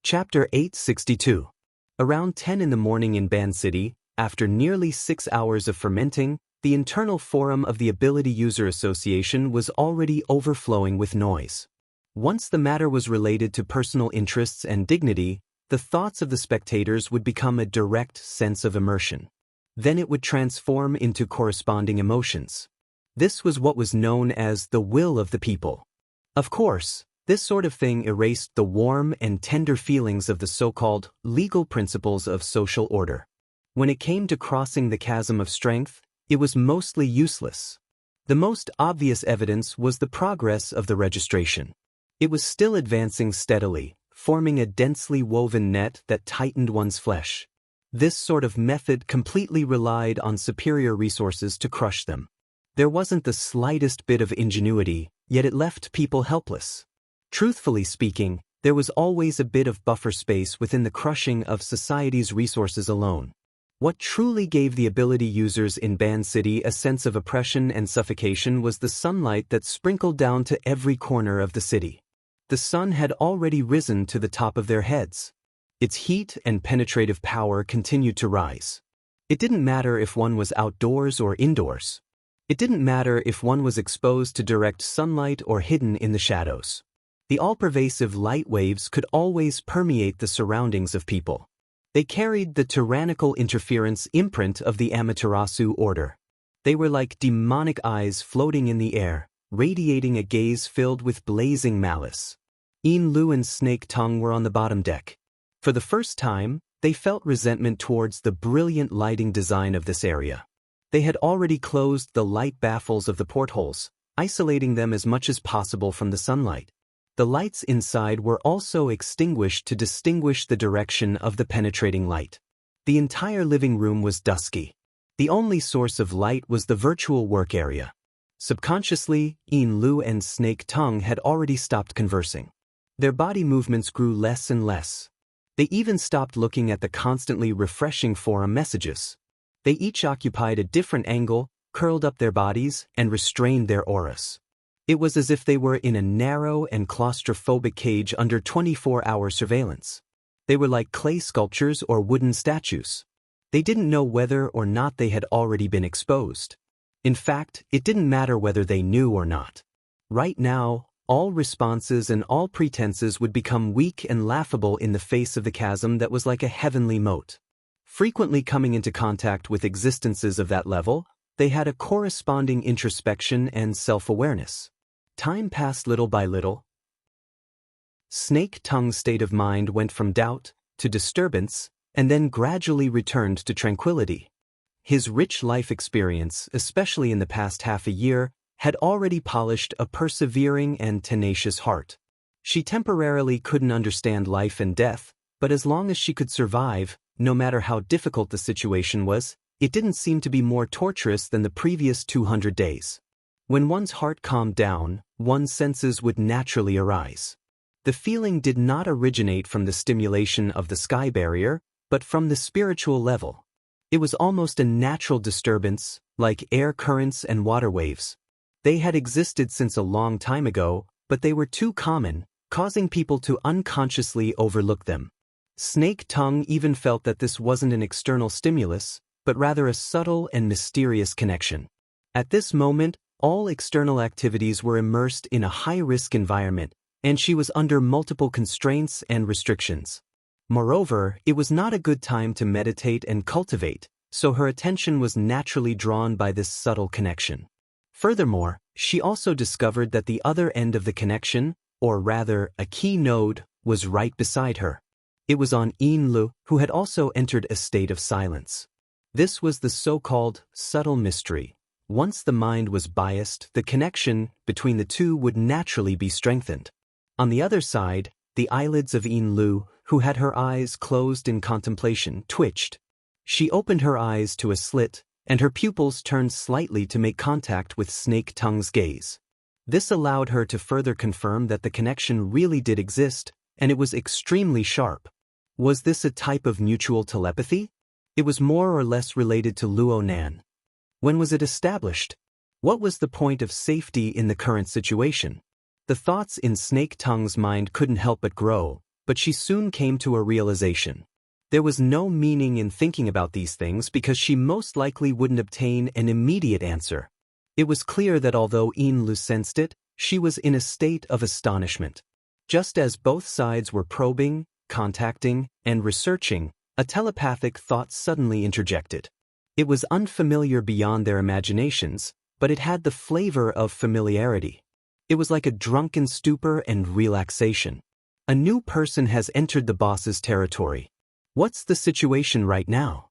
Chapter 862. Around 10 in the morning in Ban City, after nearly 6 hours of fermenting, the internal forum of the Ability User Association was already overflowing with noise. Once the matter was related to personal interests and dignity, the thoughts of the spectators would become a direct sense of immersion. Then it would transform into corresponding emotions. This was what was known as the will of the people. Of course, this sort of thing erased the warm and tender feelings of the so-called legal principles of social order. When it came to crossing the chasm of strength, it was mostly useless. The most obvious evidence was the progress of the registration. It was still advancing steadily, forming a densely woven net that tightened one's flesh. This sort of method completely relied on superior resources to crush them. There wasn't the slightest bit of ingenuity, yet it left people helpless. Truthfully speaking, there was always a bit of buffer space within the crushing of society's resources alone. What truly gave the ability users in Ban City a sense of oppression and suffocation was the sunlight that sprinkled down to every corner of the city. The sun had already risen to the top of their heads. Its heat and penetrative power continued to rise. It didn't matter if one was outdoors or indoors. It didn't matter if one was exposed to direct sunlight or hidden in the shadows. The all-pervasive light waves could always permeate the surroundings of people. They carried the tyrannical interference imprint of the Amaterasu order. They were like demonic eyes floating in the air, radiating a gaze filled with blazing malice. Lu and Snake Tongue were on the bottom deck. For the first time, they felt resentment towards the brilliant lighting design of this area. They had already closed the light baffles of the portholes, isolating them as much as possible from the sunlight. The lights inside were also extinguished to distinguish the direction of the penetrating light. The entire living room was dusky. The only source of light was the virtual work area. Subconsciously, Lu and Snake Tongue had already stopped conversing. Their body movements grew less and less. They even stopped looking at the constantly refreshing forum messages. They each occupied a different angle, curled up their bodies, and restrained their auras. It was as if they were in a narrow and claustrophobic cage under 24-hour surveillance. They were like clay sculptures or wooden statues. They didn't know whether or not they had already been exposed. In fact, it didn't matter whether they knew or not. Right now, all responses and all pretenses would become weak and laughable in the face of the chasm that was like a heavenly moat. Frequently coming into contact with existences of that level, they had a corresponding introspection and self-awareness. Time passed little by little. Snake Tongue's state of mind went from doubt to disturbance and then gradually returned to tranquility. His rich life experience, especially in the past half a year, had already polished a persevering and tenacious heart. She temporarily couldn't understand life and death, but as long as she could survive, no matter how difficult the situation was, it didn't seem to be more torturous than the previous 200 days. When one's heart calmed down, one's senses would naturally arise. The feeling did not originate from the stimulation of the sky barrier, but from the spiritual level. It was almost a natural disturbance, like air currents and water waves. They had existed since a long time ago, but they were too common, causing people to unconsciously overlook them. Snake Tongue even felt that this wasn't an external stimulus, but rather a subtle and mysterious connection. At this moment, all external activities were immersed in a high-risk environment, and she was under multiple constraints and restrictions. Moreover, it was not a good time to meditate and cultivate, so her attention was naturally drawn by this subtle connection. Furthermore, she also discovered that the other end of the connection, or rather, a key node, was right beside her. It was on Lu, who had also entered a state of silence. This was the so-called subtle mystery. Once the mind was biased, the connection between the two would naturally be strengthened. On the other side, the eyelids of Lu, who had her eyes closed in contemplation, twitched. She opened her eyes to a slit, and her pupils turned slightly to make contact with Snake Tongue's gaze. This allowed her to further confirm that the connection really did exist, and it was extremely sharp. Was this a type of mutual telepathy? It was more or less related to Luo Nan. When was it established? What was the point of safety in the current situation? The thoughts in Snake Tongue's mind couldn't help but grow, but she soon came to a realization. There was no meaning in thinking about these things because she most likely wouldn't obtain an immediate answer. It was clear that although Lu sensed it, she was in a state of astonishment. Just as both sides were probing, contacting, and researching, a telepathic thought suddenly interjected. It was unfamiliar beyond their imaginations, but it had the flavor of familiarity. It was like a drunken stupor and relaxation. A new person has entered the boss's territory. What's the situation right now?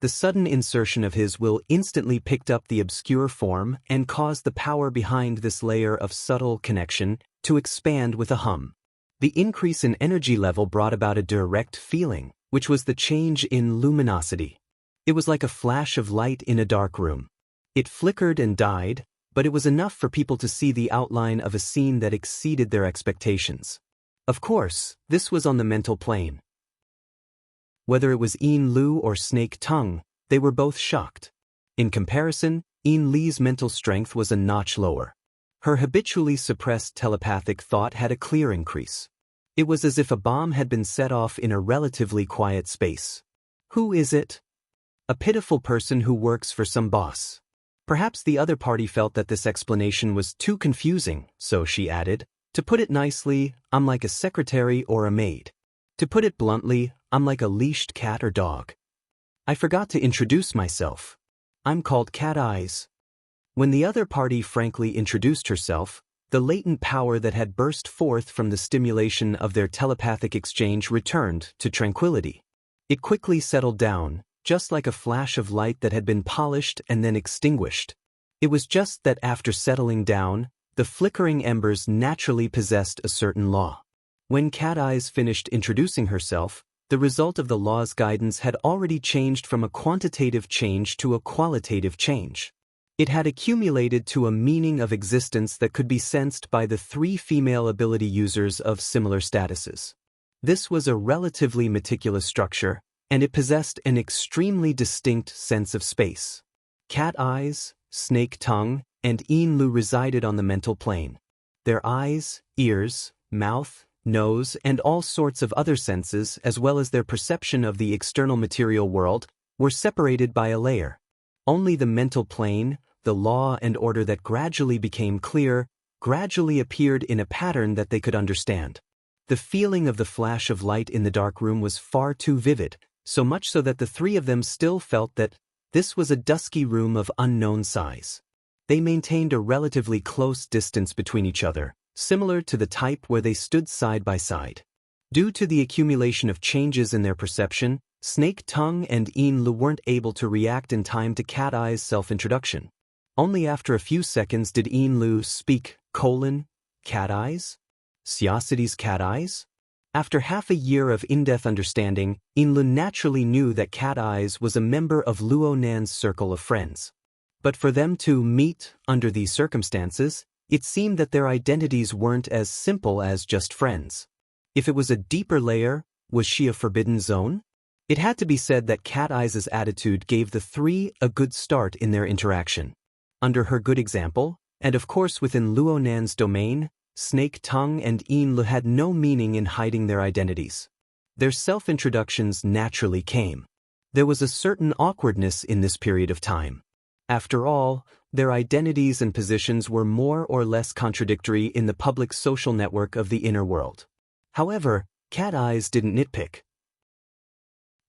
The sudden insertion of his will instantly picked up the obscure form and caused the power behind this layer of subtle connection to expand with a hum. The increase in energy level brought about a direct feeling, which was the change in luminosity. It was like a flash of light in a dark room. It flickered and died, but it was enough for people to see the outline of a scene that exceeded their expectations. Of course, this was on the mental plane. Whether it was Lu or Snake Tongue, they were both shocked. In comparison, Li's mental strength was a notch lower. Her habitually suppressed telepathic thought had a clear increase. It was as if a bomb had been set off in a relatively quiet space. Who is it? A pitiful person who works for some boss. Perhaps the other party felt that this explanation was too confusing, so she added, "To put it nicely, I'm like a secretary or a maid. To put it bluntly, I'm like a leashed cat or dog. I forgot to introduce myself. I'm called Cat Eyes." When the other party frankly introduced herself, the latent power that had burst forth from the stimulation of their telepathic exchange returned to tranquility. It quickly settled down, just like a flash of light that had been polished and then extinguished. It was just that after settling down, the flickering embers naturally possessed a certain law. When Cat Eyes finished introducing herself, the result of the law's guidance had already changed from a quantitative change to a qualitative change. It had accumulated to a meaning of existence that could be sensed by the 3 female ability users of similar statuses. This was a relatively meticulous structure, and it possessed an extremely distinct sense of space. Cat Eyes, Snake Tongue, and Lu resided on the mental plane. Their eyes, ears, mouth, nose, and all sorts of other senses, as well as their perception of the external material world, were separated by a layer. Only the mental plane, the law and order that gradually became clear, gradually appeared in a pattern that they could understand. The feeling of the flash of light in the dark room was far too vivid, so much so that the 3 of them still felt that this was a dusky room of unknown size. They maintained a relatively close distance between each other, similar to the type where they stood side by side. Due to the accumulation of changes in their perception, Snake Tongue and Lu weren't able to react in time to Cat Eye's self-introduction. Only after a few seconds did Lu speak, Cat Eyes? Siocity's Cat Eyes? After half a year of in-depth understanding, Lu naturally knew that Cat Eyes was a member of Luo Nan's circle of friends. But for them to meet under these circumstances, it seemed that their identities weren't as simple as just friends. If it was a deeper layer, was she a forbidden zone? It had to be said that Cat Eyes' attitude gave the 3 a good start in their interaction. Under her good example, and of course within Luo Nan's domain, Snake Tongue and Lu had no meaning in hiding their identities. Their self-introductions naturally came. There was a certain awkwardness in this period of time. After all, their identities and positions were more or less contradictory in the public social network of the inner world. However, Cat Eyes didn't nitpick.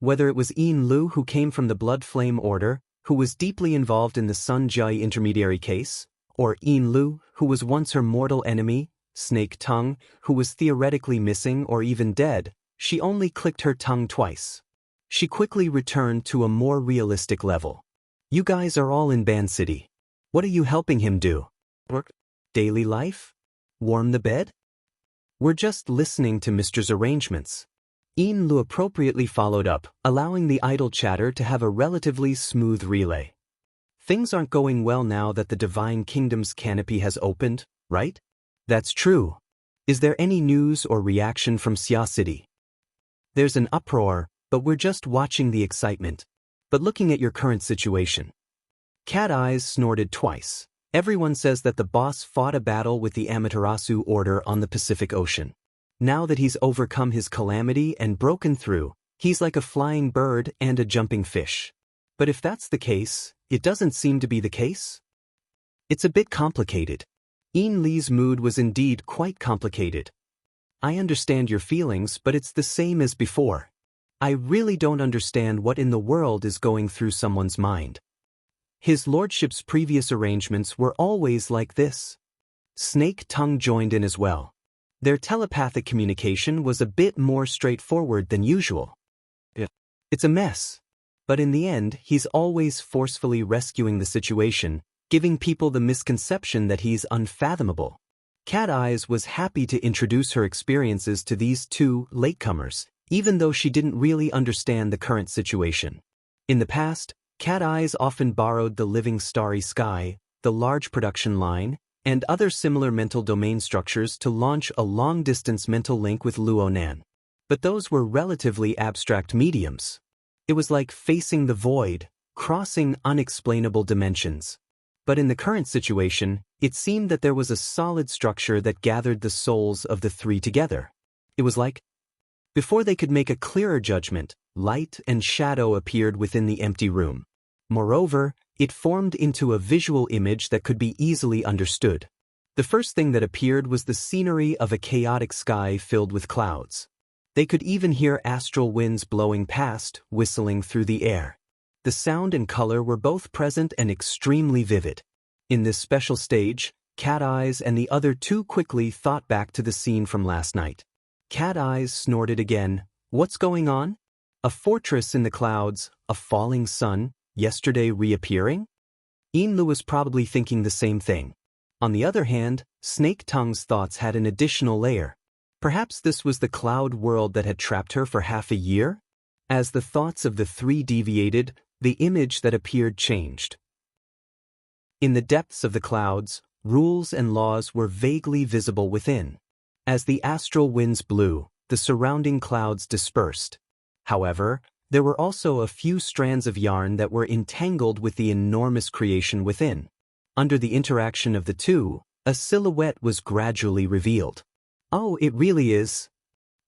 Whether it was Lu who came from the Blood Flame Order, who was deeply involved in the Sun Jai intermediary case, or Lu, who was once her mortal enemy, Snake Tongue, who was theoretically missing or even dead, she only clicked her tongue twice. She quickly returned to a more realistic level. "You guys are all in Band City. What are you helping him do? Work? Daily life? Warm the bed? We're just listening to Mr.'s arrangements." Lu appropriately followed up, allowing the idle chatter to have a relatively smooth relay. "Things aren't going well now that the Divine Kingdom's canopy has opened, right?" "That's true. Is there any news or reaction from Xia City?" "There's an uproar, but we're just watching the excitement. But looking at your current situation." Cat Eyes snorted twice. "Everyone says that the boss fought a battle with the Amaterasu Order on the Pacific Ocean. Now that he's overcome his calamity and broken through, he's like a flying bird and a jumping fish. But if that's the case, it doesn't seem to be the case? It's a bit complicated. Ian Lee's mood was indeed quite complicated. I understand your feelings, but it's the same as before. I really don't understand what in the world is going through someone's mind. His lordship's previous arrangements were always like this. Snake Tongue joined in as well. Their telepathic communication was a bit more straightforward than usual. It's a mess. But in the end, he's always forcefully rescuing the situation, giving people the misconception that he's unfathomable. Cat Eyes was happy to introduce her experiences to these two latecomers, even though she didn't really understand the current situation. In the past, Cat Eyes often borrowed the living starry sky, the large production line, and other similar mental domain structures to launch a long-distance mental link with Luonan. But those were relatively abstract mediums. It was like facing the void, crossing unexplainable dimensions. But in the current situation, it seemed that there was a solid structure that gathered the souls of the three together. It was like, before they could make a clearer judgment, light and shadow appeared within the empty room. Moreover, it formed into a visual image that could be easily understood. The first thing that appeared was the scenery of a chaotic sky filled with clouds. They could even hear astral winds blowing past, whistling through the air. The sound and color were both present and extremely vivid. In this special stage, Cat Eyes and the other two quickly thought back to the scene from last night. Cat Eyes snorted again. What's going on? A fortress in the clouds, a falling sun, yesterday reappearing? Ian was probably thinking the same thing. On the other hand, Snake Tongue's thoughts had an additional layer. Perhaps this was the cloud world that had trapped her for half a year? As the thoughts of the three deviated, the image that appeared changed. In the depths of the clouds, rules and laws were vaguely visible within. As the astral winds blew, the surrounding clouds dispersed. However, there were also a few strands of yarn that were entangled with the enormous creation within. Under the interaction of the two, a silhouette was gradually revealed. Oh, it really is.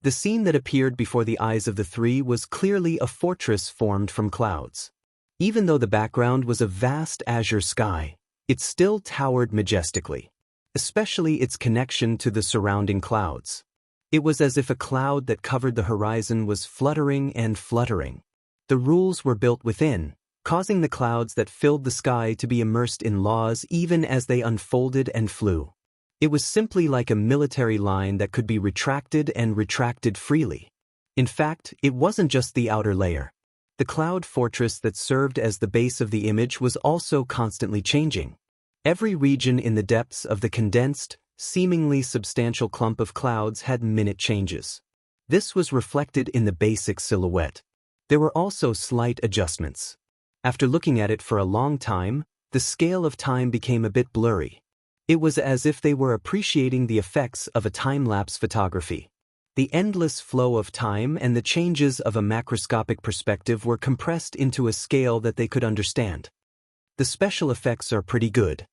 The scene that appeared before the eyes of the three was clearly a fortress formed from clouds. Even though the background was a vast azure sky, it still towered majestically, especially its connection to the surrounding clouds. It was as if a cloud that covered the horizon was fluttering and fluttering. The rules were built within, causing the clouds that filled the sky to be immersed in laws even as they unfolded and flew. It was simply like a military line that could be retracted and retracted freely. In fact, it wasn't just the outer layer. The cloud fortress that served as the base of the image was also constantly changing. Every region in the depths of the condensed, seemingly substantial clump of clouds had minute changes. This was reflected in the basic silhouette. There were also slight adjustments. After looking at it for a long time, the scale of time became a bit blurry. It was as if they were appreciating the effects of a time-lapse photography. The endless flow of time and the changes of a macroscopic perspective were compressed into a scale that they could understand. The special effects are pretty good.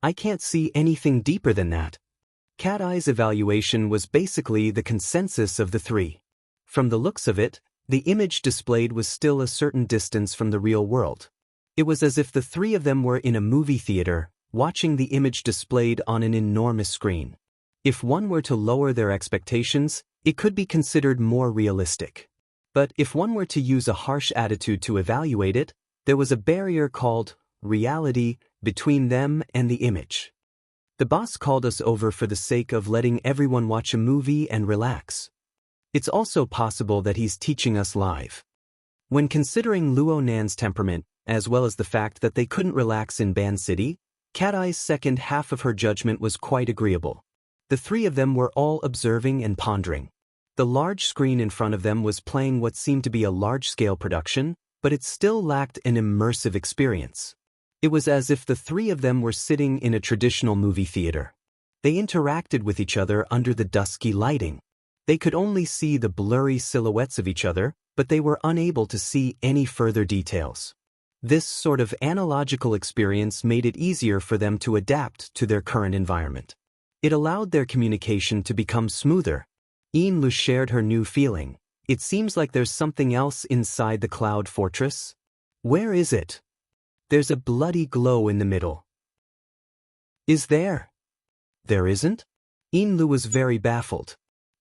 I can't see anything deeper than that. Cat Eye's evaluation was basically the consensus of the three. From the looks of it, the image displayed was still a certain distance from the real world. It was as if the three of them were in a movie theater, watching the image displayed on an enormous screen. If one were to lower their expectations, it could be considered more realistic. But if one were to use a harsh attitude to evaluate it, there was a barrier called reality between them and the image. The boss called us over for the sake of letting everyone watch a movie and relax. It's also possible that he's teaching us live. When considering Luo Nan's temperament, as well as the fact that they couldn't relax in Ban City, Cat Eye's second half of her judgment was quite agreeable. The three of them were all observing and pondering. The large screen in front of them was playing what seemed to be a large-scale production, but it still lacked an immersive experience. It was as if the three of them were sitting in a traditional movie theater. They interacted with each other under the dusky lighting. They could only see the blurry silhouettes of each other, but they were unable to see any further details. This sort of analogical experience made it easier for them to adapt to their current environment. It allowed their communication to become smoother. Lu shared her new feeling. It seems like there's something else inside the cloud fortress. Where is it? There's a bloody glow in the middle. Is there? There isn't? Lu was very baffled.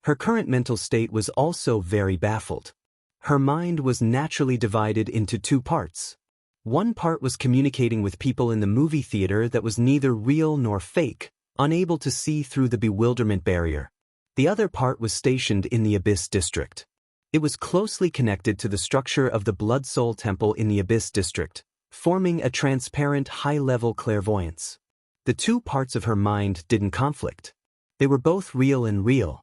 Her current mental state was also very baffled. Her mind was naturally divided into two parts. One part was communicating with people in the movie theater that was neither real nor fake, unable to see through the bewilderment barrier. The other part was stationed in the Abyss District. It was closely connected to the structure of the Blood Soul Temple in the Abyss District, forming a transparent high-level clairvoyance. The two parts of her mind didn't conflict. They were both real and real.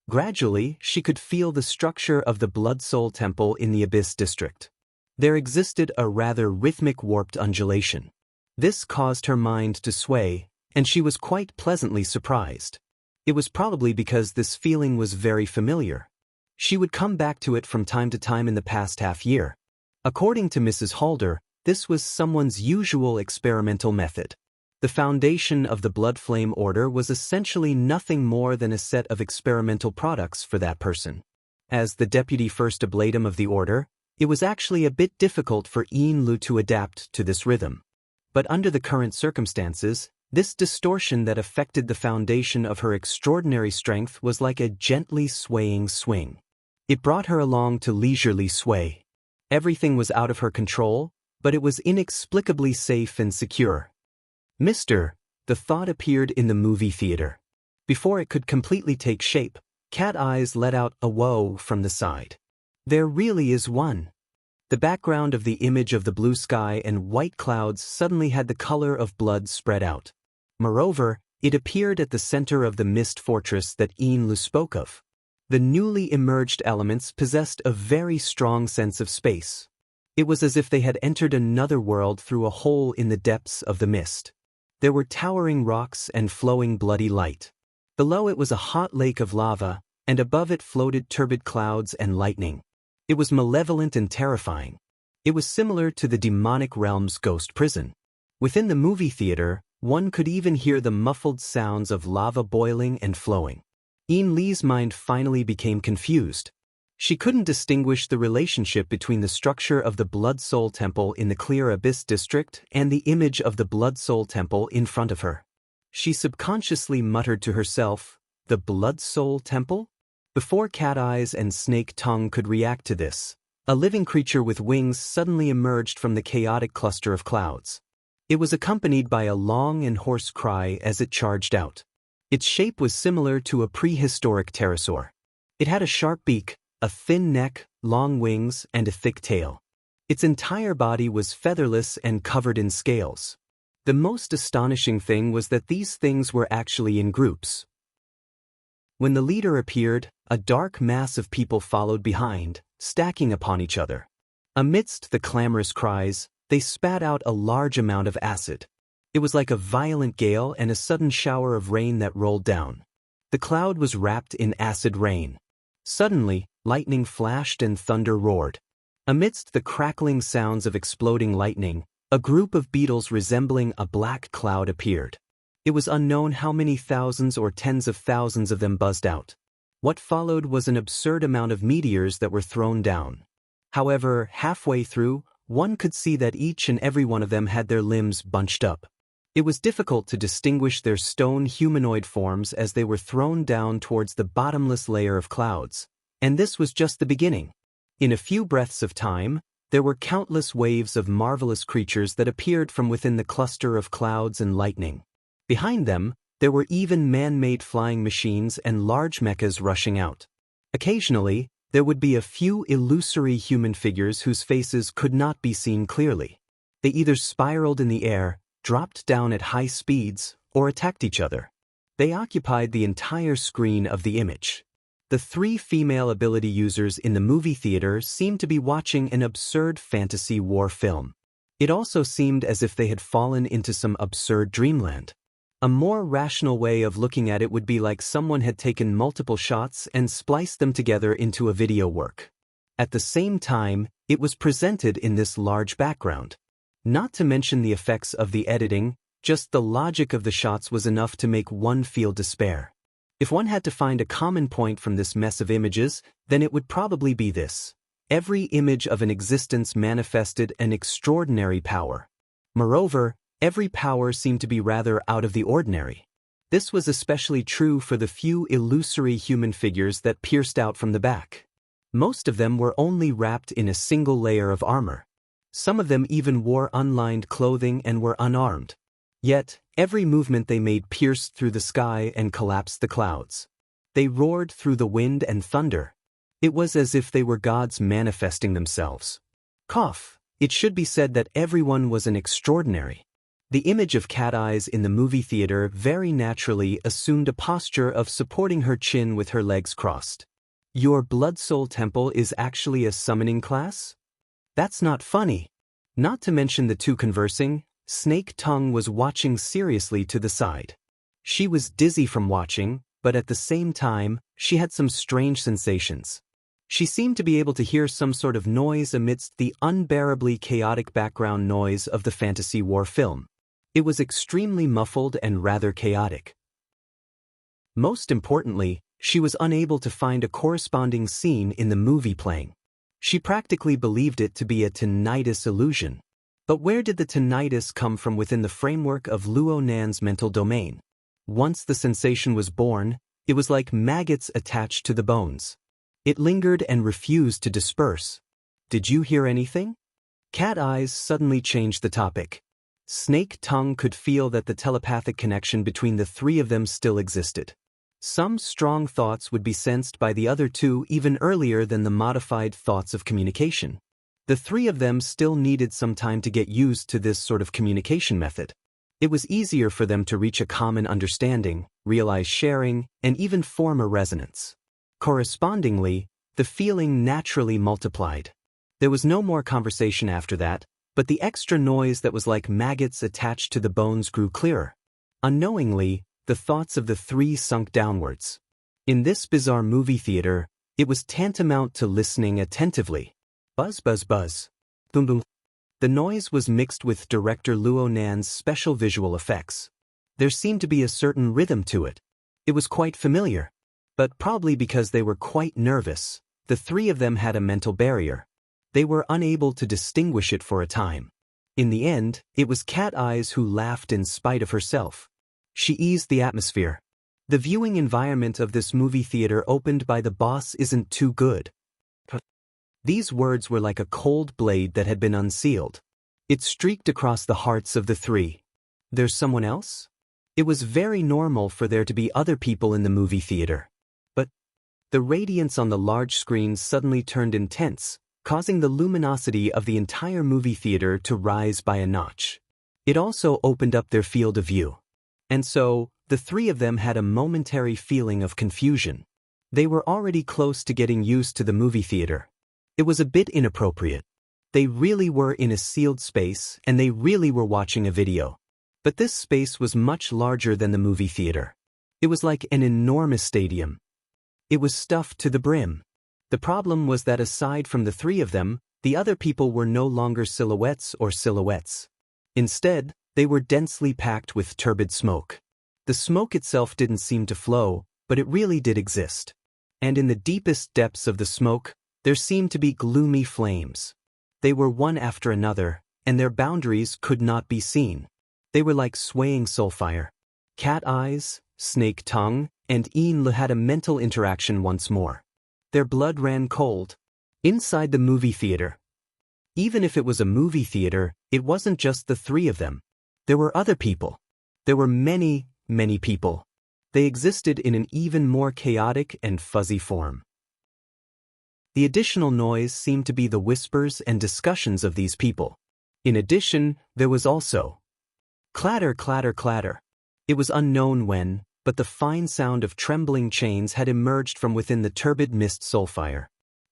Gradually, she could feel the structure of the Blood Soul Temple in the Abyss District. There existed a rather rhythmic warped undulation. This caused her mind to sway, and she was quite pleasantly surprised. It was probably because this feeling was very familiar. She would come back to it from time to time in the past half year. According to Mrs. Halder, this was someone's usual experimental method. The foundation of the Blood Flame Order was essentially nothing more than a set of experimental products for that person. As the deputy first oblatum of the order, it was actually a bit difficult for Lu to adapt to this rhythm. But under the current circumstances, this distortion that affected the foundation of her extraordinary strength was like a gently swaying swing. It brought her along to leisurely sway. Everything was out of her control, but it was inexplicably safe and secure. The thought appeared in the movie theater. Before it could completely take shape, Cat Eyes let out a whoa from the side. There really is one. The background of the image of the blue sky and white clouds suddenly had the color of blood spread out. Moreover, it appeared at the center of the mist fortress that Lu spoke of. The newly emerged elements possessed a very strong sense of space. It was as if they had entered another world through a hole in the depths of the mist. There were towering rocks and flowing bloody light. Below it was a hot lake of lava, and above it floated turbid clouds and lightning. It was malevolent and terrifying. It was similar to the demonic realm's ghost prison. Within the movie theater, one could even hear the muffled sounds of lava boiling and flowing. Lee's mind finally became confused. She couldn't distinguish the relationship between the structure of the Blood Soul Temple in the Clear Abyss District and the image of the Blood Soul Temple in front of her. She subconsciously muttered to herself, "The Blood Soul Temple?" Before Cat Eyes and Snake Tongue could react to this, a living creature with wings suddenly emerged from the chaotic cluster of clouds. It was accompanied by a long and hoarse cry as it charged out. Its shape was similar to a prehistoric pterosaur. It had a sharp beak, a thin neck, long wings, and a thick tail. Its entire body was featherless and covered in scales. The most astonishing thing was that these things were actually in groups. When the leader appeared, a dark mass of people followed behind, stacking upon each other. Amidst the clamorous cries, they spat out a large amount of acid. It was like a violent gale and a sudden shower of rain that rolled down. The cloud was wrapped in acid rain. Suddenly, lightning flashed and thunder roared. Amidst the crackling sounds of exploding lightning, a group of beetles resembling a black cloud appeared. It was unknown how many thousands or tens of thousands of them buzzed out. What followed was an absurd amount of meteors that were thrown down. However, halfway through, one could see that each and every one of them had their limbs bunched up. It was difficult to distinguish their stone humanoid forms as they were thrown down towards the bottomless layer of clouds. And this was just the beginning. In a few breaths of time, there were countless waves of marvelous creatures that appeared from within the cluster of clouds and lightning. Behind them, there were even man-made flying machines and large mechas rushing out. Occasionally, there would be a few illusory human figures whose faces could not be seen clearly. They either spiraled in the air, dropped down at high speeds, or attacked each other. They occupied the entire screen of the image. The three female ability users in the movie theater seemed to be watching an absurd fantasy war film. It also seemed as if they had fallen into some absurd dreamland. A more rational way of looking at it would be like someone had taken multiple shots and spliced them together into a video work. At the same time, it was presented in this large background. Not to mention the effects of the editing, just the logic of the shots was enough to make one feel despair. If one had to find a common point from this mess of images, then it would probably be this. Every image of an existence manifested an extraordinary power. Moreover, every power seemed to be rather out of the ordinary. This was especially true for the few illusory human figures that pierced out from the back. Most of them were only wrapped in a single layer of armor. Some of them even wore unlined clothing and were unarmed. Yet, every movement they made pierced through the sky and collapsed the clouds. They roared through the wind and thunder. It was as if they were gods manifesting themselves. Cough. It should be said that everyone was an extraordinary. The image of Cat Eyes in the movie theater very naturally assumed a posture of supporting her chin with her legs crossed. Your Blood Soul Temple is actually a summoning class? That's not funny. Not to mention the two conversing, Snake Tongue was watching seriously to the side. She was dizzy from watching, but at the same time, she had some strange sensations. She seemed to be able to hear some sort of noise amidst the unbearably chaotic background noise of the fantasy war film. It was extremely muffled and rather chaotic. Most importantly, she was unable to find a corresponding scene in the movie playing. She practically believed it to be a tinnitus illusion. But where did the tinnitus come from within the framework of Luo Nan's mental domain? Once the sensation was born, it was like maggots attached to the bones. It lingered and refused to disperse. Did you hear anything? Cat Eyes suddenly changed the topic. Snake Tongue could feel that the telepathic connection between the three of them still existed. Some strong thoughts would be sensed by the other two even earlier than the modified thoughts of communication. The three of them still needed some time to get used to this sort of communication method. It was easier for them to reach a common understanding, realize sharing, and even form a resonance. Correspondingly, the feeling naturally multiplied. There was no more conversation after that, but the extra noise that was like maggots attached to the bones grew clearer. Unknowingly, the thoughts of the three sunk downwards. In this bizarre movie theater, it was tantamount to listening attentively. Buzz buzz buzz. Boom boom. The noise was mixed with director Luo Nan's special visual effects. There seemed to be a certain rhythm to it. It was quite familiar. But probably because they were quite nervous, the three of them had a mental barrier. They were unable to distinguish it for a time. In the end, it was Cat Eyes who laughed in spite of herself. She eased the atmosphere. The viewing environment of this movie theater opened by the boss isn't too good. These words were like a cold blade that had been unsealed. It streaked across the hearts of the three. There's someone else? It was very normal for there to be other people in the movie theater. But the radiance on the large screen suddenly turned intense, causing the luminosity of the entire movie theater to rise by a notch. It also opened up their field of view. And so, the three of them had a momentary feeling of confusion. They were already close to getting used to the movie theater. It was a bit inappropriate. They really were in a sealed space, and they really were watching a video. But this space was much larger than the movie theater. It was like an enormous stadium. It was stuffed to the brim. The problem was that aside from the three of them, the other people were no longer silhouettes or silhouettes. Instead, they were densely packed with turbid smoke. The smoke itself didn't seem to flow, but it really did exist. And in the deepest depths of the smoke, there seemed to be gloomy flames. They were one after another, and their boundaries could not be seen. They were like swaying soulfire. Cat Eyes, Snake Tongue, and Een had a mental interaction once more. Their blood ran cold. Inside the movie theater. Even if it was a movie theater, it wasn't just the three of them. There were other people. There were many, many people. They existed in an even more chaotic and fuzzy form. The additional noise seemed to be the whispers and discussions of these people. In addition, there was also clatter, clatter, clatter. It was unknown when, but the fine sound of trembling chains had emerged from within the turbid mist soulfire.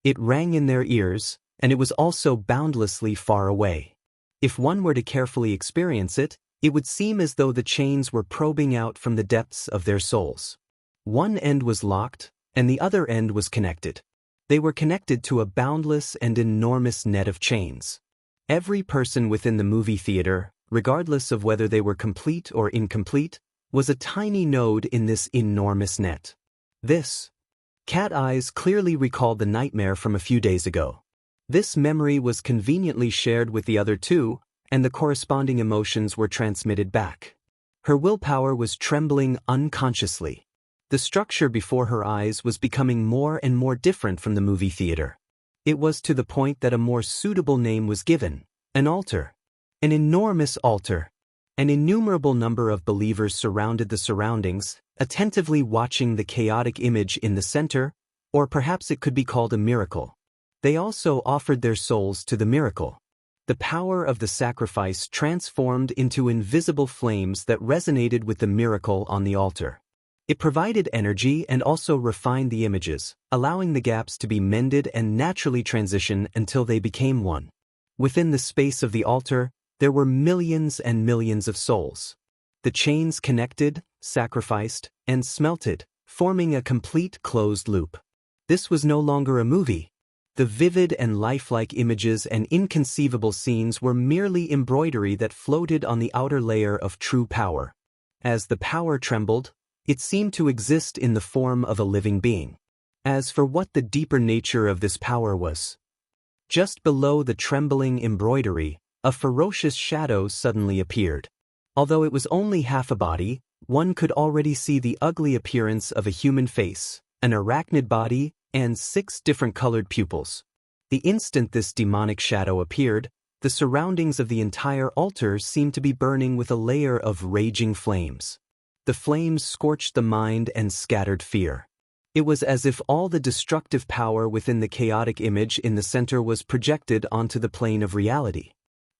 It rang in their ears, and it was also boundlessly far away. If one were to carefully experience it, it would seem as though the chains were probing out from the depths of their souls. One end was locked, and the other end was connected. They were connected to a boundless and enormous net of chains. Every person within the movie theater, regardless of whether they were complete or incomplete, was a tiny node in this enormous net. This. Cat Eyes clearly recalled the nightmare from a few days ago. This memory was conveniently shared with the other two, and the corresponding emotions were transmitted back. Her willpower was trembling unconsciously. The structure before her eyes was becoming more and more different from the movie theater. It was to the point that a more suitable name was given: an altar. An enormous altar. An innumerable number of believers surrounded the surroundings, attentively watching the chaotic image in the center, or perhaps it could be called a miracle. They also offered their souls to the miracle. The power of the sacrifice transformed into invisible flames that resonated with the miracle on the altar. It provided energy and also refined the images, allowing the gaps to be mended and naturally transition until they became one. Within the space of the altar, there were millions and millions of souls. The chains connected, sacrificed, and smelted, forming a complete closed loop. This was no longer a movie. The vivid and lifelike images and inconceivable scenes were merely embroidery that floated on the outer layer of true power. As the power trembled, it seemed to exist in the form of a living being. As for what the deeper nature of this power was, just below the trembling embroidery, a ferocious shadow suddenly appeared. Although it was only half a body, one could already see the ugly appearance of a human face, an arachnid body, and 6 different colored pupils. The instant this demonic shadow appeared, the surroundings of the entire altar seemed to be burning with a layer of raging flames. The flames scorched the mind and scattered fear. It was as if all the destructive power within the chaotic image in the center was projected onto the plane of reality.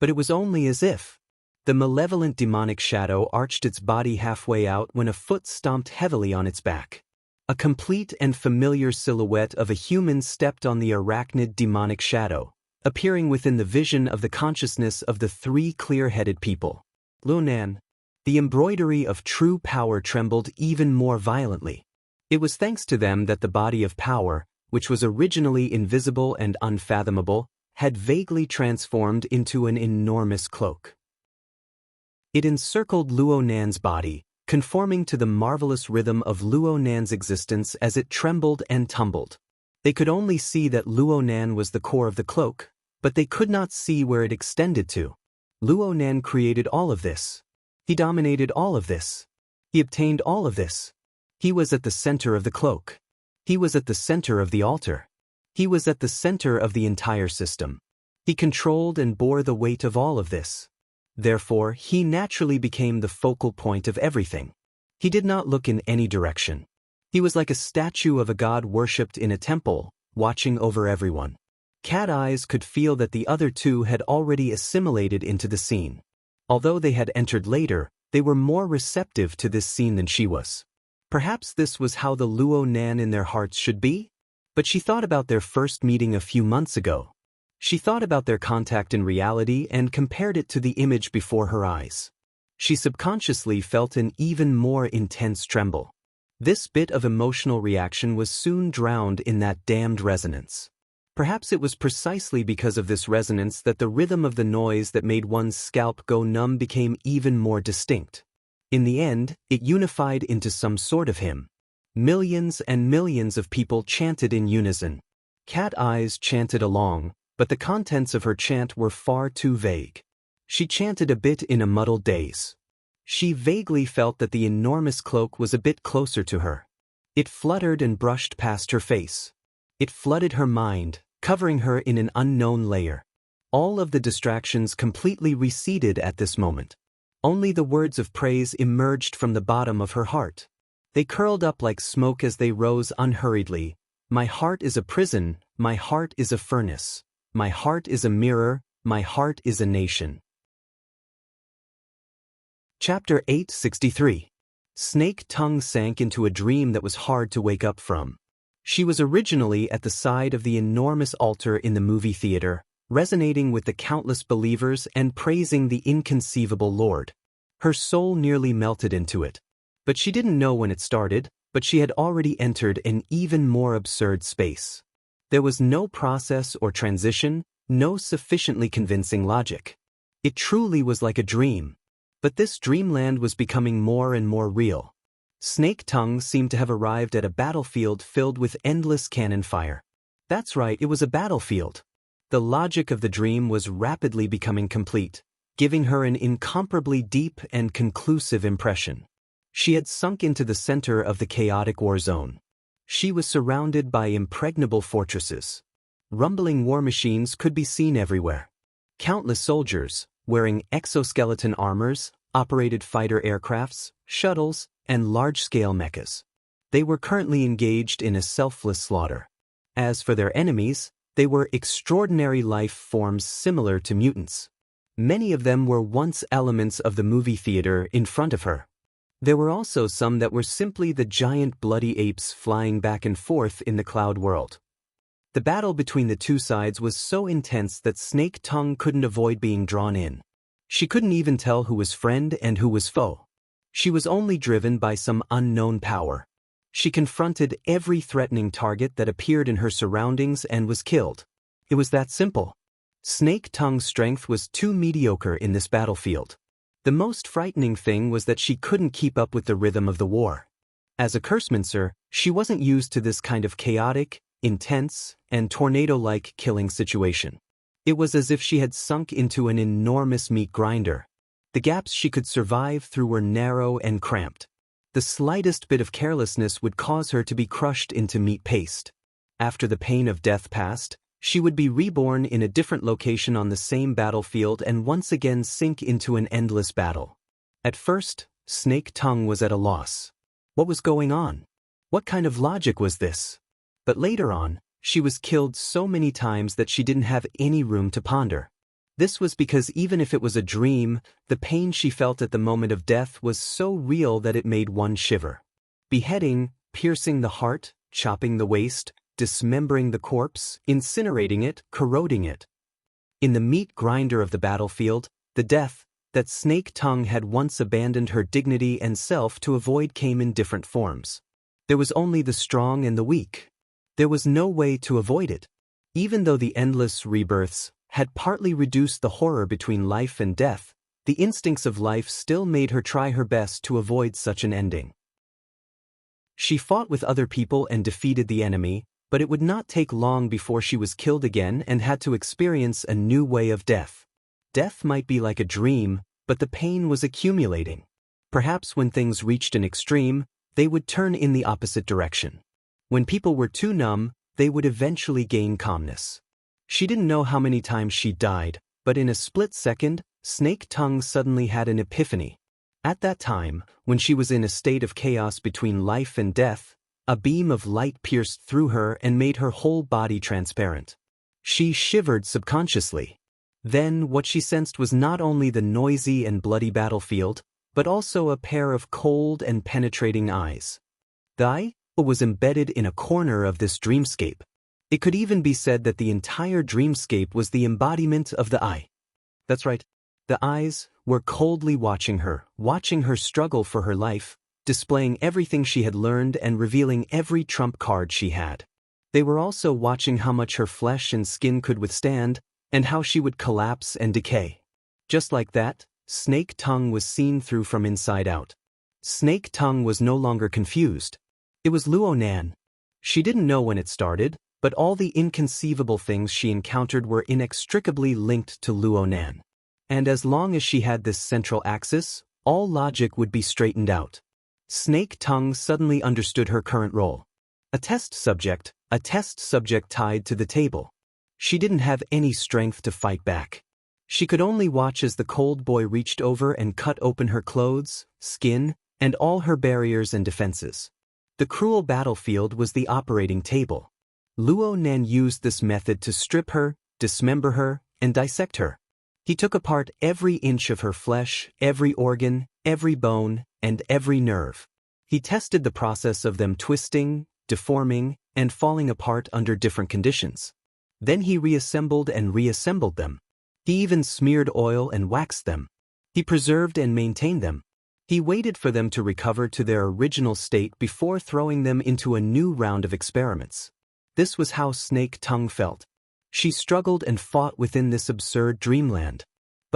But it was only as if. The malevolent demonic shadow arched its body halfway out when a foot stomped heavily on its back. A complete and familiar silhouette of a human stepped on the arachnid demonic shadow, appearing within the vision of the consciousness of the 3 clear-headed people. Luonan. The embroidery of true power trembled even more violently. It was thanks to them that the body of power, which was originally invisible and unfathomable, had vaguely transformed into an enormous cloak. It encircled Luonan's body, conforming to the marvelous rhythm of Luonan's existence as it trembled and tumbled. They could only see that Luonan was the core of the cloak, but they could not see where it extended to. Luonan created all of this. He dominated all of this. He obtained all of this. He was at the center of the cloak. He was at the center of the altar. He was at the center of the entire system. He controlled and bore the weight of all of this. Therefore, he naturally became the focal point of everything. He did not look in any direction. He was like a statue of a god worshipped in a temple, watching over everyone. Cat Eyes could feel that the other two had already assimilated into the scene. Although they had entered later, they were more receptive to this scene than she was. Perhaps this was how the Luonan in their hearts should be? But she thought about their first meeting a few months ago. She thought about their contact in reality and compared it to the image before her eyes. She subconsciously felt an even more intense tremble. This bit of emotional reaction was soon drowned in that damned resonance. Perhaps it was precisely because of this resonance that the rhythm of the noise that made one's scalp go numb became even more distinct. In the end, it unified into some sort of hymn. Millions and millions of people chanted in unison. Cat Eyes chanted along, but the contents of her chant were far too vague. She chanted a bit in a muddled daze. She vaguely felt that the enormous cloak was a bit closer to her. It fluttered and brushed past her face. It flooded her mind, covering her in an unknown layer. All of the distractions completely receded at this moment. Only the words of praise emerged from the bottom of her heart. They curled up like smoke as they rose unhurriedly. My heart is a prison, my heart is a furnace. My heart is a mirror, my heart is a nation. Chapter 863. Snake Tongue sank into a dream that was hard to wake up from. She was originally at the side of the enormous altar in the movie theater, resonating with the countless believers and praising the inconceivable Lord. Her soul nearly melted into it. But she didn't know when it started, but she had already entered an even more absurd space. There was no process or transition, no sufficiently convincing logic. It truly was like a dream. But this dreamland was becoming more and more real. Snake Tongue seemed to have arrived at a battlefield filled with endless cannon fire. That's right, it was a battlefield. The logic of the dream was rapidly becoming complete, giving her an incomparably deep and conclusive impression. She had sunk into the center of the chaotic war zone. She was surrounded by impregnable fortresses. Rumbling war machines could be seen everywhere. Countless soldiers, wearing exoskeleton armors, operated fighter aircrafts, shuttles, and large-scale mechas. They were currently engaged in a selfless slaughter. As for their enemies, they were extraordinary life forms similar to mutants. Many of them were once elements of the movie theater in front of her. There were also some that were simply the giant bloody apes flying back and forth in the cloud world. The battle between the two sides was so intense that Snake Tongue couldn't avoid being drawn in. She couldn't even tell who was friend and who was foe. She was only driven by some unknown power. She confronted every threatening target that appeared in her surroundings and was killed. It was that simple. Snake Tongue's strength was too mediocre in this battlefield. The most frightening thing was that she couldn't keep up with the rhythm of the war. As a Cursemancer, she wasn't used to this kind of chaotic, intense, and tornado-like killing situation. It was as if she had sunk into an enormous meat grinder. The gaps she could survive through were narrow and cramped. The slightest bit of carelessness would cause her to be crushed into meat paste. After the pain of death passed, she would be reborn in a different location on the same battlefield and once again sink into an endless battle. At first, Snake Tongue was at a loss. What was going on? What kind of logic was this? But later on, she was killed so many times that she didn't have any room to ponder. This was because even if it was a dream, the pain she felt at the moment of death was so real that it made one shiver. Beheading, piercing the heart, chopping the waist, dismembering the corpse, incinerating it, corroding it. In the meat grinder of the battlefield, the death that Snake Tongue had once abandoned her dignity and self to avoid came in different forms. There was only the strong and the weak. There was no way to avoid it. Even though the endless rebirths had partly reduced the horror between life and death, the instincts of life still made her try her best to avoid such an ending. She fought with other people and defeated the enemy, but it would not take long before she was killed again and had to experience a new way of death. Death might be like a dream, but the pain was accumulating. Perhaps when things reached an extreme, they would turn in the opposite direction. When people were too numb, they would eventually gain calmness. She didn't know how many times she died, but in a split second, Snake Tongue suddenly had an epiphany. At that time, when she was in a state of chaos between life and death, a beam of light pierced through her and made her whole body transparent. She shivered subconsciously. Then what she sensed was not only the noisy and bloody battlefield, but also a pair of cold and penetrating eyes. The eye was embedded in a corner of this dreamscape. It could even be said that the entire dreamscape was the embodiment of the eye. That's right. The eyes were coldly watching her struggle for her life, displaying everything she had learned and revealing every trump card she had. They were also watching how much her flesh and skin could withstand, and how she would collapse and decay. Just like that, Snake Tongue was seen through from inside out. Snake Tongue was no longer confused. It was Luonan. She didn't know when it started, but all the inconceivable things she encountered were inextricably linked to Luonan. And as long as she had this central axis, all logic would be straightened out. Snake Tongue suddenly understood her current role. A test subject tied to the table. She didn't have any strength to fight back. She could only watch as the cold boy reached over and cut open her clothes, skin, and all her barriers and defenses. The cruel battlefield was the operating table. Luonan used this method to strip her, dismember her, and dissect her. He took apart every inch of her flesh, every organ, every bone, and every nerve. He tested the process of them twisting, deforming, and falling apart under different conditions. Then he reassembled and reassembled them. He even smeared oil and waxed them. He preserved and maintained them. He waited for them to recover to their original state before throwing them into a new round of experiments. This was how Snake Tongue felt. She struggled and fought within this absurd dreamland.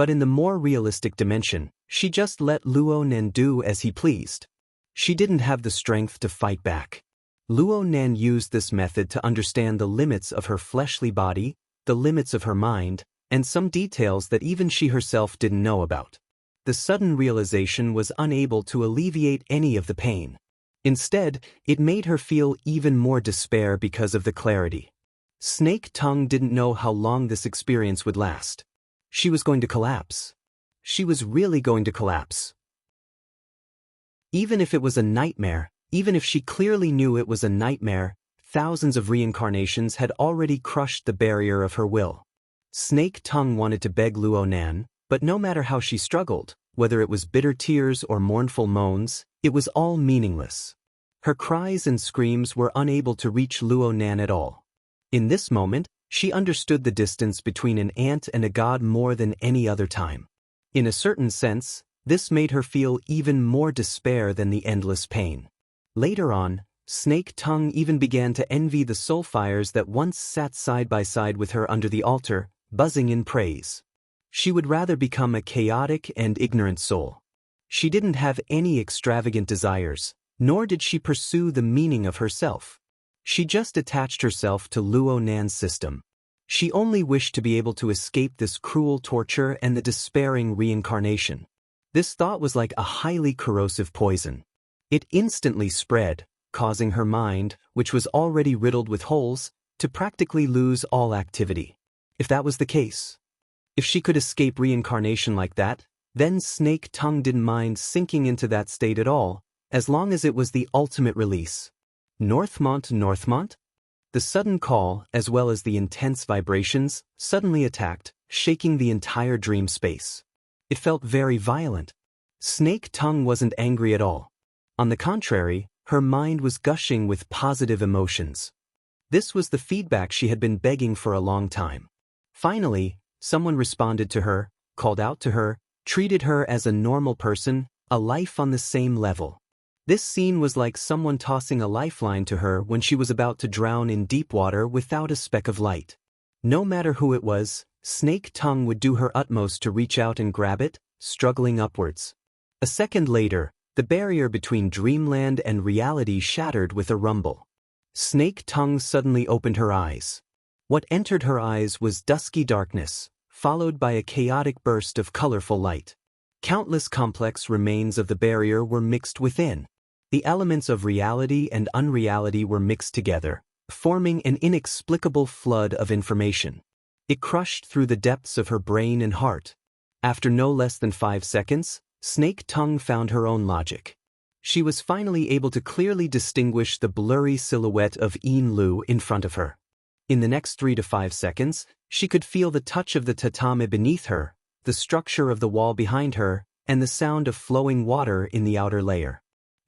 But in the more realistic dimension, she just let Luo Nan do as he pleased. She didn't have the strength to fight back. Luo Nan used this method to understand the limits of her fleshly body, the limits of her mind, and some details that even she herself didn't know about. The sudden realization was unable to alleviate any of the pain. Instead, it made her feel even more despair because of the clarity. Snake Tongue didn't know how long this experience would last. She was going to collapse. She was really going to collapse. Even if it was a nightmare, even if she clearly knew it was a nightmare, thousands of reincarnations had already crushed the barrier of her will. Snake Tongue wanted to beg Luo Nan, but no matter how she struggled, whether it was bitter tears or mournful moans, it was all meaningless. Her cries and screams were unable to reach Luo Nan at all. In this moment, she understood the distance between an ant and a god more than any other time. In a certain sense, this made her feel even more despair than the endless pain. Later on, Snake Tongue even began to envy the soul fires that once sat side by side with her under the altar, buzzing in praise. She would rather become a chaotic and ignorant soul. She didn't have any extravagant desires, nor did she pursue the meaning of herself. She just attached herself to Luo Nan's system. She only wished to be able to escape this cruel torture and the despairing reincarnation. This thought was like a highly corrosive poison. It instantly spread, causing her mind, which was already riddled with holes, to practically lose all activity. If that was the case, if she could escape reincarnation like that, then Snake Tongue didn't mind sinking into that state at all, as long as it was the ultimate release. Northmont? The sudden call, as well as the intense vibrations, suddenly attacked, shaking the entire dream space. It felt very violent. Snake Tongue wasn't angry at all. On the contrary, her mind was gushing with positive emotions. This was the feedback she had been begging for a long time. Finally, someone responded to her, called out to her, treated her as a normal person, a life on the same level. This scene was like someone tossing a lifeline to her when she was about to drown in deep water without a speck of light. No matter who it was, Snake Tongue would do her utmost to reach out and grab it, struggling upwards. A second later, the barrier between dreamland and reality shattered with a rumble. Snake Tongue suddenly opened her eyes. What entered her eyes was dusky darkness, followed by a chaotic burst of colorful light. Countless complex remains of the barrier were mixed within. The elements of reality and unreality were mixed together, forming an inexplicable flood of information. It crushed through the depths of her brain and heart. After no less than 5 seconds, Snake Tongue found her own logic. She was finally able to clearly distinguish the blurry silhouette of Yin Lu in front of her. In the next 3 to 5 seconds, she could feel the touch of the tatami beneath her, the structure of the wall behind her, and the sound of flowing water in the outer layer.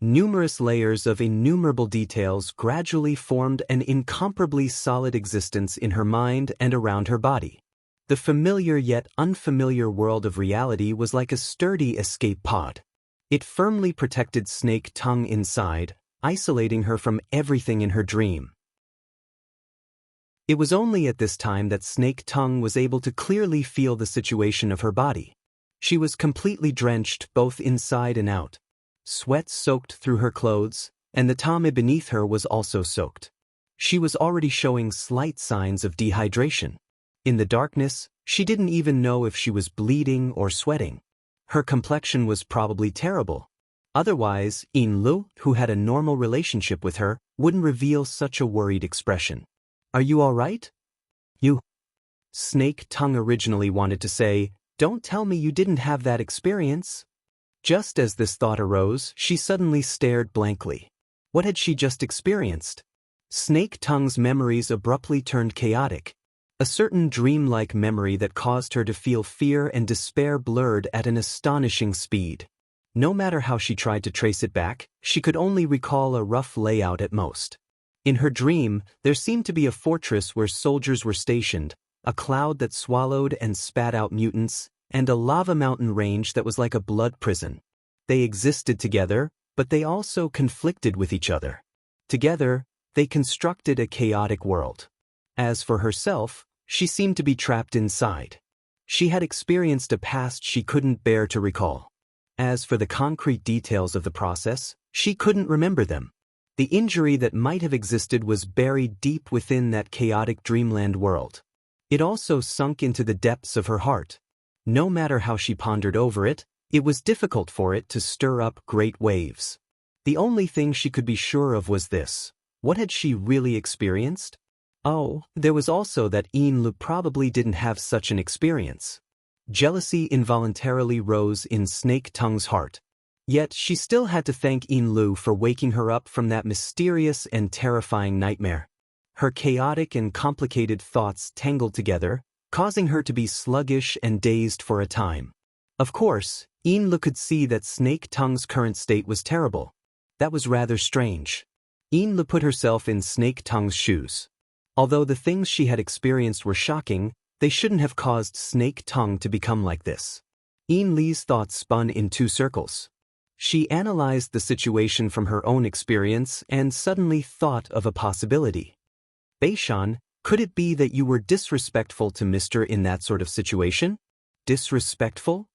Numerous layers of innumerable details gradually formed an incomparably solid existence in her mind and around her body. The familiar yet unfamiliar world of reality was like a sturdy escape pod. It firmly protected Snake Tongue inside, isolating her from everything in her dream. It was only at this time that Snake Tongue was able to clearly feel the situation of her body. She was completely drenched both inside and out. Sweat soaked through her clothes, and the tatami beneath her was also soaked. She was already showing slight signs of dehydration. In the darkness, she didn't even know if she was bleeding or sweating. Her complexion was probably terrible. Otherwise, Yin Lu, who had a normal relationship with her, wouldn't reveal such a worried expression. "Are you all right?" "You..." Snake Tongue originally wanted to say, "Don't tell me you didn't have that experience." Just as this thought arose, she suddenly stared blankly. What had she just experienced? Snake Tongue's memories abruptly turned chaotic. A certain dreamlike memory that caused her to feel fear and despair blurred at an astonishing speed. No matter how she tried to trace it back, she could only recall a rough layout at most. In her dream, there seemed to be a fortress where soldiers were stationed, a cloud that swallowed and spat out mutants, and a lava mountain range that was like a blood prison. They existed together, but they also conflicted with each other. Together, they constructed a chaotic world. As for herself, she seemed to be trapped inside. She had experienced a past she couldn't bear to recall. As for the concrete details of the process, she couldn't remember them. The injury that might have existed was buried deep within that chaotic dreamland world. It also sunk into the depths of her heart. No matter how she pondered over it, it was difficult for it to stir up great waves. The only thing she could be sure of was this: what had she really experienced? Oh, there was also that Lu probably didn't have such an experience. Jealousy involuntarily rose in Snake Tongue's heart. Yet she still had to thank Lu for waking her up from that mysterious and terrifying nightmare. Her chaotic and complicated thoughts tangled together, causing her to be sluggish and dazed for a time. Of course, Lu could see that Snake Tongue's current state was terrible. That was rather strange. Lu put herself in Snake Tongue's shoes. Although the things she had experienced were shocking, they shouldn't have caused Snake Tongue to become like this. Li's thoughts spun in two circles. She analyzed the situation from her own experience and suddenly thought of a possibility. Beishan, could it be that you were disrespectful to Mr. in that sort of situation? Disrespectful?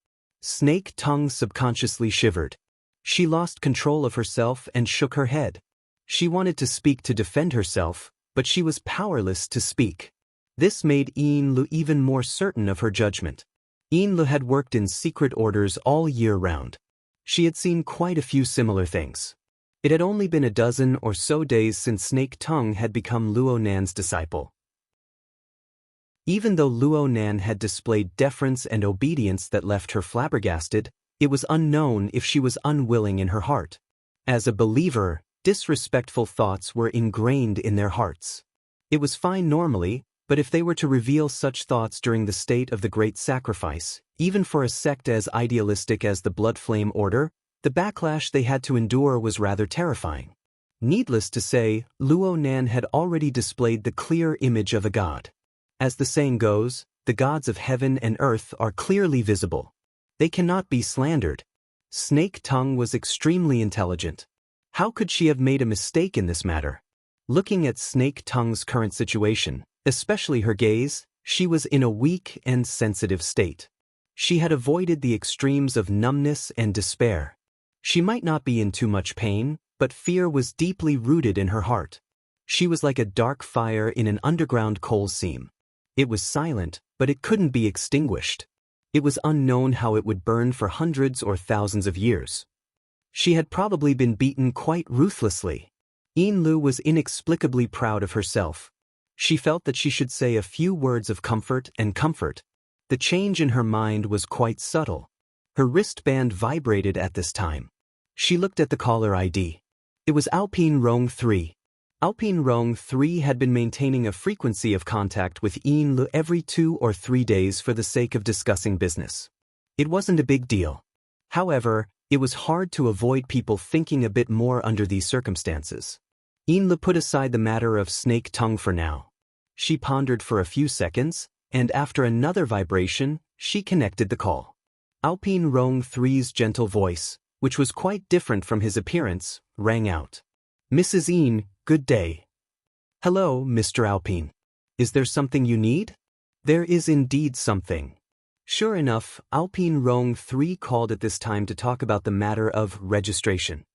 Snake Tongue subconsciously shivered. She lost control of herself and shook her head. She wanted to speak to defend herself, but she was powerless to speak. This made Lu even more certain of her judgment. Lu had worked in secret orders all year round. She had seen quite a few similar things. It had only been a dozen or so days since Snake Tongue had become Luo Nan's disciple. Even though Luo Nan had displayed deference and obedience that left her flabbergasted, it was unknown if she was unwilling in her heart. As a believer, disrespectful thoughts were ingrained in their hearts. It was fine normally, but if they were to reveal such thoughts during the state of the Great Sacrifice, even for a sect as idealistic as the Blood Flame Order, the backlash they had to endure was rather terrifying. Needless to say, Luo Nan had already displayed the clear image of a god. As the saying goes, the gods of heaven and earth are clearly visible. They cannot be slandered. Snake Tongue was extremely intelligent. How could she have made a mistake in this matter? Looking at Snake Tongue's current situation, especially her gaze, she was in a weak and sensitive state. She had avoided the extremes of numbness and despair. She might not be in too much pain, but fear was deeply rooted in her heart. She was like a dark fire in an underground coal seam. It was silent, but it couldn't be extinguished. It was unknown how it would burn for hundreds or thousands of years. She had probably been beaten quite ruthlessly. Lu was inexplicably proud of herself. She felt that she should say a few words of comfort and comfort. The change in her mind was quite subtle. Her wristband vibrated at this time. She looked at the caller ID. It was Alpine Rong 3. Alpine Rong 3 had been maintaining a frequency of contact with Lu every 2 or 3 days for the sake of discussing business. It wasn't a big deal. However, it was hard to avoid people thinking a bit more under these circumstances. Lu put aside the matter of Snake Tongue for now. She pondered for a few seconds, and after another vibration, she connected the call. Alpine Rong 3's gentle voice, which was quite different from his appearance, rang out. Mrs. Good day. Hello, Mr. Alpine. Is there something you need? There is indeed something. Sure enough, Alpine Rong 3 called at this time to talk about the matter of registration.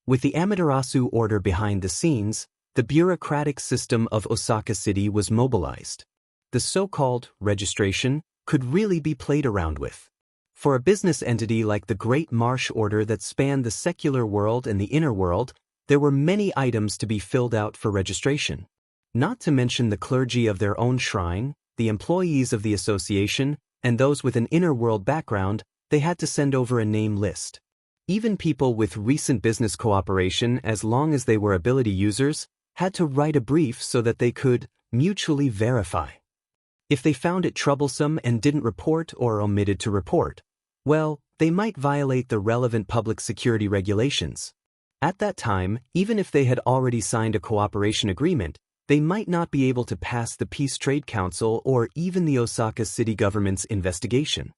With the Amaterasu order behind the scenes, the bureaucratic system of Osaka City was mobilized. The so-called registration could really be played around with. For a business entity like the Great Marsh Order that spanned the secular world and the inner world, there were many items to be filled out for registration. Not to mention the clergy of their own shrine, the employees of the association, and those with an inner world background, they had to send over a name list. Even people with recent business cooperation, as long as they were ability users, had to write a brief so that they could mutually verify. If they found it troublesome and didn't report or omitted to report, well, they might violate the relevant public security regulations. At that time, even if they had already signed a cooperation agreement, they might not be able to pass the Peace Trade Council or even the Osaka city government's investigation.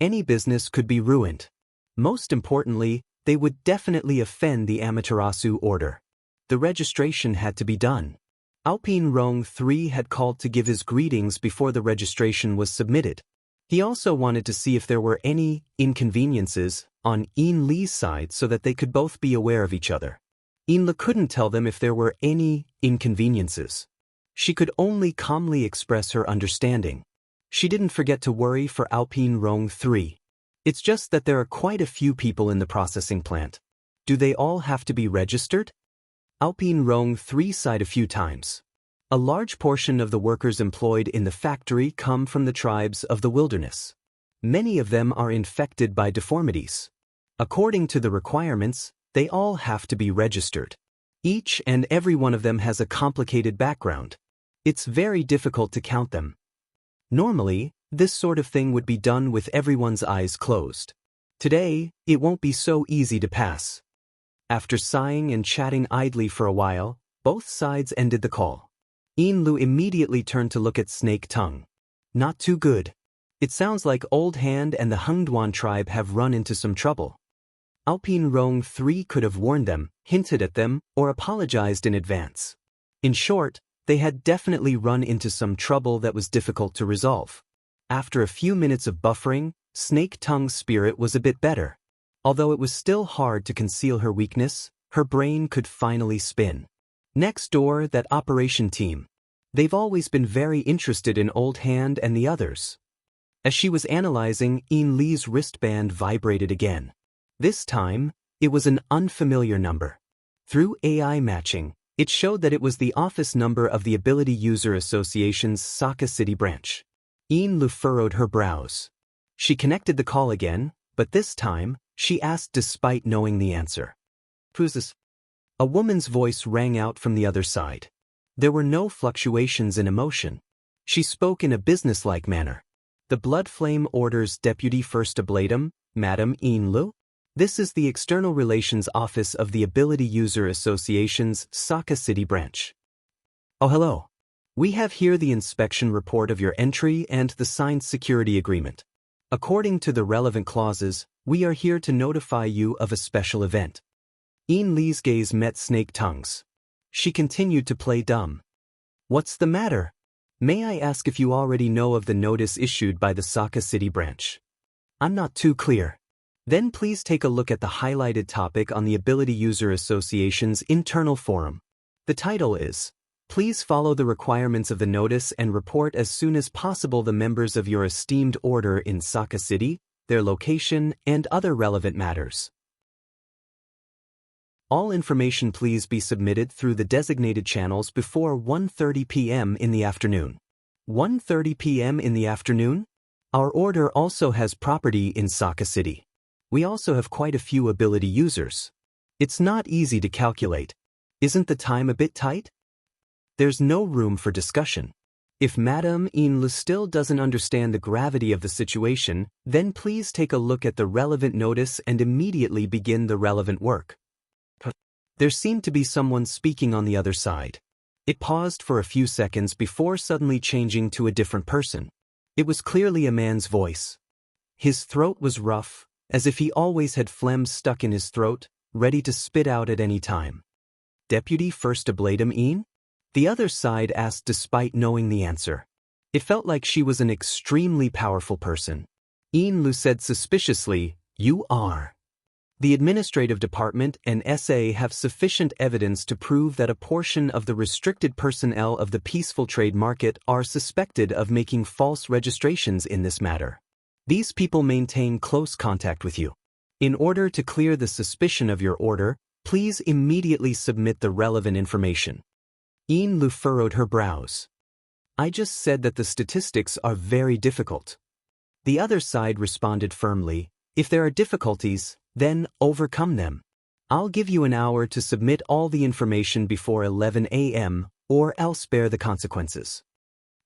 Any business could be ruined. Most importantly, they would definitely offend the Amaterasu order. The registration had to be done. Alpine Rong 3 had called to give his greetings before the registration was submitted. He also wanted to see if there were any inconveniences on Yin Li's side so that they could both be aware of each other. Yin Li couldn't tell them if there were any inconveniences. She could only calmly express her understanding. She didn't forget to worry for Alpine Rong 3. It's just that there are quite a few people in the processing plant. Do they all have to be registered? Alpine Rong 3 sighed a few times. A large portion of the workers employed in the factory come from the tribes of the wilderness. Many of them are infected by deformities. According to the requirements, they all have to be registered. Each and every one of them has a complicated background. It's very difficult to count them. Normally, this sort of thing would be done with everyone's eyes closed. Today, it won't be so easy to pass. After sighing and chatting idly for a while, both sides ended the call. Yin Lu immediately turned to look at Snake Tongue. Not too good. It sounds like Old Hand and the Hengduan tribe have run into some trouble. Alpine Rong 3 could have warned them, hinted at them, or apologized in advance. In short, they had definitely run into some trouble that was difficult to resolve. After a few minutes of buffering, Snake Tongue's spirit was a bit better. Although it was still hard to conceal her weakness, her brain could finally spin. Next door, that operation team. They've always been very interested in Old Hand and the others. As she was analyzing, Yin Li's wristband vibrated again. This time, it was an unfamiliar number. Through AI matching, it showed that it was the office number of the Ability User Association's Saka City branch. Yin Li furrowed her brows. She connected the call again, but this time, she asked despite knowing the answer. Who's this? A woman's voice rang out from the other side. There were no fluctuations in emotion. She spoke in a businesslike manner. The Blood Flame Order's Deputy First Ablatum, Madam Yin Lu. This is the External Relations Office of the Ability User Association's Saka City branch. Oh, hello. We have here the inspection report of your entry and the signed security agreement. According to the relevant clauses, we are here to notify you of a special event. Yin Li's gaze met Snake Tongue's. She continued to play dumb. What's the matter? May I ask if you already know of the notice issued by the Saka City branch? I'm not too clear. Then please take a look at the highlighted topic on the Ability User Association's internal forum. The title is, Please follow the requirements of the notice and report as soon as possible the members of your esteemed order in Saka City, their location, and other relevant matters. All information please be submitted through the designated channels before 1:30 p.m. in the afternoon. 1:30 p.m. in the afternoon? Our order also has property in Saka City. We also have quite a few ability users. It's not easy to calculate. Isn't the time a bit tight? There's no room for discussion. If Madame Yin Li still doesn't understand the gravity of the situation, then please take a look at the relevant notice and immediately begin the relevant work. There seemed to be someone speaking on the other side. It paused for a few seconds before suddenly changing to a different person. It was clearly a man's voice. His throat was rough, as if he always had phlegm stuck in his throat, ready to spit out at any time. Deputy First Ablatum Yin? The other side asked despite knowing the answer. It felt like she was an extremely powerful person. Yin Lu said suspiciously, "You are." The administrative department and SA have sufficient evidence to prove that a portion of the restricted personnel of the peaceful trade market are suspected of making false registrations in this matter. These people maintain close contact with you. In order to clear the suspicion of your order, please immediately submit the relevant information. Yin Lu furrowed her brows. I just said that the statistics are very difficult. The other side responded firmly, if there are difficulties, then overcome them. I'll give you an hour to submit all the information before 11 a.m., or else bear the consequences.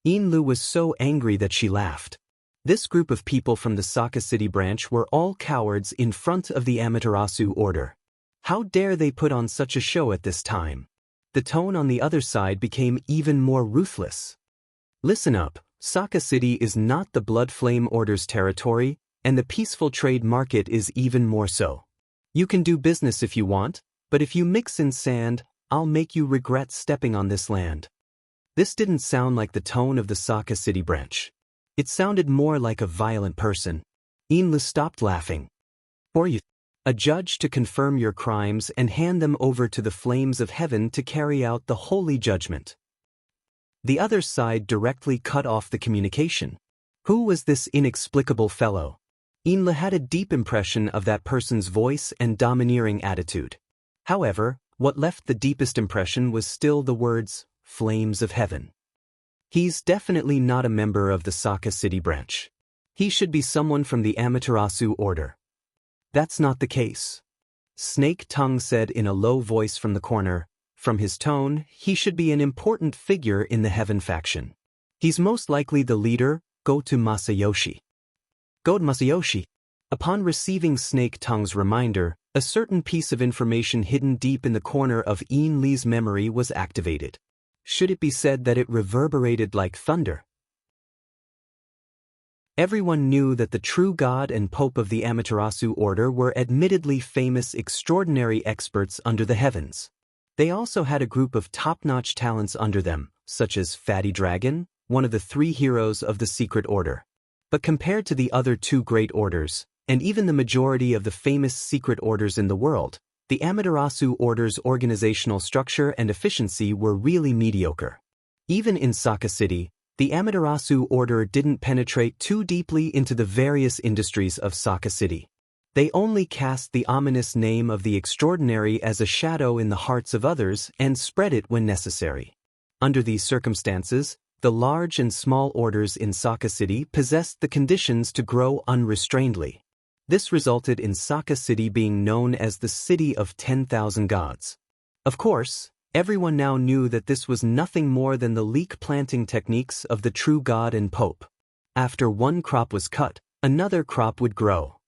Yin Lu was so angry that she laughed. This group of people from the Saka City branch were all cowards in front of the Amaterasu order. How dare they put on such a show at this time? The tone on the other side became even more ruthless. Listen up, Saka City is not the Blood Flame Order's territory, and the peaceful trade market is even more so. You can do business if you want, but if you mix in sand, I'll make you regret stepping on this land. This didn't sound like the tone of the Saka City branch. It sounded more like a violent person. Inlu stopped laughing. Or you, a judge to confirm your crimes and hand them over to the flames of heaven to carry out the holy judgment. The other side directly cut off the communication. Who was this inexplicable fellow? Inla had a deep impression of that person's voice and domineering attitude. However, what left the deepest impression was still the words, flames of heaven. He's definitely not a member of the Saka City branch. He should be someone from the Amaterasu order. That's not the case. Snake Tongue said in a low voice from the corner. From his tone, he should be an important figure in the Heaven faction. He's most likely the leader, Go-to Masayoshi. Go-to Masayoshi. Upon receiving Snake Tongue's reminder, a certain piece of information hidden deep in the corner of Ian Lee's memory was activated. Should it be said that it reverberated like thunder? Everyone knew that the true God and Pope of the Amaterasu order were admittedly famous extraordinary experts under the heavens. They also had a group of top-notch talents under them, such as Fatty Dragon, one of the 3 heroes of the secret order. But compared to the other 2 great orders, and even the majority of the famous secret orders in the world, the Amaterasu order's organizational structure and efficiency were really mediocre. Even in Saka City, the Amaterasu order didn't penetrate too deeply into the various industries of Saka City. They only cast the ominous name of the extraordinary as a shadow in the hearts of others and spread it when necessary. Under these circumstances, the large and small orders in Saka City possessed the conditions to grow unrestrainedly. This resulted in Saka City being known as the City of 10,000 Gods. Of course, everyone now knew that this was nothing more than the leek planting techniques of the true God and Pope. After one crop was cut, another crop would grow.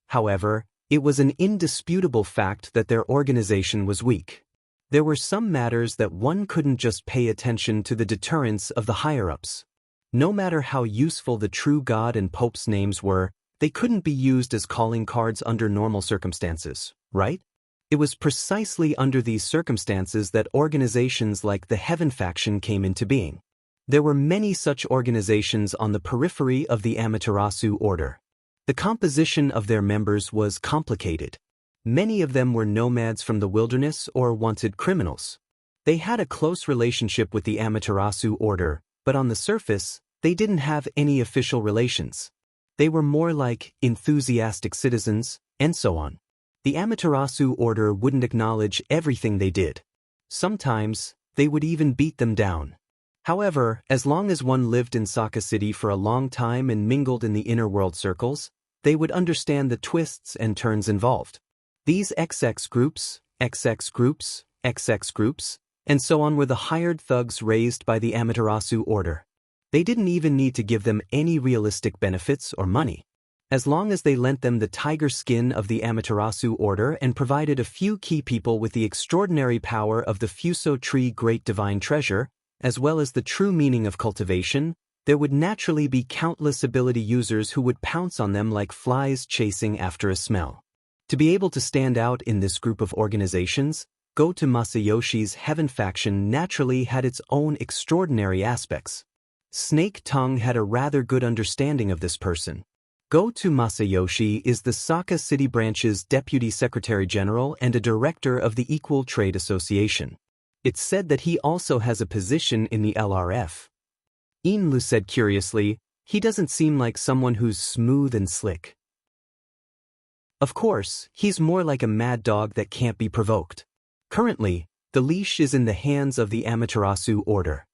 However, it was an indisputable fact that their organization was weak. There were some matters that one couldn't just pay attention to the deterrence of the higher-ups. No matter how useful the true God and Pope's names were, they couldn't be used as calling cards under normal circumstances, right? It was precisely under these circumstances that organizations like the Heaven faction came into being. There were many such organizations on the periphery of the Amaterasu order. The composition of their members was complicated. Many of them were nomads from the wilderness or wanted criminals. They had a close relationship with the Amaterasu order, but on the surface, they didn't have any official relations. They were more like enthusiastic citizens, and so on. The Amaterasu order wouldn't acknowledge everything they did. Sometimes, they would even beat them down. However, as long as one lived in Saka City for a long time and mingled in the inner world circles, they would understand the twists and turns involved. These XX groups, XX groups, XX groups, and so on were the hired thugs raised by the Amaterasu order. They didn't even need to give them any realistic benefits or money. As long as they lent them the tiger skin of the Amaterasu order and provided a few key people with the extraordinary power of the Fuso tree great divine treasure, as well as the true meaning of cultivation, there would naturally be countless ability users who would pounce on them like flies chasing after a smell. To be able to stand out in this group of organizations, Go-to Masayoshi's Heaven faction naturally had its own extraordinary aspects. Snake Tongue had a rather good understanding of this person. Go-to Masayoshi is the Saka City branch's Deputy Secretary General and a director of the Equal Trade Association. It's said that he also has a position in the LRF. Inlu said curiously, he doesn't seem like someone who's smooth and slick. Of course, he's more like a mad dog that can't be provoked. Currently, the leash is in the hands of the Amaterasu order.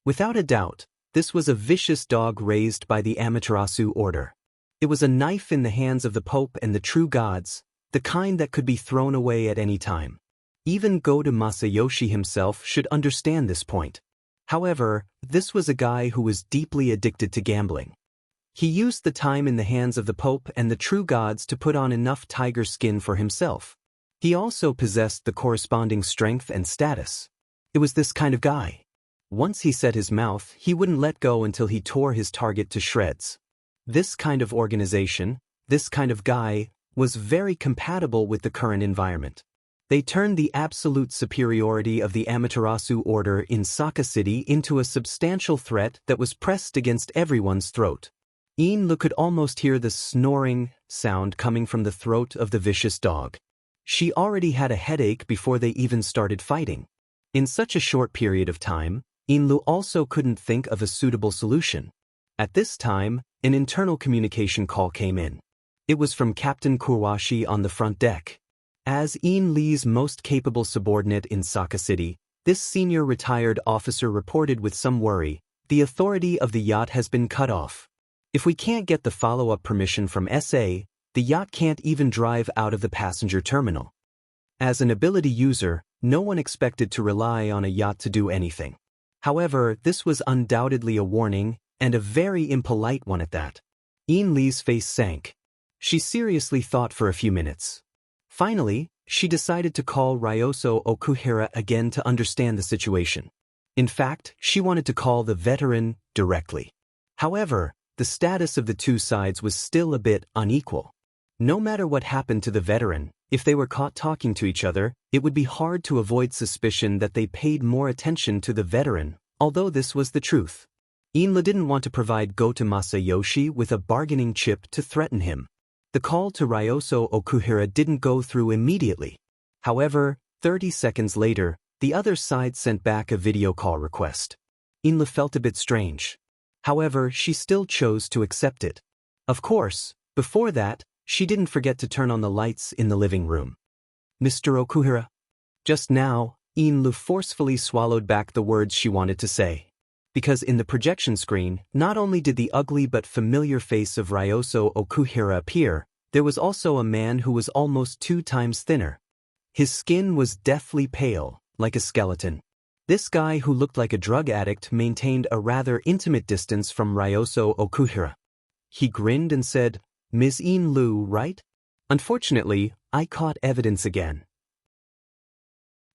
Without a doubt, this was a vicious dog raised by the Amaterasu order. It was a knife in the hands of the Pope and the true gods, the kind that could be thrown away at any time. Even Go-to Masayoshi himself should understand this point. However, this was a guy who was deeply addicted to gambling. He used the time in the hands of the Pope and the true gods to put on enough tiger skin for himself. He also possessed the corresponding strength and status. It was this kind of guy. Once he set his mouth, he wouldn't let go until he tore his target to shreds. This kind of organization, this kind of guy, was very compatible with the current environment. They turned the absolute superiority of the Amaterasu order in Saka City into a substantial threat that was pressed against everyone's throat. Iin-Lu could almost hear the snoring sound coming from the throat of the vicious dog. She already had a headache before they even started fighting. In such a short period of time, Iin-Lu also couldn't think of a suitable solution. At this time, an internal communication call came in. It was from Captain Kurwashi on the front deck. As Iin-Li's most capable subordinate in Saka City, this senior retired officer reported with some worry, "The authority of the yacht has been cut off. If we can't get the follow-up permission from SA, the yacht can't even drive out of the passenger terminal." As an ability user, no one expected to rely on a yacht to do anything. However, this was undoubtedly a warning, and a very impolite one at that. Iin-Li's face sank. She seriously thought for a few minutes. Finally, she decided to call Ryoso Okuhira again to understand the situation. In fact, she wanted to call the veteran directly. However, the status of the two sides was still a bit unequal. No matter what happened to the veteran, if they were caught talking to each other, it would be hard to avoid suspicion that they paid more attention to the veteran, although this was the truth. Iin-Lu didn't want to provide Goto Masayoshi with a bargaining chip to threaten him. The call to Ryoso Okuhira didn't go through immediately. However, 30 seconds later, the other side sent back a video call request. Iin-Lu felt a bit strange. However, she still chose to accept it. Of course, before that, she didn't forget to turn on the lights in the living room. "Mr. Okuhira?" Just now, Iin-Lu forcefully swallowed back the words she wanted to say. Because in the projection screen, not only did the ugly but familiar face of Ryoso Okuhira appear, there was also a man who was almost 2 times thinner. His skin was deathly pale, like a skeleton. This guy who looked like a drug addict maintained a rather intimate distance from Ryoso Okuhira. He grinned and said, "Ms. Iin-Lu, right? Unfortunately, I caught evidence again.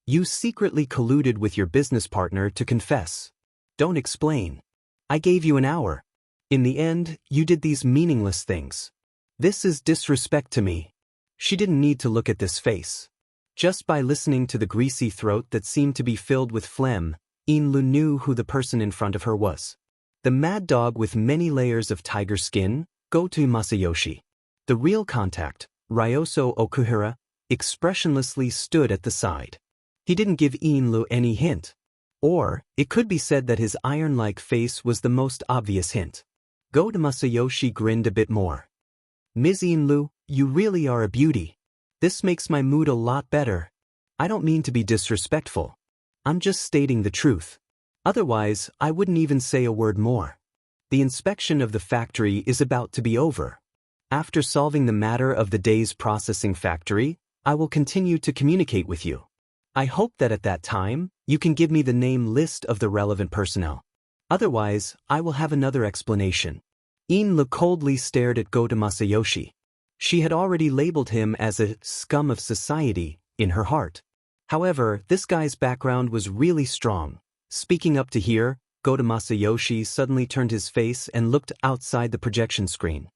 You secretly colluded with your business partner to confess. Don't explain. I gave you an hour. In the end, you did these meaningless things. This is disrespect to me." She didn't need to look at this face. Just by listening to the greasy throat that seemed to be filled with phlegm, Iin-Lu knew who the person in front of her was. The mad dog with many layers of tiger skin, Goto Masayoshi. The real contact, Ryoso Okuhira, expressionlessly stood at the side. He didn't give Iin-Lu any hint. Or, it could be said that his iron-like face was the most obvious hint. Goto Masayoshi grinned a bit more. "Ms. Iin-Lu, you really are a beauty. This makes my mood a lot better. I don't mean to be disrespectful. I'm just stating the truth. Otherwise, I wouldn't even say a word more. The inspection of the factory is about to be over. After solving the matter of the day's processing factory, I will continue to communicate with you. I hope that at that time, you can give me the name list of the relevant personnel. Otherwise, I will have another explanation." Iin-Lu coldly stared at Goto Masayoshi. She had already labeled him as a scum of society in her heart. However, this guy's background was really strong. Speaking up to hear, Goto Masayoshi suddenly turned his face and looked outside the projection screen.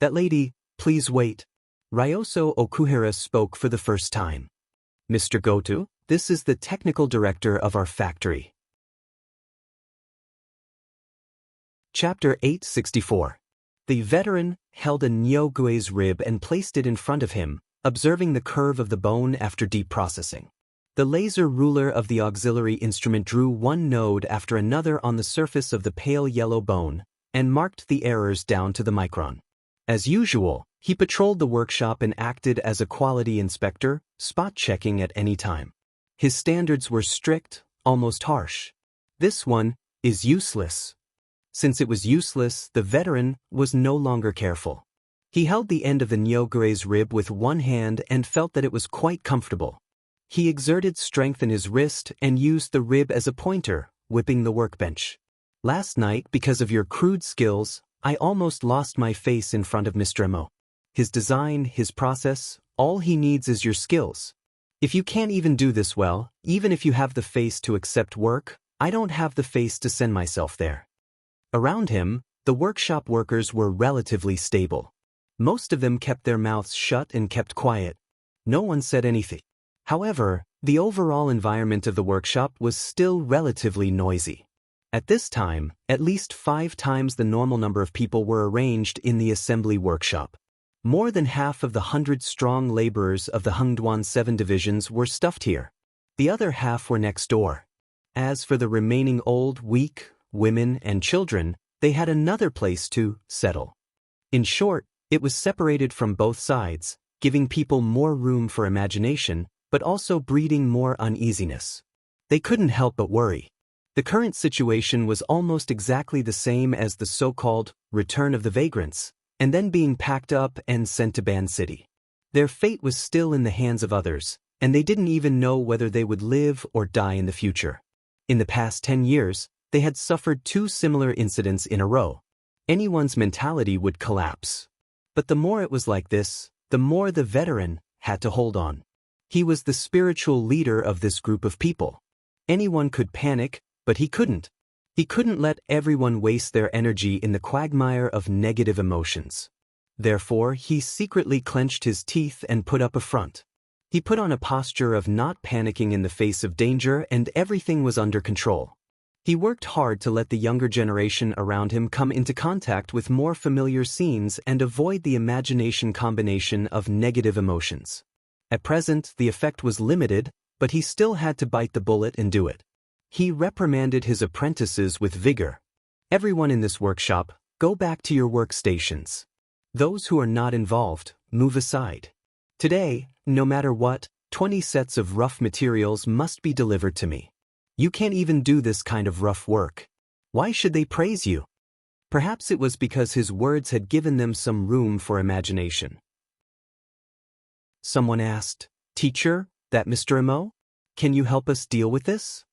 "That lady, please wait." Ryoso Okuhira spoke for the first time. "Mr. Goto, this is the technical director of our factory." Chapter 864. The veteran held a Nyogue's rib and placed it in front of him, observing the curve of the bone after deep processing. The laser ruler of the auxiliary instrument drew one node after another on the surface of the pale yellow bone, and marked the errors down to the micron. As usual, he patrolled the workshop and acted as a quality inspector, spot-checking at any time. His standards were strict, almost harsh. This one is useless. Since it was useless, the veteran was no longer careful. He held the end of the Nyogue's rib with one hand and felt that it was quite comfortable. He exerted strength in his wrist and used the rib as a pointer, whipping the workbench. "Last night, because of your crude skills, I almost lost my face in front of Mr. Emo. His design, his process, all he needs is your skills. If you can't even do this well, even if you have the face to accept work, I don't have the face to send myself there." Around him, the workshop workers were relatively stable. Most of them kept their mouths shut and kept quiet. No one said anything. However, the overall environment of the workshop was still relatively noisy. At this time, at least 5 times the normal number of people were arranged in the assembly workshop. More than half of the 100-strong laborers of the Hungduan 7 divisions were stuffed here. The other half were next door. As for the remaining old, weak, women, and children, they had another place to settle. In short, it was separated from both sides, giving people more room for imagination, but also breeding more uneasiness. They couldn't help but worry. The current situation was almost exactly the same as the so-called return of the vagrants, and then being packed up and sent to Ban City. Their fate was still in the hands of others, and they didn't even know whether they would live or die in the future. In the past 10 years, they had suffered 2 similar incidents in a row. Anyone's mentality would collapse. But the more it was like this, the more the veteran had to hold on. He was the spiritual leader of this group of people. Anyone could panic, but he couldn't. He couldn't let everyone waste their energy in the quagmire of negative emotions. Therefore, he secretly clenched his teeth and put up a front. He put on a posture of not panicking in the face of danger, and everything was under control. He worked hard to let the younger generation around him come into contact with more familiar scenes and avoid the imagination combination of negative emotions. At present, the effect was limited, but he still had to bite the bullet and do it. He reprimanded his apprentices with vigor. Everyone in this workshop, go back to your workstations. Those who are not involved, move aside. Today, no matter what, 20 sets of rough materials must be delivered to me. You can't even do this kind of rough work. Why should they praise you? Perhaps it was because his words had given them some room for imagination. Someone asked, "Teacher, that Mr. Imo? Can you help us deal with this?"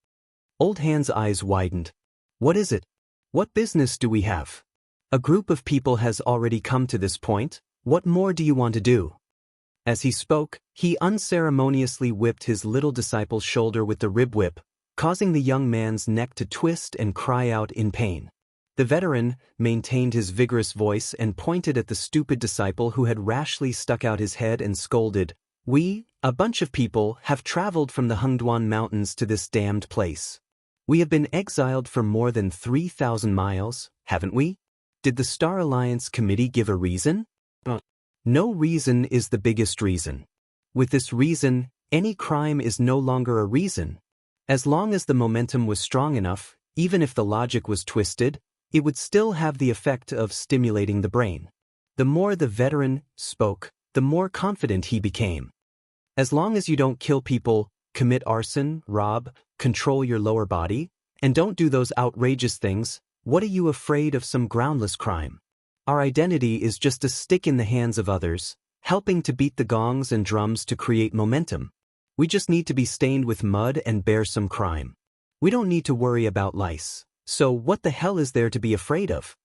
Old Hand's eyes widened. "What is it? What business do we have? A group of people has already come to this point. What more do you want to do?" As he spoke, he unceremoniously whipped his little disciple's shoulder with the rib whip, causing the young man's neck to twist and cry out in pain. The veteran maintained his vigorous voice and pointed at the stupid disciple who had rashly stuck out his head and scolded, "We, a bunch of people, have traveled from the Hungduan mountains to this damned place. We have been exiled for more than 3,000 miles, haven't we? Did the Star Alliance Committee give a reason? No reason is the biggest reason. With this reason, any crime is no longer a reason. As long as the momentum was strong enough, even if the logic was twisted, it would still have the effect of stimulating the brain." The more the veteran spoke, the more confident he became. As long as you don't kill people, commit arson, rob, control your lower body, and don't do those outrageous things, what are you afraid of some groundless crime? Our identity is just a stick in the hands of others, helping to beat the gongs and drums to create momentum. We just need to be stained with mud and bear some crime. We don't need to worry about lice. So what the hell is there to be afraid of?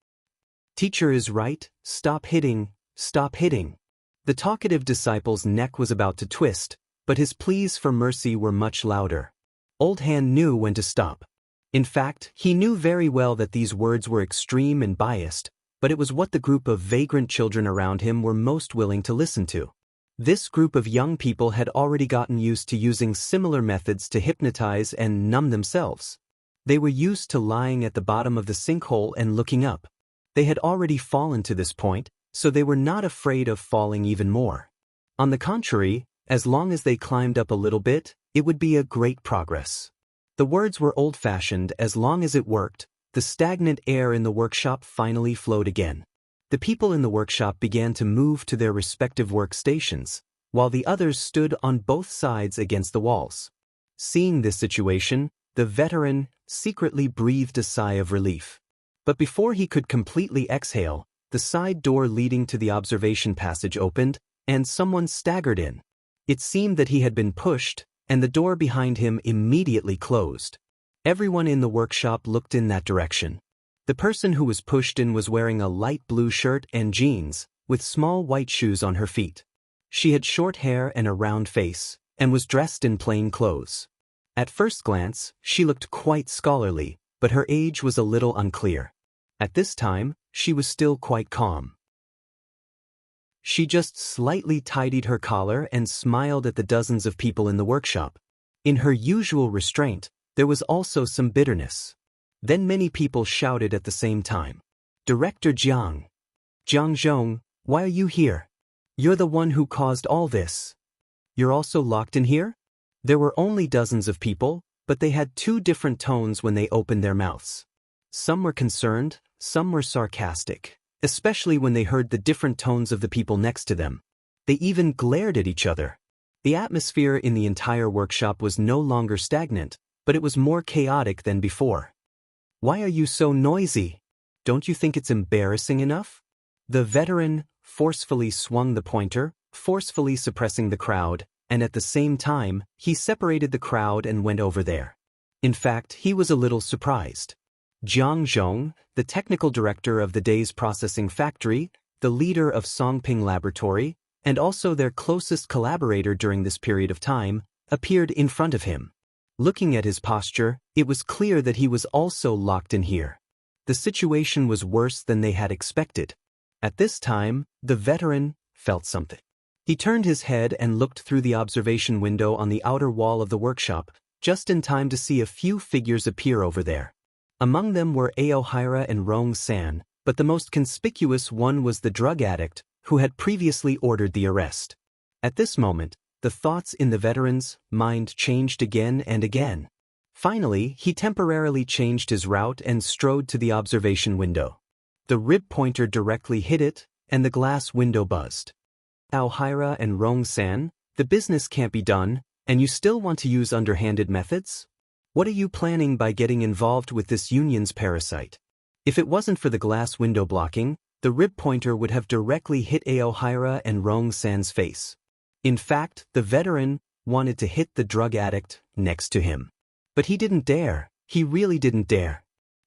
Teacher is right, stop hitting, stop hitting. The talkative disciple's neck was about to twist, but his pleas for mercy were much louder. Old Hand knew when to stop. In fact, he knew very well that these words were extreme and biased, but it was what the group of vagrant children around him were most willing to listen to. This group of young people had already gotten used to using similar methods to hypnotize and numb themselves. They were used to lying at the bottom of the sinkhole and looking up. They had already fallen to this point, so they were not afraid of falling even more. On the contrary, as long as they climbed up a little bit, it would be a great progress. The words were old-fashioned. As long as it worked, the stagnant air in the workshop finally flowed again. The people in the workshop began to move to their respective workstations, while the others stood on both sides against the walls. Seeing this situation, the veteran secretly breathed a sigh of relief. But before he could completely exhale, the side door leading to the observation passage opened, and someone staggered in. It seemed that he had been pushed, and the door behind him immediately closed. Everyone in the workshop looked in that direction. The person who was pushed in was wearing a light blue shirt and jeans, with small white shoes on her feet. She had short hair and a round face, and was dressed in plain clothes. At first glance, she looked quite scholarly, but her age was a little unclear. At this time, she was still quite calm. She just slightly tidied her collar and smiled at the dozens of people in the workshop. In her usual restraint, there was also some bitterness. Then many people shouted at the same time. Director Jiang. Jiang Zhong, why are you here? You're the one who caused all this. You're also locked in here? There were only dozens of people, but they had two different tones when they opened their mouths. Some were concerned, some were sarcastic, especially when they heard the different tones of the people next to them. They even glared at each other. The atmosphere in the entire workshop was no longer stagnant, but it was more chaotic than before. Why are you so noisy? Don't you think it's embarrassing enough? The veteran forcefully swung the pointer, forcefully suppressing the crowd, and at the same time, he separated the crowd and went over there. In fact, he was a little surprised. Jiang Zhong, the technical director of the day's processing factory, the leader of Songping Laboratory, and also their closest collaborator during this period of time, appeared in front of him. Looking at his posture, it was clear that he was also locked in here. The situation was worse than they had expected. At this time, the veteran felt something. He turned his head and looked through the observation window on the outer wall of the workshop, just in time to see a few figures appear over there. Among them were Aohira and Rong San, but the most conspicuous one was the drug addict, who had previously ordered the arrest. At this moment, the thoughts in the veteran's mind changed again and again. Finally, he temporarily changed his route and strode to the observation window. The rib pointer directly hit it, and the glass window buzzed. Aohira and Rong San, the business can't be done, and you still want to use underhanded methods? What are you planning by getting involved with this union's parasite? If it wasn't for the glass window blocking, the rib pointer would have directly hit Aohira and Rong San's face. In fact, the veteran wanted to hit the drug addict next to him. But he didn't dare. He really didn't dare.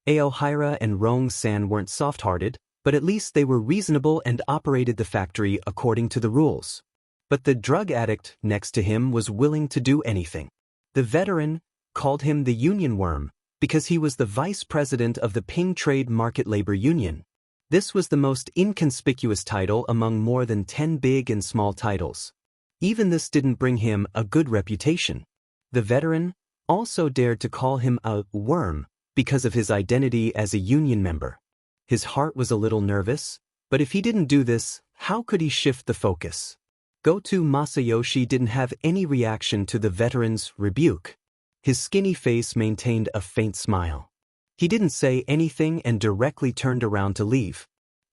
Aohira and Rong San weren't soft-hearted, but at least they were reasonable and operated the factory according to the rules. But the drug addict next to him was willing to do anything. The veteran called him the Union Worm because he was the vice president of the Ping Trade Market Labor Union. This was the most inconspicuous title among more than 10 big and small titles. Even this didn't bring him a good reputation. The veteran also dared to call him a worm because of his identity as a union member. His heart was a little nervous, but if he didn't do this, how could he shift the focus? Go-To Masayoshi didn't have any reaction to the veteran's rebuke. His skinny face maintained a faint smile. He didn't say anything and directly turned around to leave.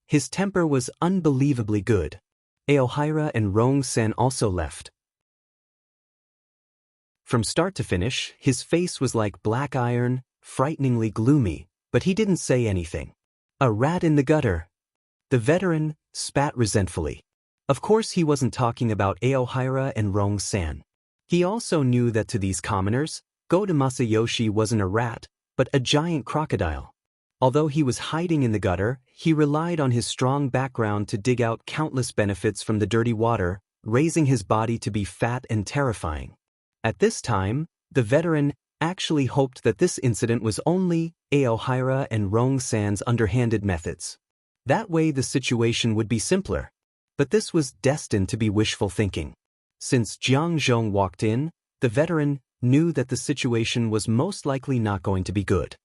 His temper was unbelievably good. Aohira and Rong San also left. From start to finish, his face was like black iron, frighteningly gloomy, but he didn't say anything. A rat in the gutter. The veteran spat resentfully. Of course he wasn't talking about Aohira and Rong San. He also knew that to these commoners, Go-To Masayoshi wasn't a rat, but a giant crocodile. Although he was hiding in the gutter, he relied on his strong background to dig out countless benefits from the dirty water, raising his body to be fat and terrifying. At this time, the veteran actually hoped that this incident was only Aohira and Rong San's underhanded methods. That way the situation would be simpler. But this was destined to be wishful thinking. Since Jiang Zhong walked in, the veteran knew that the situation was most likely not going to be good.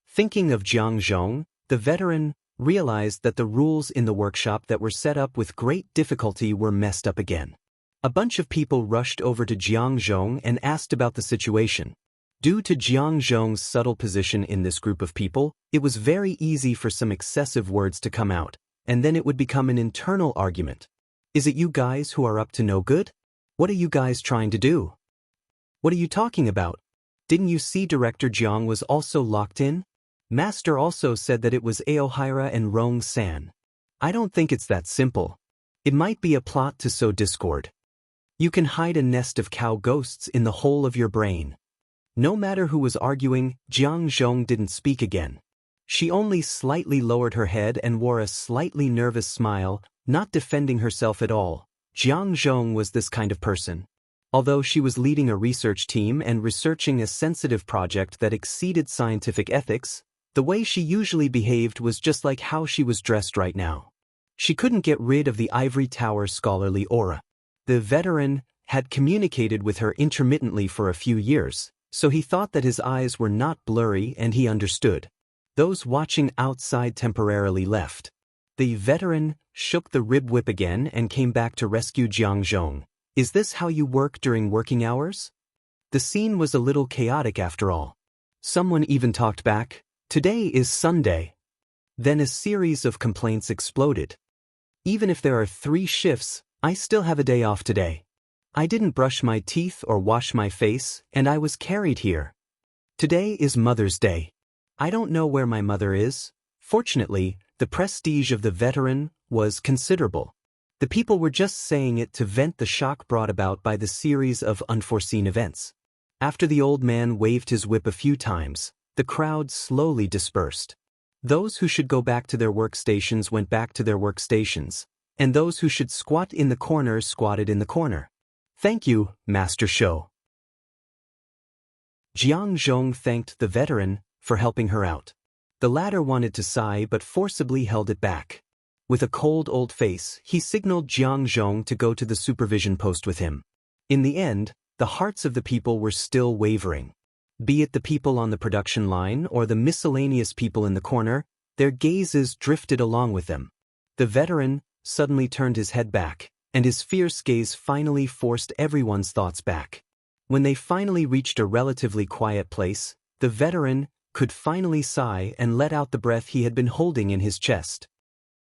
Thinking of Jiang Zhong, the veteran realized that the rules in the workshop that were set up with great difficulty were messed up again. A bunch of people rushed over to Jiang Zhong and asked about the situation. Due to Jiang Zhong's subtle position in this group of people, it was very easy for some excessive words to come out, and then it would become an internal argument. Is it you guys who are up to no good? What are you guys trying to do? What are you talking about? Didn't you see Director Jiang was also locked in? Master also said that it was Aohira and Rong San. I don't think it's that simple. It might be a plot to sow discord. You can hide a nest of cow ghosts in the hole of your brain. No matter who was arguing, Jiang Zhong didn't speak again. She only slightly lowered her head and wore a slightly nervous smile, not defending herself at all. Jiang Zhong was this kind of person. Although she was leading a research team and researching a sensitive project that exceeded scientific ethics, the way she usually behaved was just like how she was dressed right now. She couldn't get rid of the ivory tower's scholarly aura. The veteran had communicated with her intermittently for a few years, so he thought that his eyes were not blurry and he understood. Those watching outside temporarily left. The veteran shook the rib whip again and came back to rescue Jiang Zhong. Is this how you work during working hours? The scene was a little chaotic after all. Someone even talked back, "Today is Sunday." Then a series of complaints exploded. "Even if there are 3 shifts, I still have a day off today. I didn't brush my teeth or wash my face, and I was carried here. Today is Mother's Day. I don't know where my mother is." Fortunately, the prestige of the veteran was considerable. The people were just saying it to vent the shock brought about by the series of unforeseen events. After the old man waved his whip a few times, the crowd slowly dispersed. Those who should go back to their workstations went back to their workstations, and those who should squat in the corner squatted in the corner. "Thank you, Master Shou." Jiang Zhong thanked the veteran for helping her out. The latter wanted to sigh but forcibly held it back. With a cold old face, he signaled Jiang Zhong to go to the supervision post with him. In the end, the hearts of the people were still wavering. Be it the people on the production line or the miscellaneous people in the corner, their gazes drifted along with them. The veteran suddenly turned his head back, and his fierce gaze finally forced everyone's thoughts back. When they finally reached a relatively quiet place, the veteran could finally sigh and let out the breath he had been holding in his chest.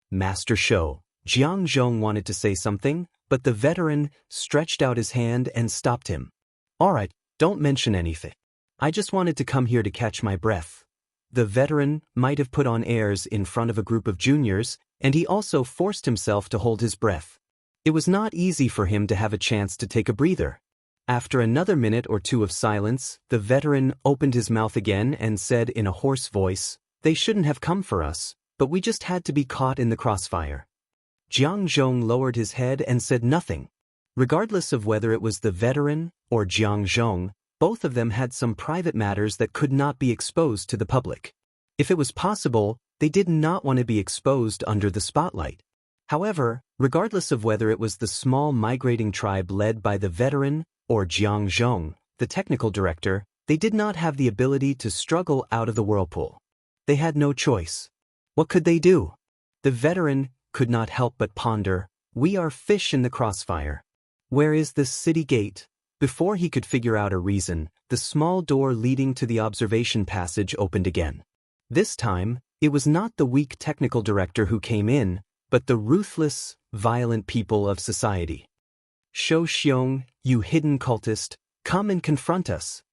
"Master Shou," Jiang Zhong wanted to say something, but the veteran stretched out his hand and stopped him. "All right, don't mention anything. I just wanted to come here to catch my breath." The veteran might have put on airs in front of a group of juniors, and he also forced himself to hold his breath. It was not easy for him to have a chance to take a breather. After another minute or two of silence, the veteran opened his mouth again and said in a hoarse voice, "They shouldn't have come for us, but we just had to be caught in the crossfire." Jiang Zhong lowered his head and said nothing. Regardless of whether it was the veteran or Jiang Zhong, both of them had some private matters that could not be exposed to the public. If it was possible, they did not want to be exposed under the spotlight. However, regardless of whether it was the small migrating tribe led by the veteran or Jiang Zhong, the technical director, they did not have the ability to struggle out of the whirlpool. They had no choice. What could they do? The veteran could not help but ponder, "We are fish in the crossfire. Where is this city gate?" Before he could figure out a reason, the small door leading to the observation passage opened again. This time, it was not the weak technical director who came in, but the ruthless, violent people of society. "Shou Xiong, you hidden cultist, come and confront us."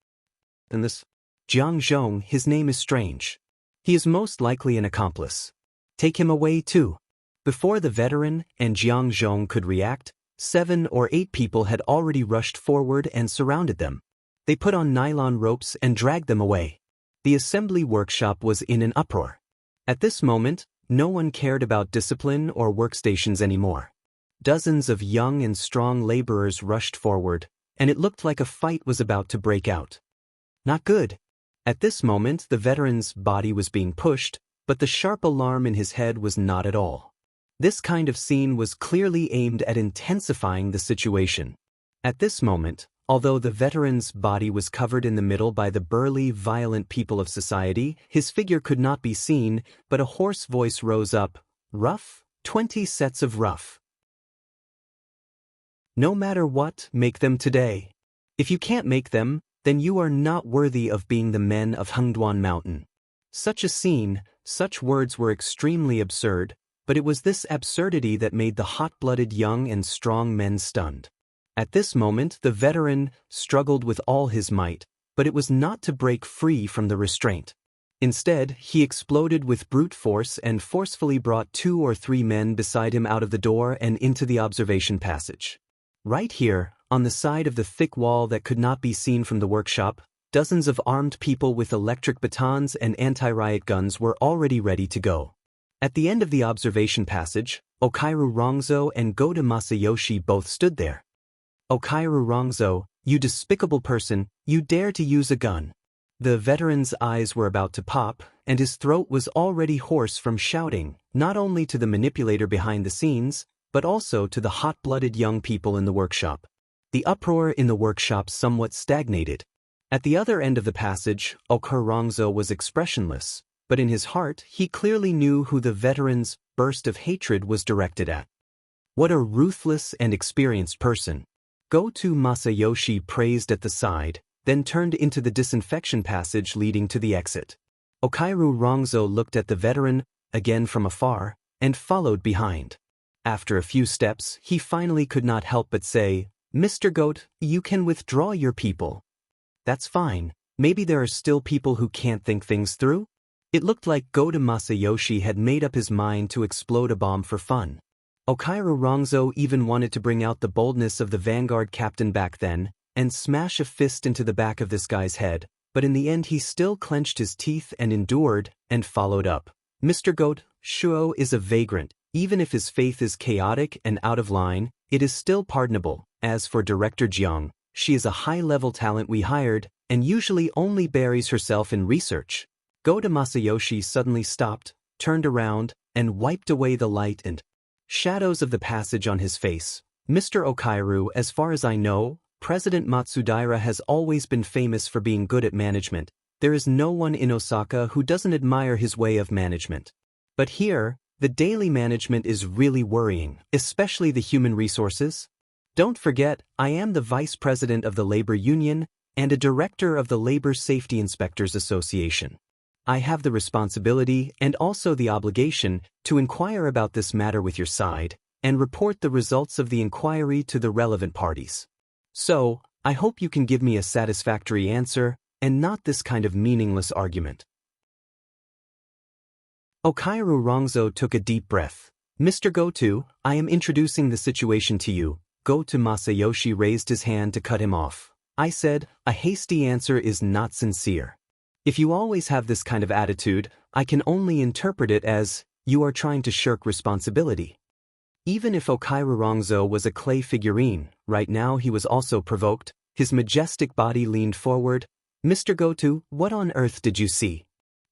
And this Jiang Zhong, his name is strange. He is most likely an accomplice. Take him away too. Before the veteran and Jiang Zhong could react, 7 or 8 people had already rushed forward and surrounded them. They put on nylon ropes and dragged them away. The assembly workshop was in an uproar. At this moment, no one cared about discipline or workstations anymore. Dozens of young and strong laborers rushed forward, and it looked like a fight was about to break out. Not good. At this moment, the veteran's body was being pushed, but the sharp alarm in his head was not at all. This kind of scene was clearly aimed at intensifying the situation. At this moment, although the veteran's body was covered in the middle by the burly, violent people of society, his figure could not be seen, but a hoarse voice rose up, "Rough, 20 sets of rough. No matter what, make them today. If you can't make them, then you are not worthy of being the men of Hengduan Mountain." Such a scene, such words were extremely absurd, but it was this absurdity that made the hot-blooded young and strong men stunned. At this moment, the veteran struggled with all his might, but it was not to break free from the restraint. Instead, he exploded with brute force and forcefully brought 2 or 3 men beside him out of the door and into the observation passage. Right here, on the side of the thick wall that could not be seen from the workshop, dozens of armed people with electric batons and anti-riot guns were already ready to go. At the end of the observation passage, Okairu Rongzo and Goda Masayoshi both stood there. "Okairu Rongzo, you despicable person, you dare to use a gun." The veteran's eyes were about to pop, and his throat was already hoarse from shouting, not only to the manipulator behind the scenes, but also to the hot-blooded young people in the workshop. The uproar in the workshop somewhat stagnated. At the other end of the passage, Okurongzo was expressionless, but in his heart he clearly knew who the veteran's burst of hatred was directed at. What a ruthless and experienced person. Go-To Masayoshi praised at the side, then turned into the disinfection passage leading to the exit. Okurongzo looked at the veteran, again from afar, and followed behind. After a few steps, he finally could not help but say, "Mr. Goat, you can withdraw your people." "That's fine. Maybe there are still people who can't think things through?" It looked like Go-To Masayoshi had made up his mind to explode a bomb for fun. Okurongzo even wanted to bring out the boldness of the Vanguard captain back then, and smash a fist into the back of this guy's head, but in the end he still clenched his teeth and endured, and followed up. "Mr. Goat, Shuo is a vagrant. Even if his faith is chaotic and out of line, it is still pardonable. As for Director Jiang, she is a high-level talent we hired, and usually only buries herself in research." Go-To Masayoshi suddenly stopped, turned around, and wiped away the light and shadows of the passage on his face. "Mr. Okiru, as far as I know, President Matsudaira has always been famous for being good at management. There is no one in Osaka who doesn't admire his way of management. But here, the daily management is really worrying, especially the human resources. Don't forget, I am the Vice President of the Labor Union and a Director of the Labor Safety Inspectors Association. I have the responsibility and also the obligation to inquire about this matter with your side and report the results of the inquiry to the relevant parties. So, I hope you can give me a satisfactory answer and not this kind of meaningless argument." Okurongzo took a deep breath. "Mr. Go-To, I am introducing the situation to you." Go-To Masayoshi raised his hand to cut him off. "I said, a hasty answer is not sincere. If you always have this kind of attitude, I can only interpret it as, you are trying to shirk responsibility." Even if Okurongzo was a clay figurine, right now he was also provoked. His majestic body leaned forward. "Mr. Go-To, what on earth did you see?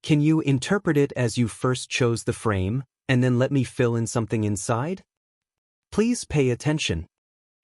Can you interpret it as you first chose the frame, and then let me fill in something inside? Please pay attention."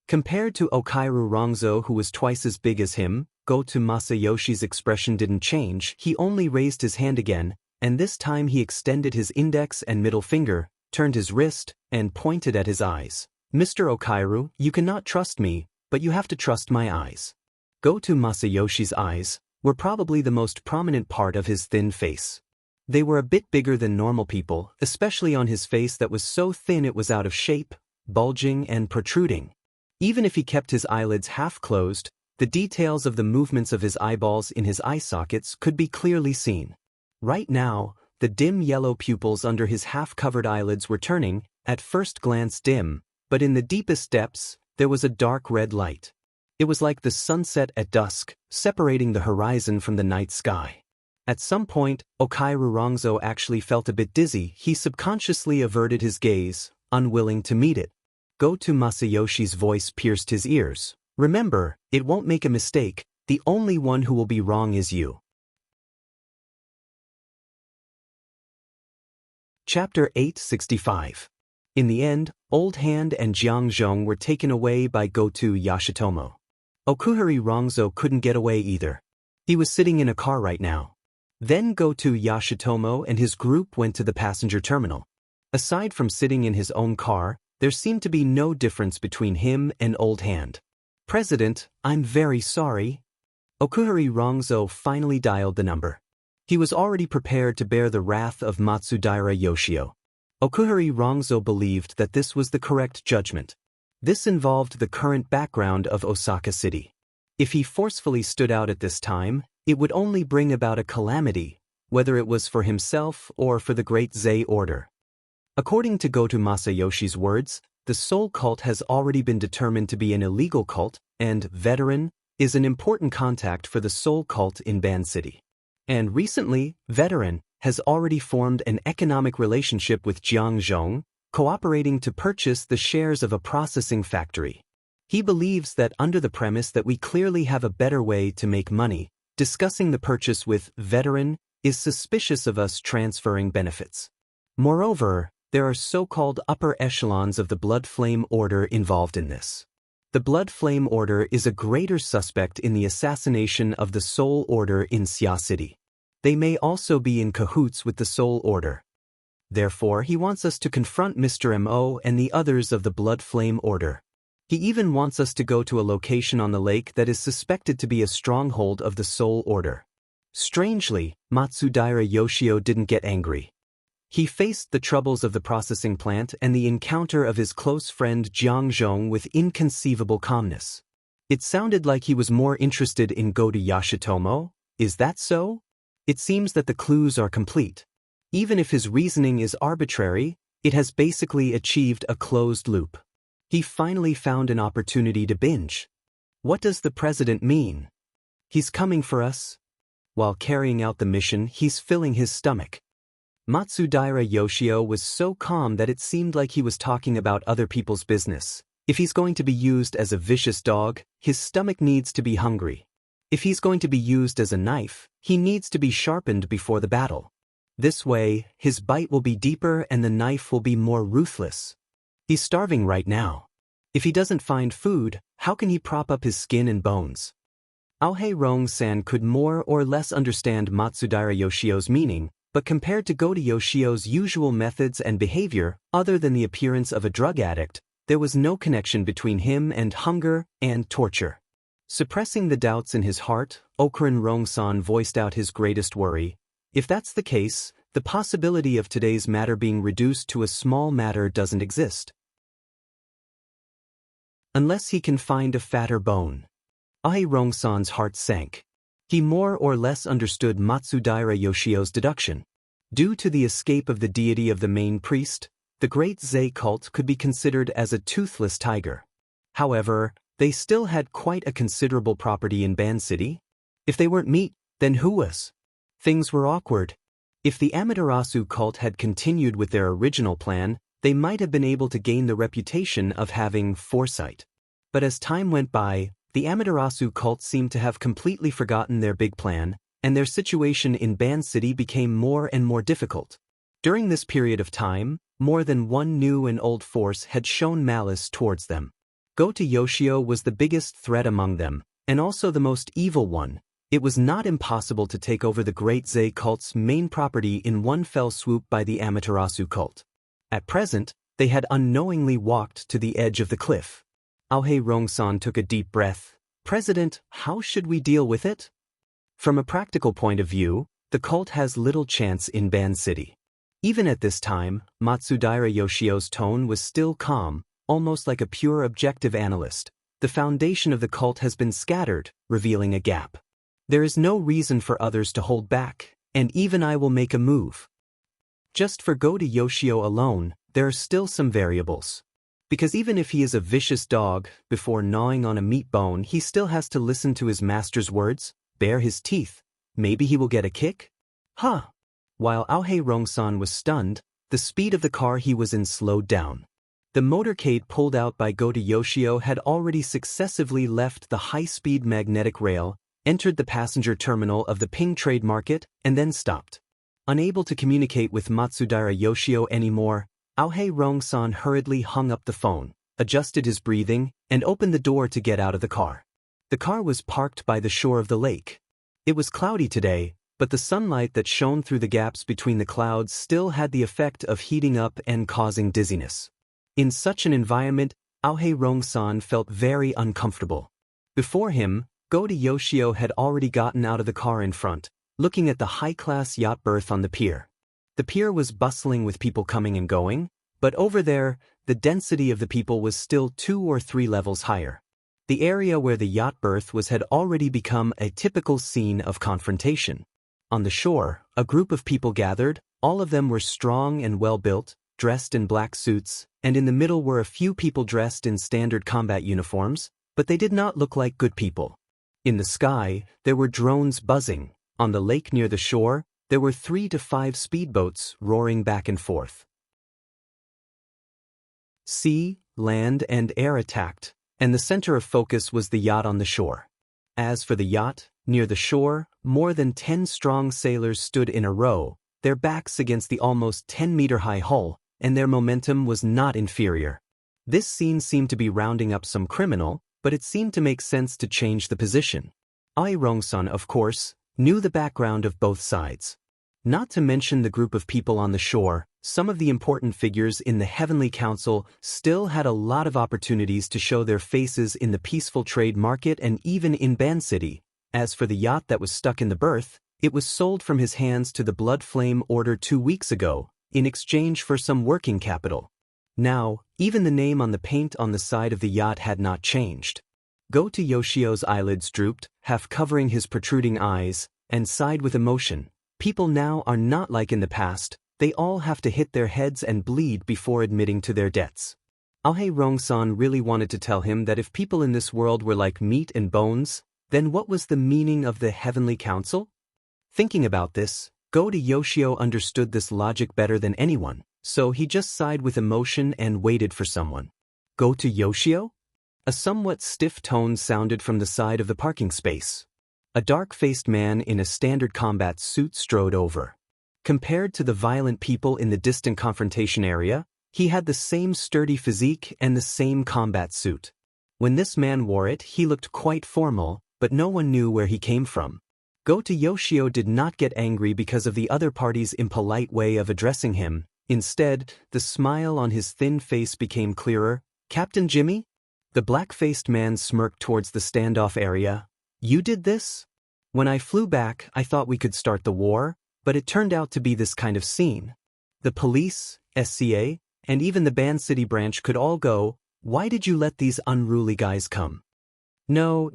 Compared to Okurongzo, who was twice as big as him, Go-To Masayoshi's expression didn't change. He only raised his hand again, and this time he extended his index and middle finger, turned his wrist, and pointed at his eyes. "Mr. Okiru, you cannot trust me, but you have to trust my eyes." Go-To Masayoshi's eyes were probably the most prominent part of his thin face. They were a bit bigger than normal people, especially on his face that was so thin it was out of shape, bulging and protruding. Even if he kept his eyelids half closed, the details of the movements of his eyeballs in his eye sockets could be clearly seen. Right now, the dim yellow pupils under his half-covered eyelids were turning, at first glance dim, but in the deepest depths, there was a dark red light. It was like the sunset at dusk, separating the horizon from the night sky. At some point, Okurongzo actually felt a bit dizzy. He subconsciously averted his gaze, unwilling to meet it. Go-To Masayoshi's voice pierced his ears. "Remember, it won't make a mistake. The only one who will be wrong is you." Chapter 865. In the end, Old Hand and Jiang Zhong were taken away by Go-To Yashitomo. Okurongzo couldn't get away either. He was sitting in a car right now. Then Go-To Yashitomo and his group went to the passenger terminal. Aside from sitting in his own car, there seemed to be no difference between him and Old Hand. "President, I'm very sorry." Okurongzo finally dialed the number. He was already prepared to bear the wrath of Matsudaira Yoshio. Okurongzo believed that this was the correct judgment. This involved the current background of Osaka City. If he forcefully stood out at this time, it would only bring about a calamity, whether it was for himself or for the Great Zei Order. According to Go-To Masayoshi's words, the Soul Cult has already been determined to be an illegal cult, and Veteran is an important contact for the Soul Cult in Ban City. And recently, Veteran has already formed an economic relationship with Jiang Zhong, cooperating to purchase the shares of a processing factory. He believes that under the premise that we clearly have a better way to make money, discussing the purchase with Veteran is suspicious of us transferring benefits. Moreover, there are so-called upper echelons of the Blood Flame Order involved in this. The Blood Flame Order is a greater suspect in the assassination of the Soul Order in Xia City. They may also be in cahoots with the Soul Order. Therefore, he wants us to confront Mr. Mo and the others of the Blood Flame Order. He even wants us to go to a location on the lake that is suspected to be a stronghold of the Soul Order. Strangely, Matsudaira Yoshio didn't get angry. He faced the troubles of the processing plant and the encounter of his close friend Jiang Zhong with inconceivable calmness. It sounded like he was more interested in Go to Yashitomo. Is that so? It seems that the clues are complete. Even if his reasoning is arbitrary, it has basically achieved a closed loop. He finally found an opportunity to binge. What does the president mean? He's coming for us? While carrying out the mission, he's filling his stomach. Matsudaira Yoshio was so calm that it seemed like he was talking about other people's business. If he's going to be used as a vicious dog, his stomach needs to be hungry. If he's going to be used as a knife, he needs to be sharpened before the battle. This way, his bite will be deeper and the knife will be more ruthless. He's starving right now. If he doesn't find food, how can he prop up his skin and bones? Aohei Rong-san could more or less understand Matsudaira Yoshio's meaning, but compared to Go to Yoshio's usual methods and behavior, other than the appearance of a drug addict, there was no connection between him and hunger and torture. Suppressing the doubts in his heart, Okurin Rong-san voiced out his greatest worry. If that's the case, the possibility of today's matter being reduced to a small matter doesn't exist. Unless he can find a fatter bone. Aohei Rong-san's heart sank. He more or less understood Matsudaira Yoshio's deduction. Due to the escape of the deity of the main priest, the Great Zei cult could be considered as a toothless tiger. However, they still had quite a considerable property in Ban City. If they weren't meat, then who was? Things were awkward. If the Amaterasu cult had continued with their original plan, they might have been able to gain the reputation of having foresight. But as time went by, the Amaterasu cult seemed to have completely forgotten their big plan, and their situation in Ban City became more and more difficult. During this period of time, more than one new and old force had shown malice towards them. Go to Yoshio was the biggest threat among them, and also the most evil one. It was not impossible to take over the Great Zei cult's main property in one fell swoop by the Amaterasu cult. At present, they had unknowingly walked to the edge of the cliff. Aohei Rong-san took a deep breath. President, how should we deal with it? From a practical point of view, the cult has little chance in Ban City. Even at this time, Matsudaira Yoshio's tone was still calm, almost like a pure objective analyst. The foundation of the cult has been scattered, revealing a gap. There is no reason for others to hold back, and even I will make a move. Just for Go to Yoshio alone, there are still some variables. Because even if he is a vicious dog, before gnawing on a meat bone he still has to listen to his master's words, bare his teeth. Maybe he will get a kick? Huh! While Aohei Rong-san was stunned, the speed of the car he was in slowed down. The motorcade pulled out by Go to Yoshio had already successively left the high-speed magnetic rail, entered the passenger terminal of the Ping Trade Market, and then stopped. Unable to communicate with Matsudaira Yoshio anymore, Aohei Rong-san hurriedly hung up the phone, adjusted his breathing, and opened the door to get out of the car. The car was parked by the shore of the lake. It was cloudy today, but the sunlight that shone through the gaps between the clouds still had the effect of heating up and causing dizziness. In such an environment, Aohei Rong-san felt very uncomfortable. Before him, Go to Yoshio had already gotten out of the car in front, looking at the high-class yacht berth on the pier. The pier was bustling with people coming and going, but over there, the density of the people was still 2 or 3 levels higher. The area where the yacht berth was had already become a typical scene of confrontation. On the shore, a group of people gathered. All of them were strong and well-built, dressed in black suits, and in the middle were a few people dressed in standard combat uniforms, but they did not look like good people. In the sky, there were drones buzzing. On the lake near the shore, there were 3 to 5 speedboats roaring back and forth. Sea, land, and air attacked, and the center of focus was the yacht on the shore. As for the yacht, Near the shore, more than 10 strong sailors stood in a row, their backs against the almost 10-meter-high hull, and their momentum was not inferior. This scene seemed to be rounding up some criminal, but it seemed to make sense to change the position. Ai Rongsan, of course, knew the background of both sides. Not to mention the group of people on the shore, some of the important figures in the Heavenly Council still had a lot of opportunities to show their faces in the peaceful trade market and even in Ban City. As for the yacht that was stuck in the berth, it was sold from his hands to the Blood Flame Order 2 weeks ago, in exchange for some working capital. Now, even the name on the paint on the side of the yacht had not changed. Go-To Yoshio's eyelids drooped, half covering his protruding eyes, and sighed with emotion. People now are not like in the past, they all have to hit their heads and bleed before admitting to their debts. Ahe Rongsan really wanted to tell him that if people in this world were like meat and bones, then what was the meaning of the Heavenly Council? Thinking about this, Go-To Yoshio understood this logic better than anyone, so he just sighed with emotion and waited for someone. Go-To Yoshio? A somewhat stiff tone sounded from the side of the parking space. A dark-faced man in a standard combat suit strode over. Compared to the violent people in the distant confrontation area, he had the same sturdy physique and the same combat suit. When this man wore it, he looked quite formal, but no one knew where he came from. Go-To Yoshio did not get angry because of the other party's impolite way of addressing him. Instead, the smile on his thin face became clearer. "Captain Jimmy?" The black-faced man smirked towards the standoff area. "You did this? When I flew back, I thought we could start the war, but it turned out to be this kind of scene. The police, SCA, and even the Ban City branch could all go. Why did you let these unruly guys come?" No,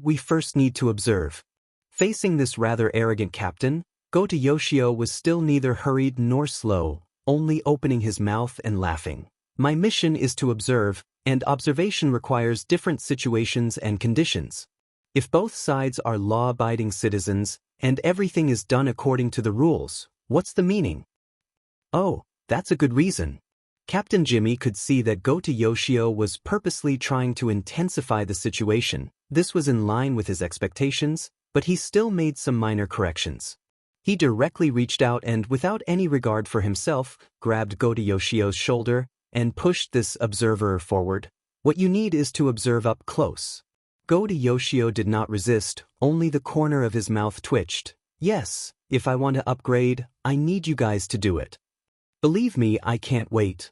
we first need to observe." Facing this rather arrogant captain, Go-To Yoshio was still neither hurried nor slow, only opening his mouth and laughing. "My mission is to observe, and observation requires different situations and conditions. If both sides are law-abiding citizens, and everything is done according to the rules, what's the meaning?" "Oh, that's a good reason." Captain Jimmy could see that Go-To Yoshio was purposely trying to intensify the situation. This was in line with his expectations, but he still made some minor corrections. He directly reached out and, without any regard for himself, grabbed Go-To Yoshio's shoulder and pushed this observer forward. "What you need is to observe up close." Go-To Yoshio did not resist, only the corner of his mouth twitched. "Yes, if I want to upgrade, I need you guys to do it. Believe me, I can't wait."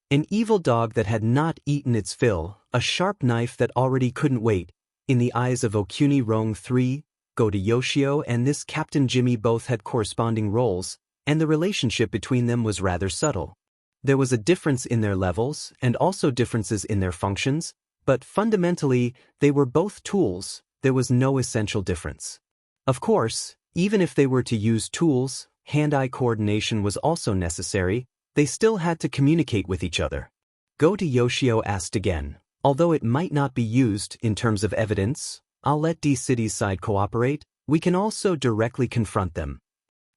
An evil dog that had not eaten its fill, a sharp knife that already couldn't wait. In the eyes of Okuni Rong III, Go-To Yoshio and this Captain Jimmy both had corresponding roles, and the relationship between them was rather subtle. There was a difference in their levels, and also differences in their functions, but fundamentally, they were both tools. There was no essential difference. Of course, even if they were to use tools, hand-eye coordination was also necessary. They still had to communicate with each other. Go-To Yoshio asked again, "Although it might not be used in terms of evidence, I'll let D-City's side cooperate. We can also directly confront them."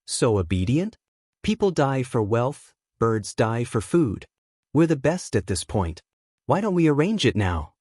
"So obedient? People die for wealth, birds die for food. We're the best at this point. Why don't we arrange it now?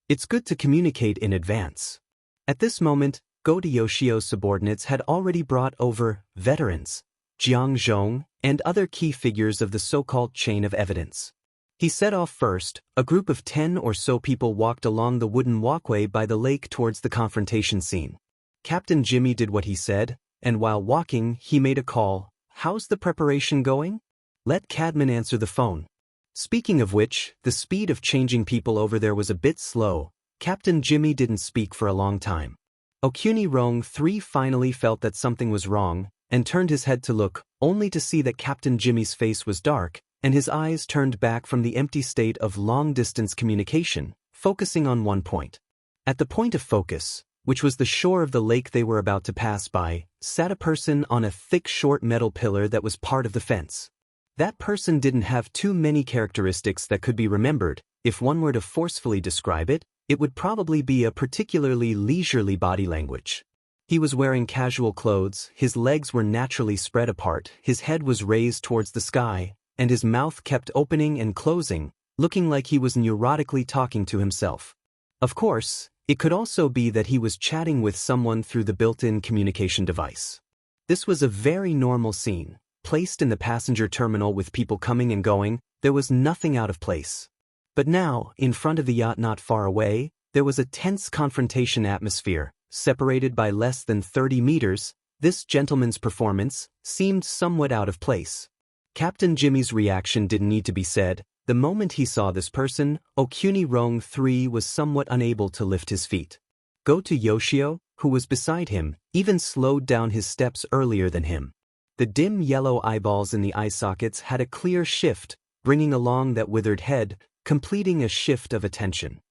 It's good to communicate in advance." At this moment, Go-To Yoshio's subordinates had already brought over veterans, Jiang Zhong, and other key figures of the so-called chain of evidence. He set off first. A group of 10 or so people walked along the wooden walkway by the lake towards the confrontation scene. Captain Jimmy did what he said, and while walking, he made a call. "How's the preparation going? Let Cadman answer the phone." Speaking of which, the speed of changing people over there was a bit slow. Captain Jimmy didn't speak for a long time. Okuni Rong III finally felt that something was wrong, and turned his head to look, only to see that Captain Jimmy's face was dark, and his eyes turned back from the empty state of long-distance communication, focusing on one point. At the point of focus, which was the shore of the lake they were about to pass by, sat a person on a thick short metal pillar that was part of the fence. That person didn't have too many characteristics that could be remembered. If one were to forcefully describe it, it would probably be a particularly leisurely body language. He was wearing casual clothes, his legs were naturally spread apart, his head was raised towards the sky, and his mouth kept opening and closing, looking like he was neurotically talking to himself. Of course, It could also be that he was chatting with someone through the built-in communication device. This was a very normal scene. Placed in the passenger terminal with people coming and going, there was nothing out of place. But now, in front of the yacht not far away, there was a tense confrontation atmosphere. Separated by less than 30 meters, this gentleman's performance seemed somewhat out of place. Captain Jimmy's reaction didn't need to be said. The moment he saw this person, Okuni Rong III was somewhat unable to lift his feet. Go to Yoshio, who was beside him, even slowed down his steps earlier than him. The dim yellow eyeballs in the eye sockets had a clear shift, bringing along that withered head, completing a shift of attention.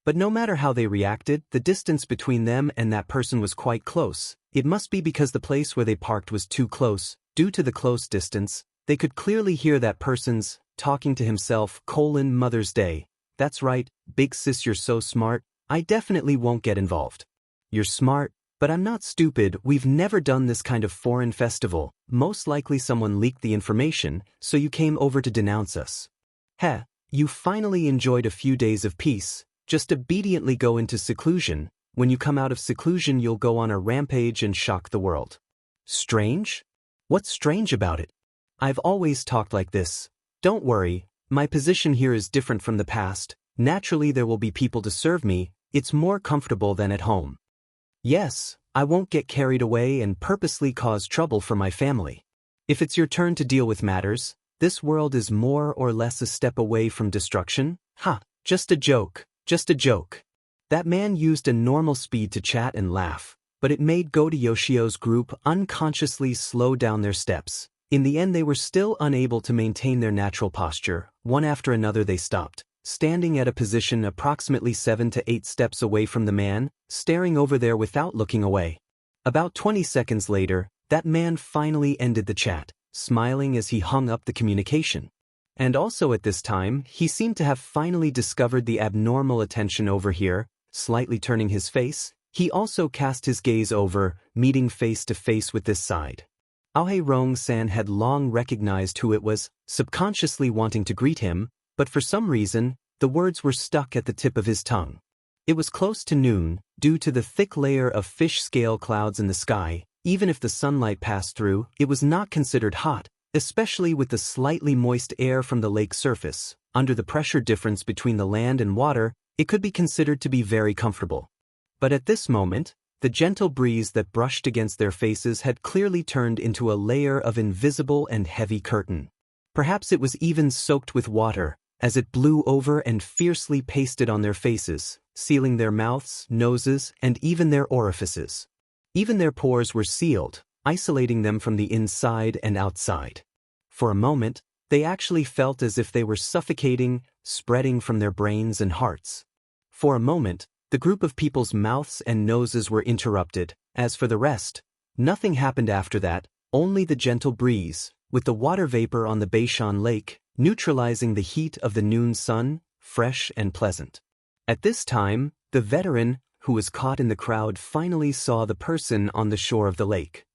But no matter how they reacted, the distance between them and that person was quite close. It must be because the place where they parked was too close. Due to the close distance, they could clearly hear that person's talking to himself, Mother's Day. That's right, big sis, you're so smart, I definitely won't get involved. You're smart, but I'm not stupid, we've never done this kind of foreign festival, most likely someone leaked the information, so you came over to denounce us. Heh, you finally enjoyed a few days of peace, just obediently go into seclusion. When you come out of seclusion you'll go on a rampage and shock the world. Strange? What's strange about it? I've always talked like this. Don't worry, my position here is different from the past. Naturally there will be people to serve me, it's more comfortable than at home. Yes, I won't get carried away and purposely cause trouble for my family. If it's your turn to deal with matters, this world is more or less a step away from destruction. Ha, just a joke, just a joke. That man used a normal speed to chat and laugh, but it made Go to Yoshio's group unconsciously slow down their steps. In the end they were still unable to maintain their natural posture. One after another they stopped, standing at a position approximately 7 to 8 steps away from the man, staring over there without looking away. About 20 seconds later, that man finally ended the chat, smiling as he hung up the communication. And also at this time, he seemed to have finally discovered the abnormal attention over here. Slightly turning his face, he also cast his gaze over, meeting face to face with this side. Aohei Rong-san had long recognized who it was, subconsciously wanting to greet him, but for some reason, the words were stuck at the tip of his tongue. It was close to noon, due to the thick layer of fish-scale clouds in the sky. Even if the sunlight passed through, it was not considered hot, especially with the slightly moist air from the lake surface. Under the pressure difference between the land and water, it could be considered to be very comfortable. But at this moment, the gentle breeze that brushed against their faces had clearly turned into a layer of invisible and heavy curtain. Perhaps it was even soaked with water, as it blew over and fiercely pasted on their faces, sealing their mouths, noses, and even their orifices. Even their pores were sealed, isolating them from the inside and outside. For a moment, they actually felt as if they were suffocating, spreading from their brains and hearts. For a moment, the group of people's mouths and noses were interrupted. As for the rest, nothing happened after that, only the gentle breeze, with the water vapor on the Beishan Lake, neutralizing the heat of the noon sun, fresh and pleasant. At this time, the veteran, who was caught in the crowd, finally saw the person on the shore of the lake.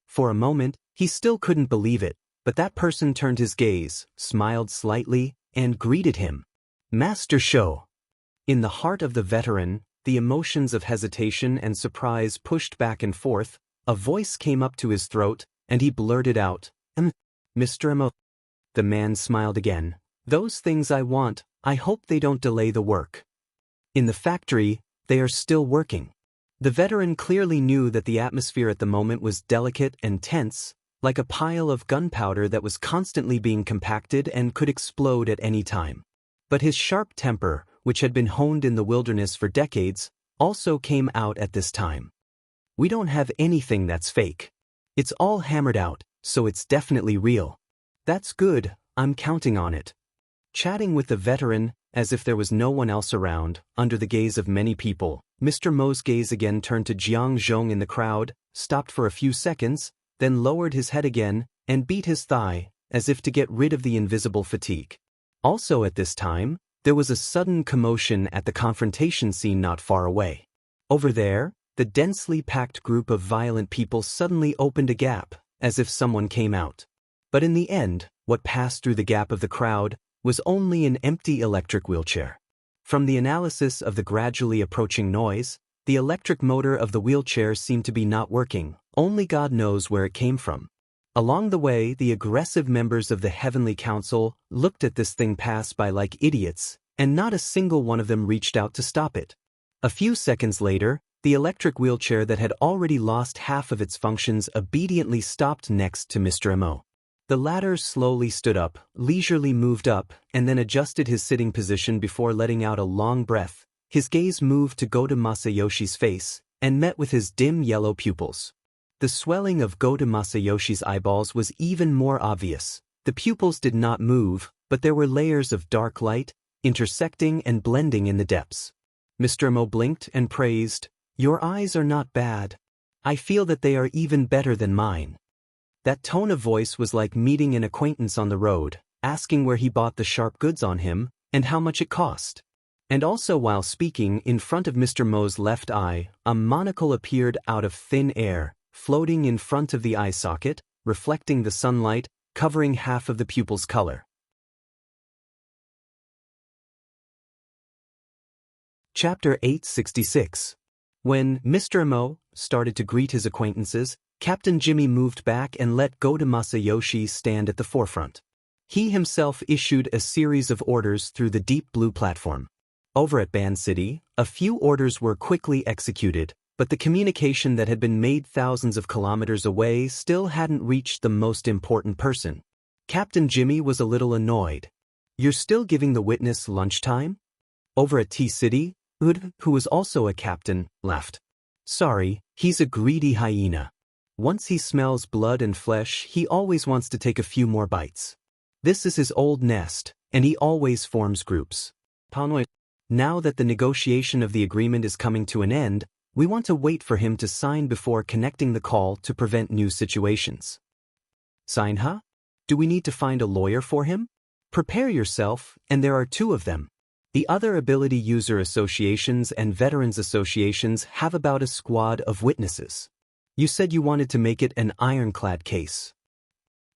For a moment, he still couldn't believe it, but that person turned his gaze, smiled slightly, and greeted him. Master Sho. In the heart of the veteran, the emotions of hesitation and surprise pushed back and forth. A voice came up to his throat, and he blurted out, Mr. Emo. The man smiled again. Those things I want, I hope they don't delay the work. In the factory, they are still working. The veteran clearly knew that the atmosphere at the moment was delicate and tense, like a pile of gunpowder that was constantly being compacted and could explode at any time. But his sharp temper, which had been honed in the wilderness for decades, also came out at this time. We don't have anything that's fake. It's all hammered out, so it's definitely real. That's good, I'm counting on it. Chatting with the veteran, as if there was no one else around, under the gaze of many people, Mr. Mo's gaze again turned to Jiang Zhong in the crowd, stopped for a few seconds, then lowered his head again, and beat his thigh, as if to get rid of the invisible fatigue. Also at this time, there was a sudden commotion at the confrontation scene not far away. Over there, the densely packed group of violent people suddenly opened a gap, as if someone came out. But in the end, what passed through the gap of the crowd was only an empty electric wheelchair. From the analysis of the gradually approaching noise, the electric motor of the wheelchair seemed to be not working, only God knows where it came from. Along the way, the aggressive members of the Heavenly Council looked at this thing pass by like idiots, and not a single one of them reached out to stop it. A few seconds later, the electric wheelchair that had already lost half of its functions obediently stopped next to Mr. Mo. The latter slowly stood up, leisurely moved up, and then adjusted his sitting position before letting out a long breath. His gaze moved to Goto Masayoshi's face, and met with his dim yellow pupils. The swelling of Goto Masayoshi's eyeballs was even more obvious. The pupils did not move, but there were layers of dark light, intersecting and blending in the depths. Mr. Mo blinked and praised, "Your eyes are not bad. I feel that they are even better than mine." That tone of voice was like meeting an acquaintance on the road, asking where he bought the sharp goods on him, and how much it cost. And also while speaking, in front of Mr. Mo's left eye, a monocle appeared out of thin air, floating in front of the eye socket, reflecting the sunlight, covering half of the pupil's color. Chapter 866. When Mr. Mo started to greet his acquaintances, Captain Jimmy moved back and let Goto Masayoshi stand at the forefront. He himself issued a series of orders through the deep blue platform. Over at Band City, a few orders were quickly executed, but the communication that had been made thousands of kilometers away still hadn't reached the most important person. Captain Jimmy was a little annoyed. "You're still giving the witness lunchtime?" Over at T-City, Ud, who was also a captain, laughed. "Sorry, he's a greedy hyena. Once he smells blood and flesh, he always wants to take a few more bites. This is his old nest, and he always forms groups. Now that the negotiation of the agreement is coming to an end, we want to wait for him to sign before connecting the call to prevent new situations." "Sign, huh? Do we need to find a lawyer for him?" "Prepare yourself, and there are 2 of them. The other ability user associations and veterans associations have about a squad of witnesses. You said you wanted to make it an ironclad case."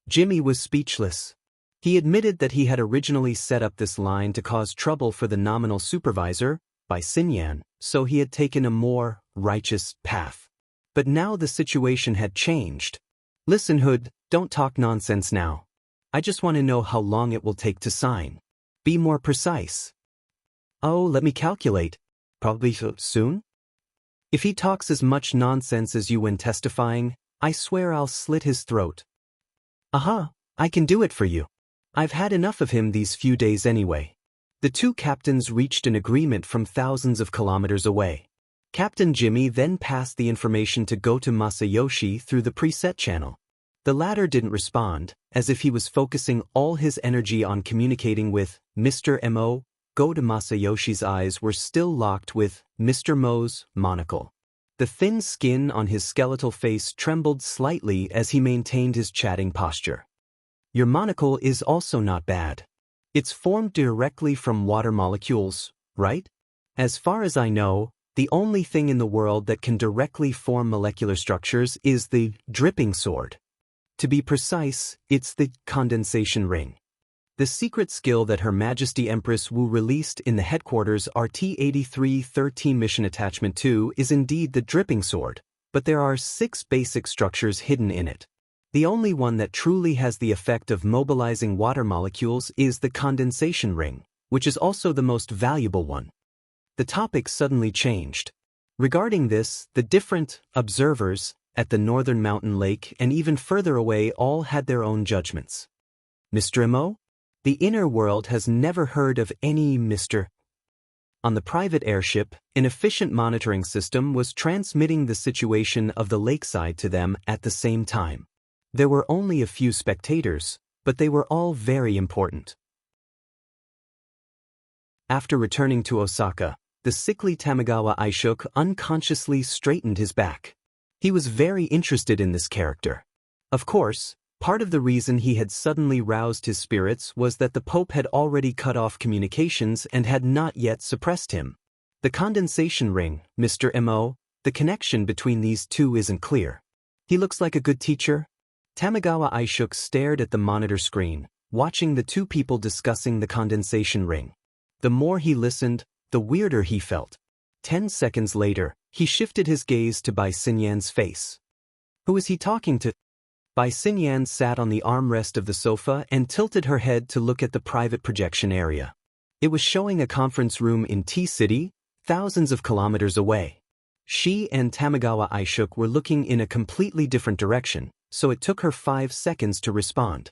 Jimmy was speechless. He admitted that he had originally set up this line to cause trouble for the nominal supervisor, by Sinyan, so he had taken a more righteous path. But now the situation had changed. "Listen, Hood, don't talk nonsense now. I just want to know how long it will take to sign. Be more precise." "Oh, let me calculate. Probably soon? If he talks as much nonsense as you when testifying, I swear I'll slit his throat." "Aha, I can do it for you. I've had enough of him these few days anyway." The 2 captains reached an agreement from thousands of kilometers away. Captain Jimmy then passed the information to Goto Masayoshi through the preset channel. The latter didn't respond, as if he was focusing all his energy on communicating with Mr. Mo. Goto Masayoshi's eyes were still locked with Mr. Mo's monocle. The thin skin on his skeletal face trembled slightly as he maintained his chatting posture. "Your monocle is also not bad. It's formed directly from water molecules, right? As far as I know, the only thing in the world that can directly form molecular structures is the dripping sword. To be precise, it's the condensation ring. The secret skill that Her Majesty Empress Wu released in the headquarters RT-8313 Mission Attachment 2 is indeed the dripping sword, but there are 6 basic structures hidden in it. The only one that truly has the effect of mobilizing water molecules is the condensation ring, which is also the most valuable one." The topic suddenly changed. Regarding this, the different observers at the northern mountain lake and even further away all had their own judgments. "Mr. Mo? The inner world has never heard of any Mr. On the private airship, an efficient monitoring system was transmitting the situation of the lakeside to them at the same time. There were only a few spectators, but they were all very important. After returning to Osaka, the sickly Tamagawa Aishuk unconsciously straightened his back. He was very interested in this character. Of course, part of the reason he had suddenly roused his spirits was that the Pope had already cut off communications and had not yet suppressed him. The condensation ring, Mr. Mo, the connection between these 2 isn't clear. He looks like a good teacher. Tamagawa Aishuk stared at the monitor screen, watching the two people discussing the condensation ring. The more he listened, the weirder he felt. 10 seconds later, he shifted his gaze to Bai Xinyan's face. Who is he talking to? Bai Xinyan sat on the armrest of the sofa and tilted her head to look at the private projection area. It was showing a conference room in T-City, thousands of kilometers away. She and Tamagawa Aishuk were looking in a completely different direction, so it took her 5 seconds to respond.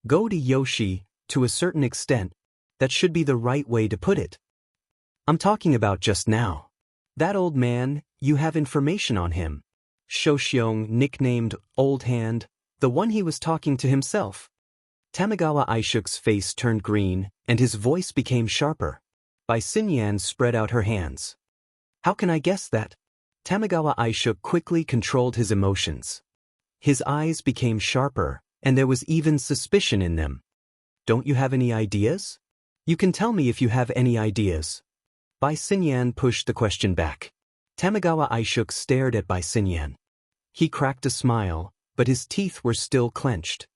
Go to Yoshi, to a certain extent. That should be the right way to put it. I'm talking about just now. That old man, you have information on him. Shoshyong, nicknamed Old Hand, the one he was talking to himself. Tamagawa Aishuk's face turned green, and his voice became sharper. Bai Xinyan spread out her hands. How can I guess that? Tamagawa Aishuk quickly controlled his emotions. His eyes became sharper, and there was even suspicion in them. Don't you have any ideas? You can tell me if you have any ideas. Bai Xinyan pushed the question back. Tamagawa Aishuk stared at Bai Xinyan. He cracked a smile, but his teeth were still clenched.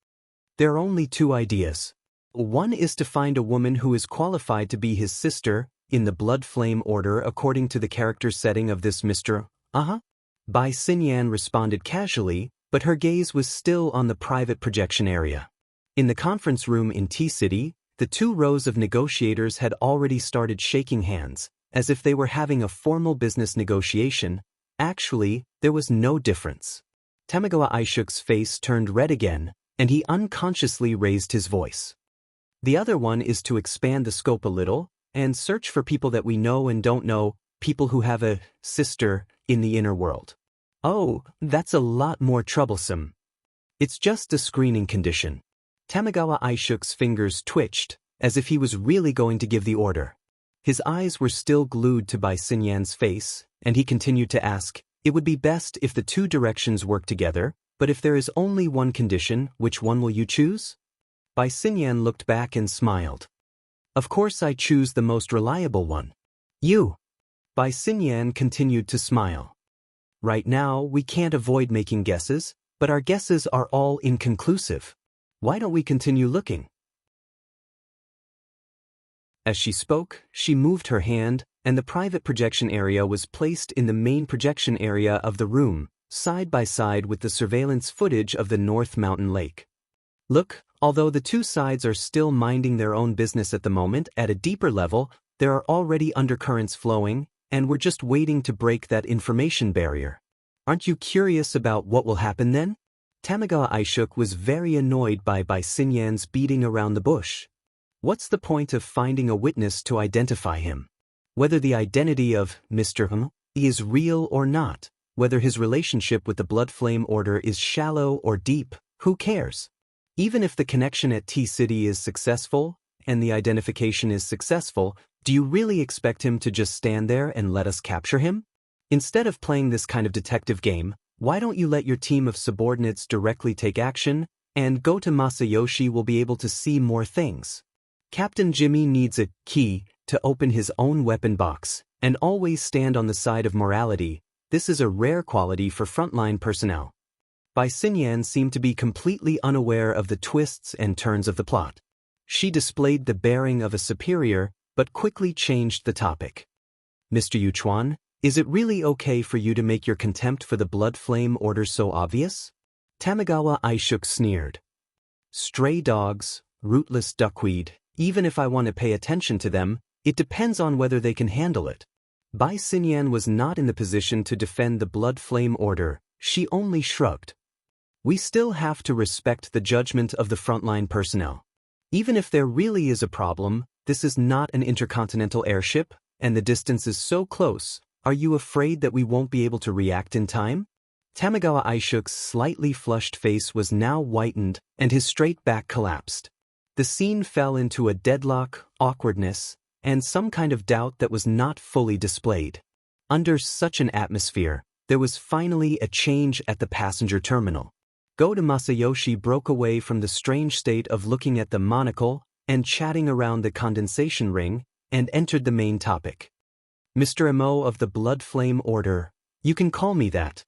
There are only 2 ideas. One is to find a woman who is qualified to be his sister, in the blood flame order according to the character setting of this Mr. Bai Xinyan responded casually, but her gaze was still on the private projection area. In the conference room in T-City, the 2 rows of negotiators had already started shaking hands, as if they were having a formal business negotiation. Actually, there was no difference. Tamagawa Aishuk's face turned red again, and he unconsciously raised his voice. The other one is to expand the scope a little, and search for people that we know and don't know, people who have a sister in the inner world. Oh, that's a lot more troublesome. It's just a screening condition. Tamagawa Aishuk's fingers twitched, as if he was really going to give the order. His eyes were still glued to Bai Xinyan's face, and he continued to ask, it would be best if the 2 directions work together, but if there is only one condition, which one will you choose? Bai Xinyan looked back and smiled. Of course I choose the most reliable one. You. Bai Xinyan continued to smile. Right now, we can't avoid making guesses, but our guesses are all inconclusive. Why don't we continue looking? As she spoke, she moved her hand, and the private projection area was placed in the main projection area of the room, side by side with the surveillance footage of the North Mountain Lake. Look, although the 2 sides are still minding their own business at the moment, at a deeper level, there are already undercurrents flowing, and we're just waiting to break that information barrier. Aren't you curious about what will happen then? Tamagawa Aishuk was very annoyed by Bai Xinyan's beating around the bush. What's the point of finding a witness to identify him? Whether the identity of Mr. is real or not, whether his relationship with the Blood Flame Order is shallow or deep, who cares? Even if the connection at T-City is successful, and the identification is successful, do you really expect him to just stand there and let us capture him? Instead of playing this kind of detective game, why don't you let your team of subordinates directly take action, and go to Masayoshi will be able to see more things. Captain Jimmy needs a key to open his own weapon box, and always stand on the side of morality. This is a rare quality for frontline personnel. Bai Xinyan seemed to be completely unaware of the twists and turns of the plot. She displayed the bearing of a superior, but quickly changed the topic. Mr. Yuchuan, is it really okay for you to make your contempt for the Blood Flame Order so obvious? Tamagawa Aishuk sneered. Stray dogs, rootless duckweed, even if I want to pay attention to them, it depends on whether they can handle it. Bai Xinyan was not in the position to defend the Blood Flame Order, she only shrugged. We still have to respect the judgment of the frontline personnel. Even if there really is a problem, this is not an intercontinental airship, and the distance is so close. Are you afraid that we won't be able to react in time? Tamagawa Aishuk's slightly flushed face was now whitened, and his straight back collapsed. The scene fell into a deadlock, awkwardness, and some kind of doubt that was not fully displayed. Under such an atmosphere, there was finally a change at the passenger terminal. Go to Masayoshi broke away from the strange state of looking at the monocle and chatting around the condensation ring, and entered the main topic. Mr. Mo of the Blood Flame Order, you can call me that.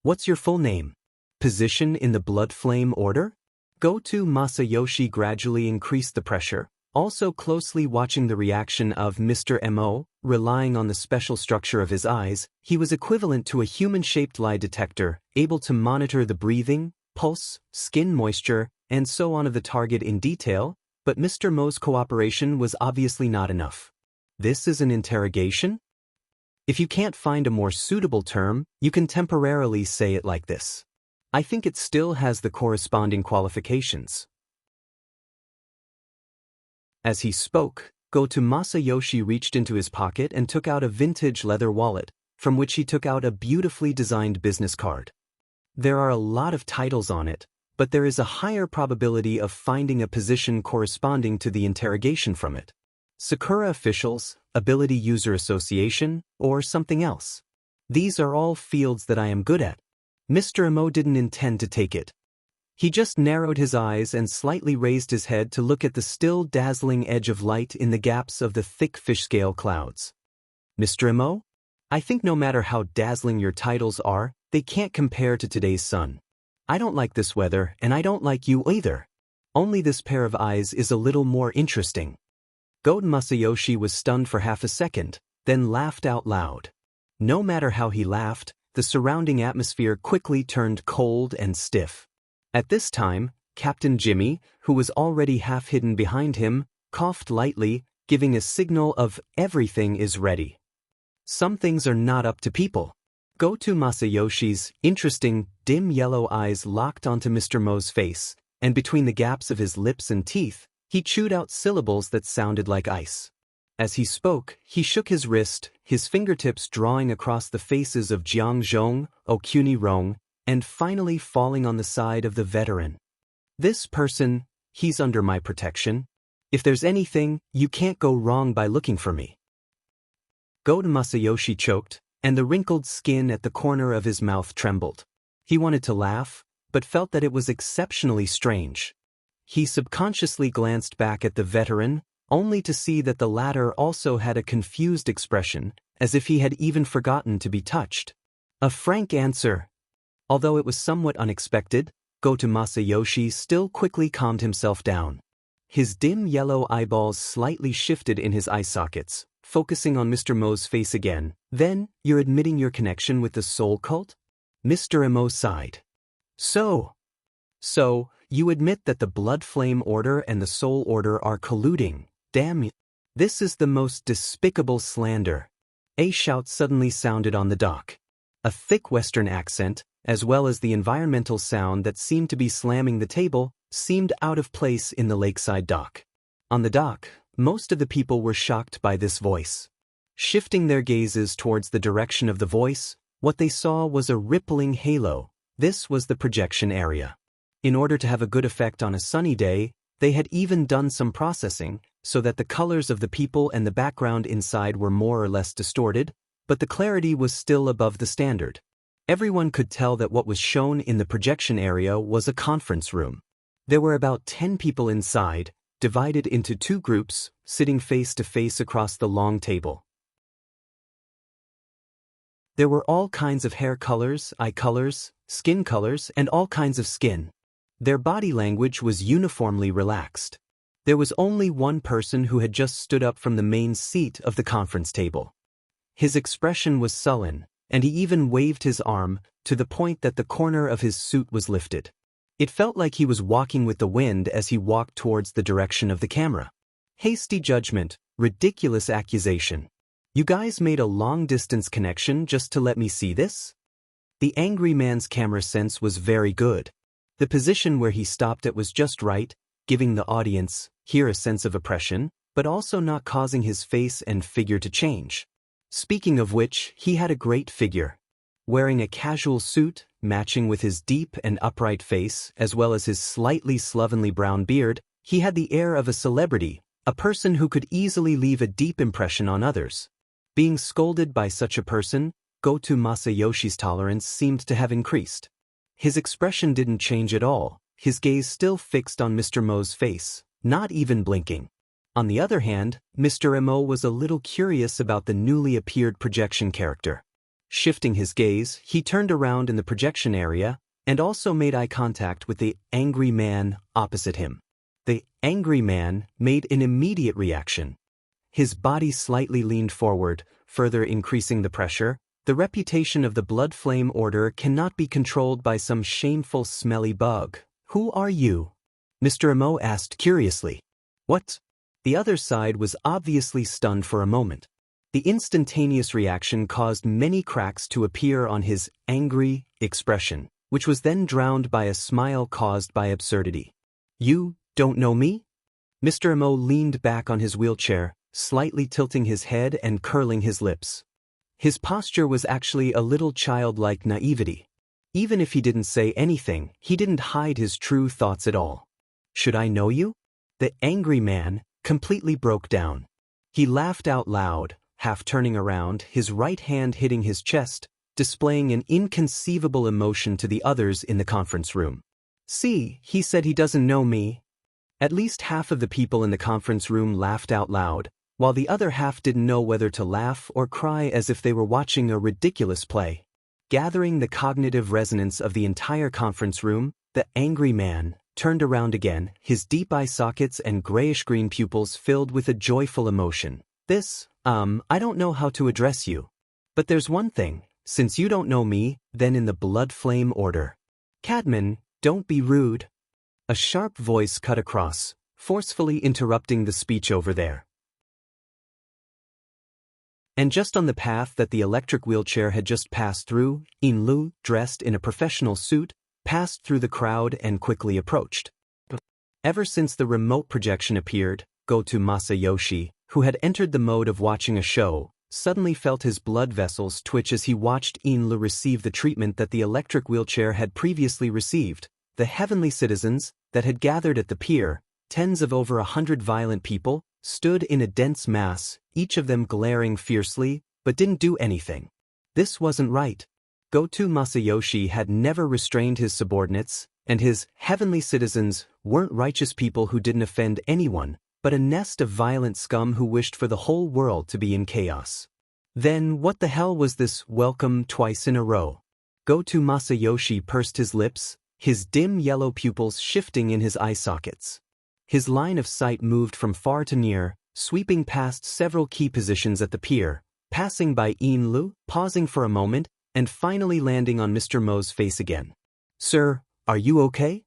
What's your full name? Position in the Blood Flame Order? Go-to Masayoshi gradually increased the pressure, also closely watching the reaction of Mr. Mo. Relying on the special structure of his eyes, he was equivalent to a human-shaped lie detector, able to monitor the breathing, pulse, skin moisture, and so on of the target in detail, but Mr. Mo's cooperation was obviously not enough. This is an interrogation? If you can't find a more suitable term, you can temporarily say it like this. I think it still has the corresponding qualifications. As he spoke, Go-to Masayoshi reached into his pocket and took out a vintage leather wallet, from which he took out a beautifully designed business card. There are a lot of titles on it, but there is a higher probability of finding a position corresponding to the interrogation from it. Sakura Officials, Ability User Association, or something else. These are all fields that I am good at. Mr. Mo didn't intend to take it. He just narrowed his eyes and slightly raised his head to look at the still dazzling edge of light in the gaps of the thick fish-scale clouds. Mr. Mo? I think no matter how dazzling your titles are, they can't compare to today's sun. I don't like this weather, and I don't like you either. Only this pair of eyes is a little more interesting. Go-to Masayoshi was stunned for half a second, then laughed out loud. No matter how he laughed, the surrounding atmosphere quickly turned cold and stiff. At this time, Captain Jimmy, who was already half hidden behind him, coughed lightly, giving a signal of everything is ready. Some things are not up to people. Go-to Masayoshi's interesting, dim yellow eyes locked onto Mr. Mo's face, and between the gaps of his lips and teeth, he chewed out syllables that sounded like ice. As he spoke, he shook his wrist, his fingertips drawing across the faces of Jiang Zhong, Okuni Rong, and finally falling on the side of the veteran. This person, he's under my protection. If there's anything, you can't go wrong by looking for me. Go-to Masayoshi choked, and the wrinkled skin at the corner of his mouth trembled. He wanted to laugh, but felt that it was exceptionally strange. He subconsciously glanced back at the veteran, only to see that the latter also had a confused expression, as if he had even forgotten to be touched. A frank answer. Although it was somewhat unexpected, Go-to Masayoshi still quickly calmed himself down. His dim yellow eyeballs slightly shifted in his eye sockets, focusing on Mr. Mo's face again. Then, you're admitting your connection with the soul cult? Mr. Mo sighed. So, you admit that the Blood Flame Order and the Soul Order are colluding. Damn you. This is the most despicable slander. A shout suddenly sounded on the dock. A thick Western accent, as well as the environmental sound that seemed to be slamming the table, seemed out of place in the lakeside dock. On the dock, most of the people were shocked by this voice. Shifting their gazes towards the direction of the voice, what they saw was a rippling halo. This was the projection area. In order to have a good effect on a sunny day, they had even done some processing, so that the colors of the people and the background inside were more or less distorted, but the clarity was still above the standard. Everyone could tell that what was shown in the projection area was a conference room. There were about 10 people inside, divided into two groups, sitting face to face across the long table. There were all kinds of hair colors, eye colors, skin colors, and all kinds of skin. Their body language was uniformly relaxed. There was only one person who had just stood up from the main seat of the conference table. His expression was sullen, and he even waved his arm, to the point that the corner of his suit was lifted. It felt like he was walking with the wind as he walked towards the direction of the camera. Hasty judgment, ridiculous accusation. You guys made a long-distance connection just to let me see this? The angry man's camera sense was very good. The position where he stopped it was just right, giving the audience here a sense of oppression, but also not causing his face and figure to change. Speaking of which, he had a great figure. Wearing a casual suit, matching with his deep and upright face, as well as his slightly slovenly brown beard, he had the air of a celebrity, a person who could easily leave a deep impression on others. Being scolded by such a person, Go-to Masayoshi's tolerance seemed to have increased. His expression didn't change at all, his gaze still fixed on Mr. Mo's face, not even blinking. On the other hand, Mr. Mo was a little curious about the newly appeared projection character. Shifting his gaze, he turned around in the projection area, and also made eye contact with the angry man opposite him. The angry man made an immediate reaction. His body slightly leaned forward, further increasing the pressure. The reputation of the Blood Flame Order cannot be controlled by some shameful smelly bug. Who are you? Mr. Amo asked curiously. What? The other side was obviously stunned for a moment. The instantaneous reaction caused many cracks to appear on his angry expression, which was then drowned by a smile caused by absurdity. You don't know me? Mr. Amo leaned back on his wheelchair, slightly tilting his head and curling his lips. His posture was actually a little childlike naivety. Even if he didn't say anything, he didn't hide his true thoughts at all. Should I know you? The angry man completely broke down. He laughed out loud, half turning around, his right hand hitting his chest, displaying an inconceivable emotion to the others in the conference room. See, he said he doesn't know me. At least half of the people in the conference room laughed out loud, while the other half didn't know whether to laugh or cry, as if they were watching a ridiculous play. Gathering the cognitive resonance of the entire conference room, the angry man turned around again, his deep eye sockets and grayish-green pupils filled with a joyful emotion. I don't know how to address you. But there's one thing, since you don't know me, then in the Blood Flame Order. Cadman, don't be rude. A sharp voice cut across, forcefully interrupting the speech over there. And just on the path that the electric wheelchair had just passed through, Inlu, dressed in a professional suit, passed through the crowd and quickly approached. Ever since the remote projection appeared, Goto Masayoshi, who had entered the mode of watching a show, suddenly felt his blood vessels twitch as he watched Inlu receive the treatment that the electric wheelchair had previously received. The heavenly citizens that had gathered at the pier, tens of over 100 violent people, stood in a dense mass, each of them glaring fiercely, but didn't do anything. This wasn't right. Goto Masayoshi had never restrained his subordinates, and his heavenly citizens weren't righteous people who didn't offend anyone, but a nest of violent scum who wished for the whole world to be in chaos. Then what the hell was this welcome twice in a row? Goto Masayoshi pursed his lips, his dim yellow pupils shifting in his eye sockets. His line of sight moved from far to near, sweeping past several key positions at the pier, passing by Inlu, pausing for a moment, and finally landing on Mr. Mo's face again. Sir, are you okay?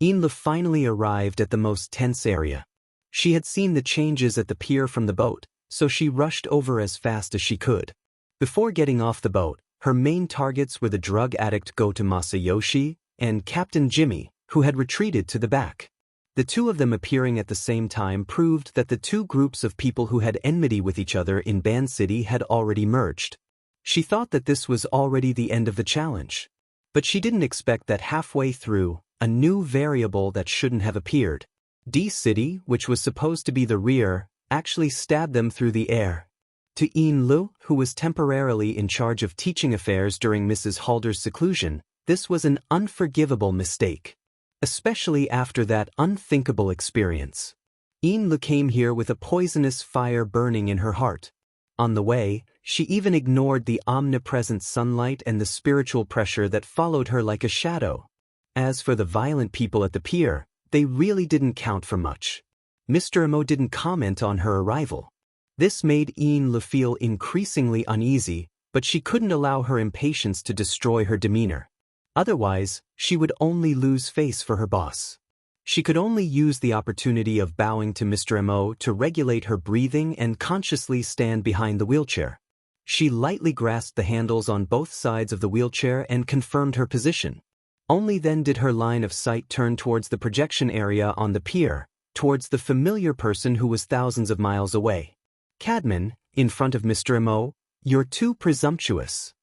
Inlu finally arrived at the most tense area. She had seen the changes at the pier from the boat, so she rushed over as fast as she could. Before getting off the boat, her main targets were the drug addict Goto Masayoshi and Captain Jimmy, who had retreated to the back. The two of them appearing at the same time proved that the two groups of people who had enmity with each other in Band City had already merged. She thought that this was already the end of the challenge. But she didn't expect that halfway through, a new variable that shouldn't have appeared. D-City, which was supposed to be the rear, actually stabbed them through the air. To Inlu, who was temporarily in charge of teaching affairs during Mrs. Halder's seclusion, this was an unforgivable mistake. Especially after that unthinkable experience. Inlu came here with a poisonous fire burning in her heart. On the way, she even ignored the omnipresent sunlight and the spiritual pressure that followed her like a shadow. As for the violent people at the pier, they really didn't count for much. Mr. Amo didn't comment on her arrival. This made Inlu feel increasingly uneasy, but she couldn't allow her impatience to destroy her demeanor. Otherwise, she would only lose face for her boss. She could only use the opportunity of bowing to Mr. Amo to regulate her breathing and consciously stand behind the wheelchair. She lightly grasped the handles on both sides of the wheelchair and confirmed her position. Only then did her line of sight turn towards the projection area on the pier, towards the familiar person who was thousands of miles away. Cadman, in front of Mr. Amo, you're too presumptuous.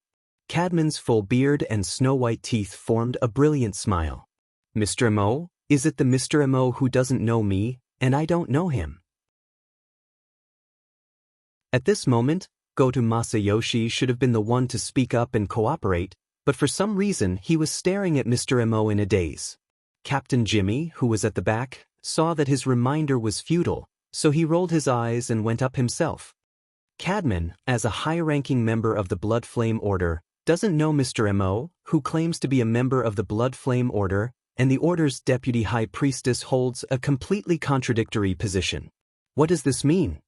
Cadman's full beard and snow-white teeth formed a brilliant smile. Mr. Amo, is it the Mr. Amo who doesn't know me, and I don't know him? At this moment, Goto Masayoshi should have been the one to speak up and cooperate, but for some reason he was staring at Mr. Amo in a daze. Captain Jimmy, who was at the back, saw that his reminder was futile, so he rolled his eyes and went up himself. Cadman, as a high-ranking member of the Blood Flame Order, doesn't know Mr. Mo, who claims to be a member of the Blood Flame Order, and the Order's deputy high priestess holds a completely contradictory position. What does this mean?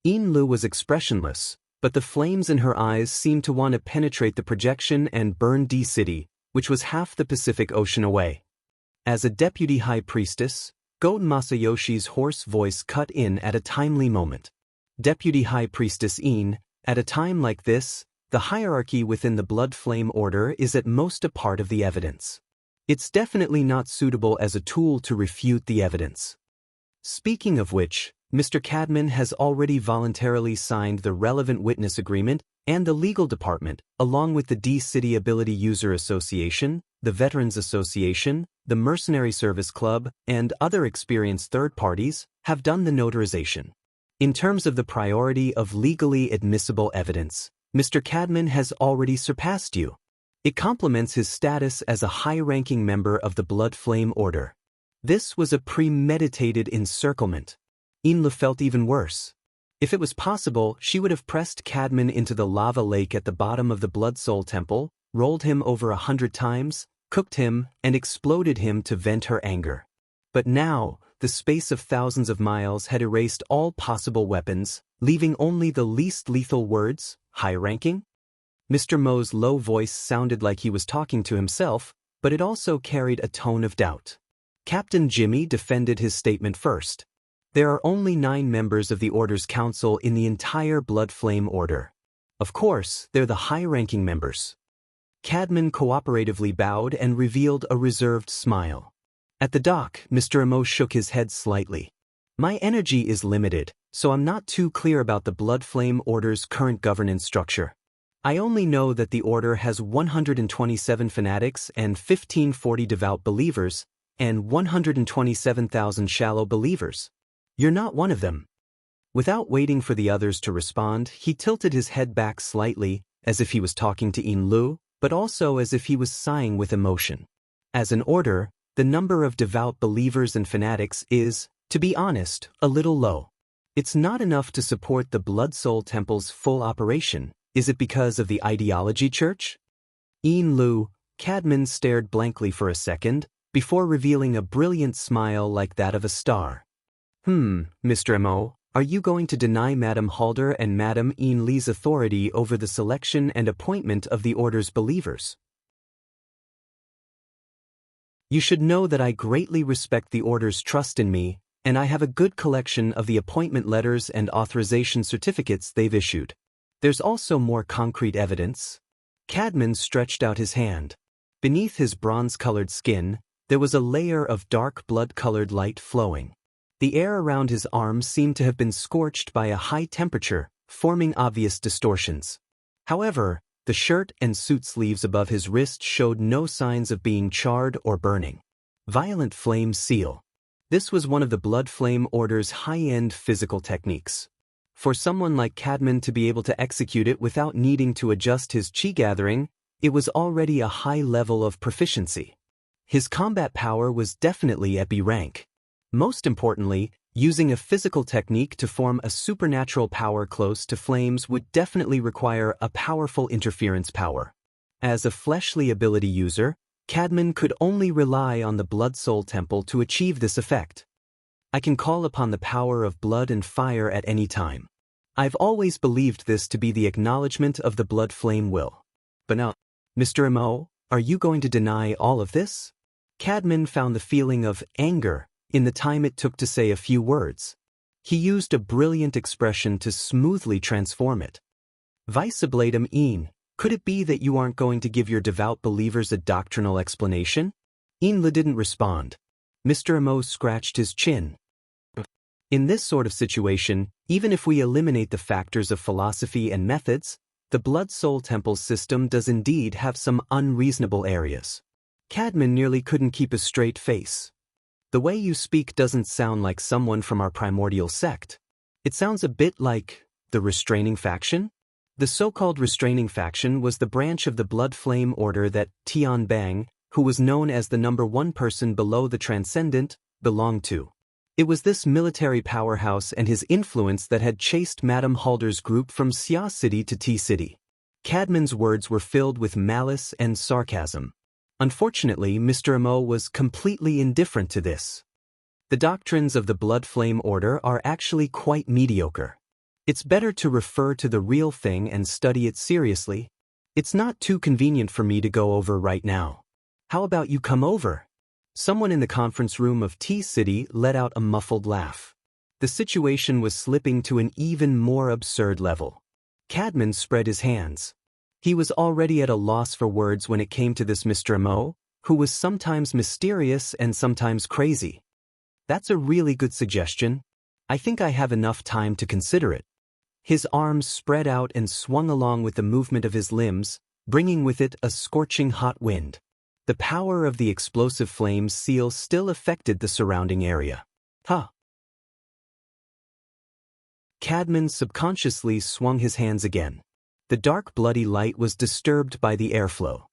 Yin Lu was expressionless, but the flames in her eyes seemed to want to penetrate the projection and burn D-City, which was half the Pacific Ocean away. As a deputy high priestess, Go Masayoshi's hoarse voice cut in at a timely moment. Deputy High Priestess Yin, at a time like this, the hierarchy within the Blood Flame Order is at most a part of the evidence. It's definitely not suitable as a tool to refute the evidence. Speaking of which, Mr. Cadman has already voluntarily signed the relevant witness agreement, and the legal department, along with the D-City Ability User Association, the Veterans Association, the Mercenary Service Club, and other experienced third parties, have done the notarization. In terms of the priority of legally admissible evidence, Mr. Cadman has already surpassed you. It complements his status as a high-ranking member of the Blood Flame Order. This was a premeditated encirclement. Yin Lu felt even worse. If it was possible, she would have pressed Cadman into the lava lake at the bottom of the Blood Soul Temple, rolled him over 100 times, cooked him, and exploded him to vent her anger. But now, the space of thousands of miles had erased all possible weapons, leaving only the least lethal words, high-ranking. Mr. Mo's low voice sounded like he was talking to himself, but it also carried a tone of doubt. Captain Jimmy defended his statement first. There are only 9 members of the Order's Council in the entire Blood Flame Order. Of course, they're the high-ranking members. Cadman cooperatively bowed and revealed a reserved smile. At the dock, Mr. Mo shook his head slightly. My energy is limited, so I'm not too clear about the Blood Flame Order's current governance structure. I only know that the Order has 127 fanatics and 1540 devout believers, and 127,000 shallow believers. You're not one of them. Without waiting for the others to respond, he tilted his head back slightly, as if he was talking to Yin Lu, but also as if he was sighing with emotion. As an order, the number of devout believers and fanatics is, to be honest, a little low. It's not enough to support the Blood Soul Temple's full operation. Is it because of the ideology church? Yin Lu, Cadman stared blankly for a second, before revealing a brilliant smile like that of a star. Mr. Mo, are you going to deny Madame Halder and Madame Yin Li's authority over the selection and appointment of the Order's believers? You should know that I greatly respect the Order's trust in me, and I have a good collection of the appointment letters and authorization certificates they've issued. There's also more concrete evidence. Cadman stretched out his hand. Beneath his bronze-colored skin, there was a layer of dark blood-colored light flowing. The air around his arms seemed to have been scorched by a high temperature, forming obvious distortions. However, the shirt and suit sleeves above his wrist showed no signs of being charred or burning. Violent Flame Seal. This was one of the Blood Flame Order's high-end physical techniques. For someone like Cadman to be able to execute it without needing to adjust his chi gathering, it was already a high level of proficiency. His combat power was definitely at B rank. Most importantly, using a physical technique to form a supernatural power close to flames would definitely require a powerful interference power. As a fleshly ability user, Cadman could only rely on the Blood Soul Temple to achieve this effect. I can call upon the power of blood and fire at any time. I've always believed this to be the acknowledgement of the Blood Flame will. But now, Mr. Mo, are you going to deny all of this? Cadman found the feeling of anger in the time it took to say a few words. He used a brilliant expression to smoothly transform it. Vicebladum Yin, could it be that you aren't going to give your devout believers a doctrinal explanation? Yin Lu didn't respond. Mr. Mo scratched his chin. In this sort of situation, even if we eliminate the factors of philosophy and methods, the Blood Soul Temple system does indeed have some unreasonable areas. Cadman nearly couldn't keep a straight face. The way you speak doesn't sound like someone from our primordial sect. It sounds a bit like the Restraining Faction? The so-called Restraining Faction was the branch of the Blood Flame Order that Tian Bang, who was known as the #1 person below the Transcendent, belonged to. It was this military powerhouse and his influence that had chased Madame Halder's group from Xia City to T City. Cadman's words were filled with malice and sarcasm. Unfortunately, Mr. Mo was completely indifferent to this. The doctrines of the Blood Flame Order are actually quite mediocre. It's better to refer to the real thing and study it seriously. It's not too convenient for me to go over right now. How about you come over? Someone in the conference room of T-City let out a muffled laugh. The situation was slipping to an even more absurd level. Cadman spread his hands. He was already at a loss for words when it came to this Mr. Mo, who was sometimes mysterious and sometimes crazy. That's a really good suggestion. I think I have enough time to consider it. His arms spread out and swung along with the movement of his limbs, bringing with it a scorching hot wind. The power of the explosive flame's seal still affected the surrounding area. Huh. Cadman subconsciously swung his hands again. The dark bloody light was disturbed by the airflow.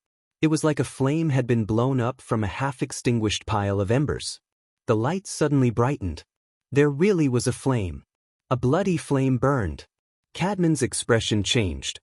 It was like a flame had been blown up from a half-extinguished pile of embers. The light suddenly brightened. There really was a flame. A bloody flame burned. Cadman's expression changed.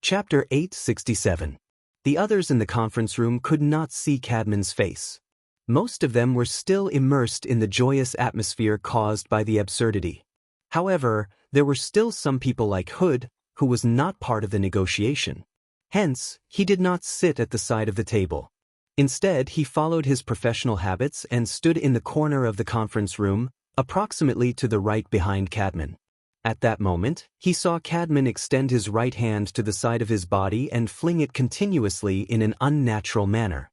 Chapter 867. The others in the conference room could not see Cadman's face. Most of them were still immersed in the joyous atmosphere caused by the absurdity. However, there were still some people like Hood, who was not part of the negotiation. Hence, he did not sit at the side of the table. Instead, he followed his professional habits and stood in the corner of the conference room, approximately to the right behind Cadman. At that moment, he saw Cadman extend his right hand to the side of his body and fling it continuously in an unnatural manner.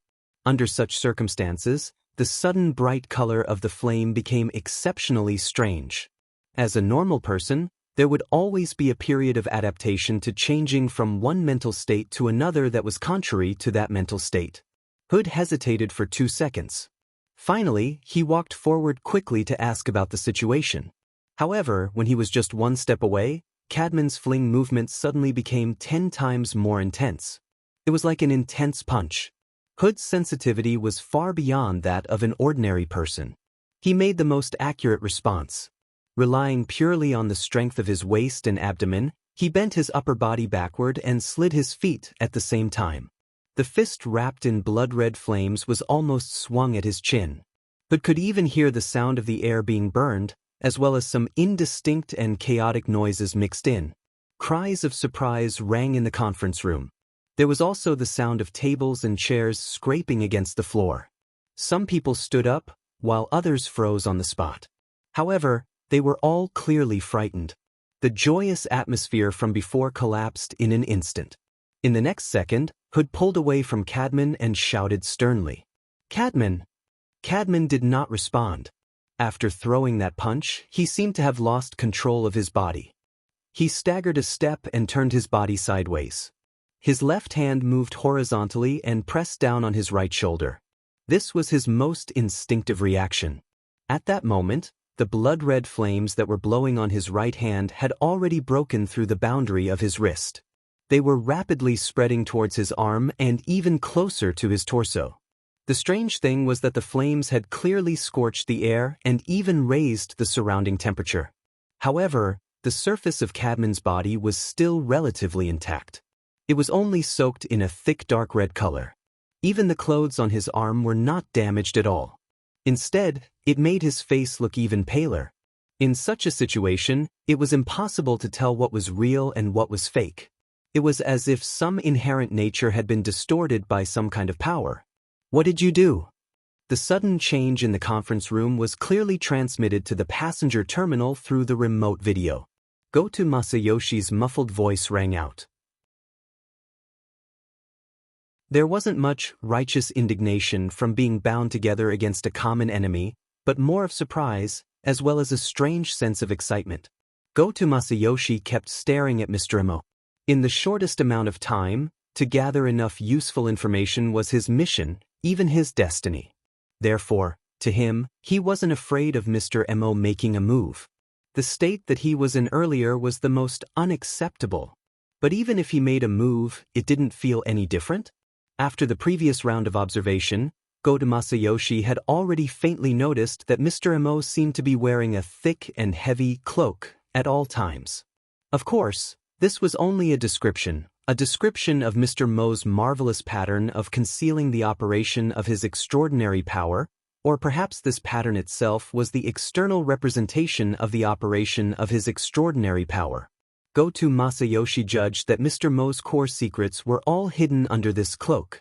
Under such circumstances, the sudden bright color of the flame became exceptionally strange. As a normal person, there would always be a period of adaptation to changing from one mental state to another that was contrary to that mental state. Hood hesitated for 2 seconds. Finally, he walked forward quickly to ask about the situation. However, when he was just 1 step away, Cadman's fling movement suddenly became 10 times more intense. It was like an intense punch. Hood's sensitivity was far beyond that of an ordinary person. He made the most accurate response. Relying purely on the strength of his waist and abdomen, he bent his upper body backward and slid his feet at the same time. The fist wrapped in blood-red flames was almost swung at his chin. Hood could even hear the sound of the air being burned, as well as some indistinct and chaotic noises mixed in. Cries of surprise rang in the conference room. There was also the sound of tables and chairs scraping against the floor. Some people stood up, while others froze on the spot. However, they were all clearly frightened. The joyous atmosphere from before collapsed in an instant. In the next second, Hood pulled away from Cadman and shouted sternly, "Cadman!" Cadman did not respond. After throwing that punch, he seemed to have lost control of his body. He staggered a step and turned his body sideways. His left hand moved horizontally and pressed down on his right shoulder. This was his most instinctive reaction. At that moment, the blood-red flames that were blowing on his right hand had already broken through the boundary of his wrist. They were rapidly spreading towards his arm and even closer to his torso. The strange thing was that the flames had clearly scorched the air and even raised the surrounding temperature. However, the surface of Cadman's body was still relatively intact. It was only soaked in a thick dark red color. Even the clothes on his arm were not damaged at all. Instead, it made his face look even paler. In such a situation, it was impossible to tell what was real and what was fake. It was as if some inherent nature had been distorted by some kind of power. "What did you do?" The sudden change in the conference room was clearly transmitted to the passenger terminal through the remote video. Go-To Masayoshi's muffled voice rang out. There wasn't much righteous indignation from being bound together against a common enemy, but more of surprise, as well as a strange sense of excitement. Go-To Masayoshi kept staring at Mr. Emo. In the shortest amount of time, to gather enough useful information was his mission, even his destiny. Therefore, to him, he wasn't afraid of Mr. Emo making a move. The state that he was in earlier was the most unacceptable. But even if he made a move, it didn't feel any different? After the previous round of observation, Goto Masayoshi had already faintly noticed that Mr. Emo seemed to be wearing a thick and heavy cloak at all times. Of course, this was only a description of Mr. Mo's marvelous pattern of concealing the operation of his extraordinary power, or perhaps this pattern itself was the external representation of the operation of his extraordinary power. Goto Masayoshi judged that Mr. Mo's core secrets were all hidden under this cloak.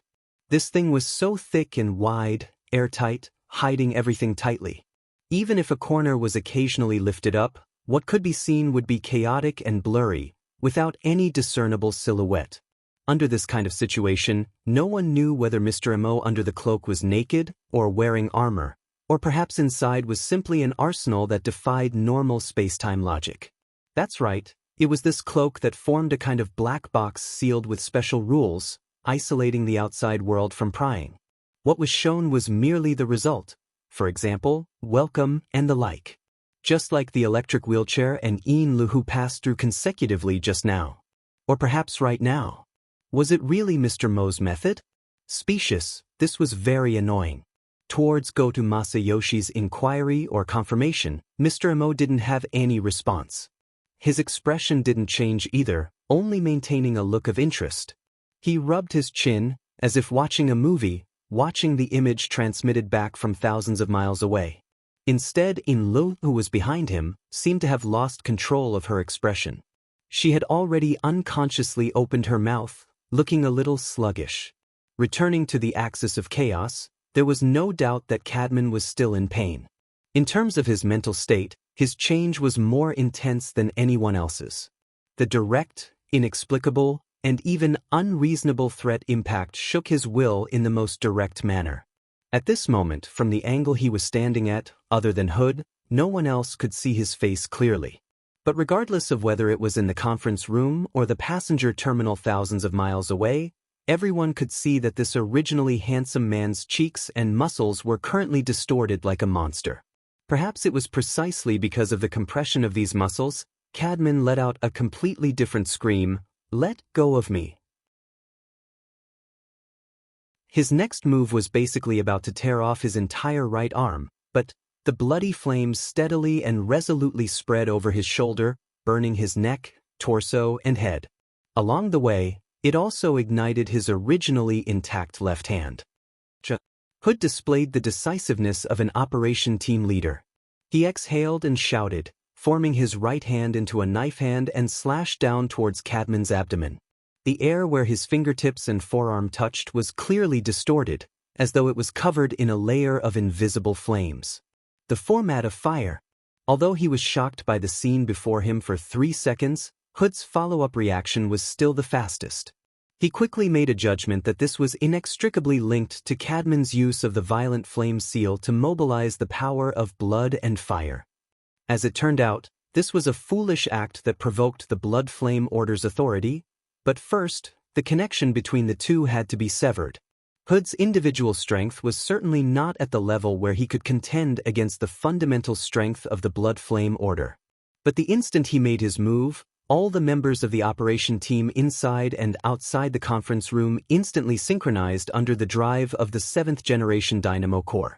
This thing was so thick and wide, airtight, hiding everything tightly. Even if a corner was occasionally lifted up, what could be seen would be chaotic and blurry, without any discernible silhouette. Under this kind of situation, no one knew whether Mr. Emo under the cloak was naked or wearing armor, or perhaps inside was simply an arsenal that defied normal space-time logic. That's right, it was this cloak that formed a kind of black box sealed with special rules, isolating the outside world from prying. What was shown was merely the result, for example, welcome and the like. Just like the electric wheelchair and Ian Lu who passed through consecutively just now. Or perhaps right now. Was it really Mr. Mo's method? Specious, this was very annoying. Towards Goto Masayoshi's inquiry or confirmation, Mr. Emo didn't have any response. His expression didn't change either, only maintaining a look of interest. He rubbed his chin, as if watching a movie, watching the image transmitted back from thousands of miles away. Instead, In-lu, who was behind him, seemed to have lost control of her expression. She had already unconsciously opened her mouth, looking a little sluggish. Returning to the axis of chaos, there was no doubt that Cadman was still in pain. In terms of his mental state, his change was more intense than anyone else's. The direct, inexplicable, and even unreasonable threat impact shook his will in the most direct manner. At this moment, from the angle he was standing at, other than Hood, no one else could see his face clearly. But regardless of whether it was in the conference room or the passenger terminal thousands of miles away, everyone could see that this originally handsome man's cheeks and muscles were currently distorted like a monster. Perhaps it was precisely because of the compression of these muscles, Cadman let out a completely different scream, "Let go of me." His next move was basically about to tear off his entire right arm, but the bloody flames steadily and resolutely spread over his shoulder, burning his neck, torso, and head. Along the way, it also ignited his originally intact left hand. Hood displayed the decisiveness of an operation team leader. He exhaled and shouted, forming his right hand into a knife hand and slashed down towards Cadman's abdomen. The air where his fingertips and forearm touched was clearly distorted, as though it was covered in a layer of invisible flames. The format of fire. Although he was shocked by the scene before him for 3 seconds, Hood's follow-up reaction was still the fastest. He quickly made a judgment that this was inextricably linked to Cadman's use of the violent flame seal to mobilize the power of blood and fire. As it turned out, this was a foolish act that provoked the Blood Flame Order's authority, but first, the connection between the two had to be severed. Hood's individual strength was certainly not at the level where he could contend against the fundamental strength of the Blood Flame Order. But the instant he made his move, all the members of the operation team inside and outside the conference room instantly synchronized under the drive of the 7th-generation Dynamo Core.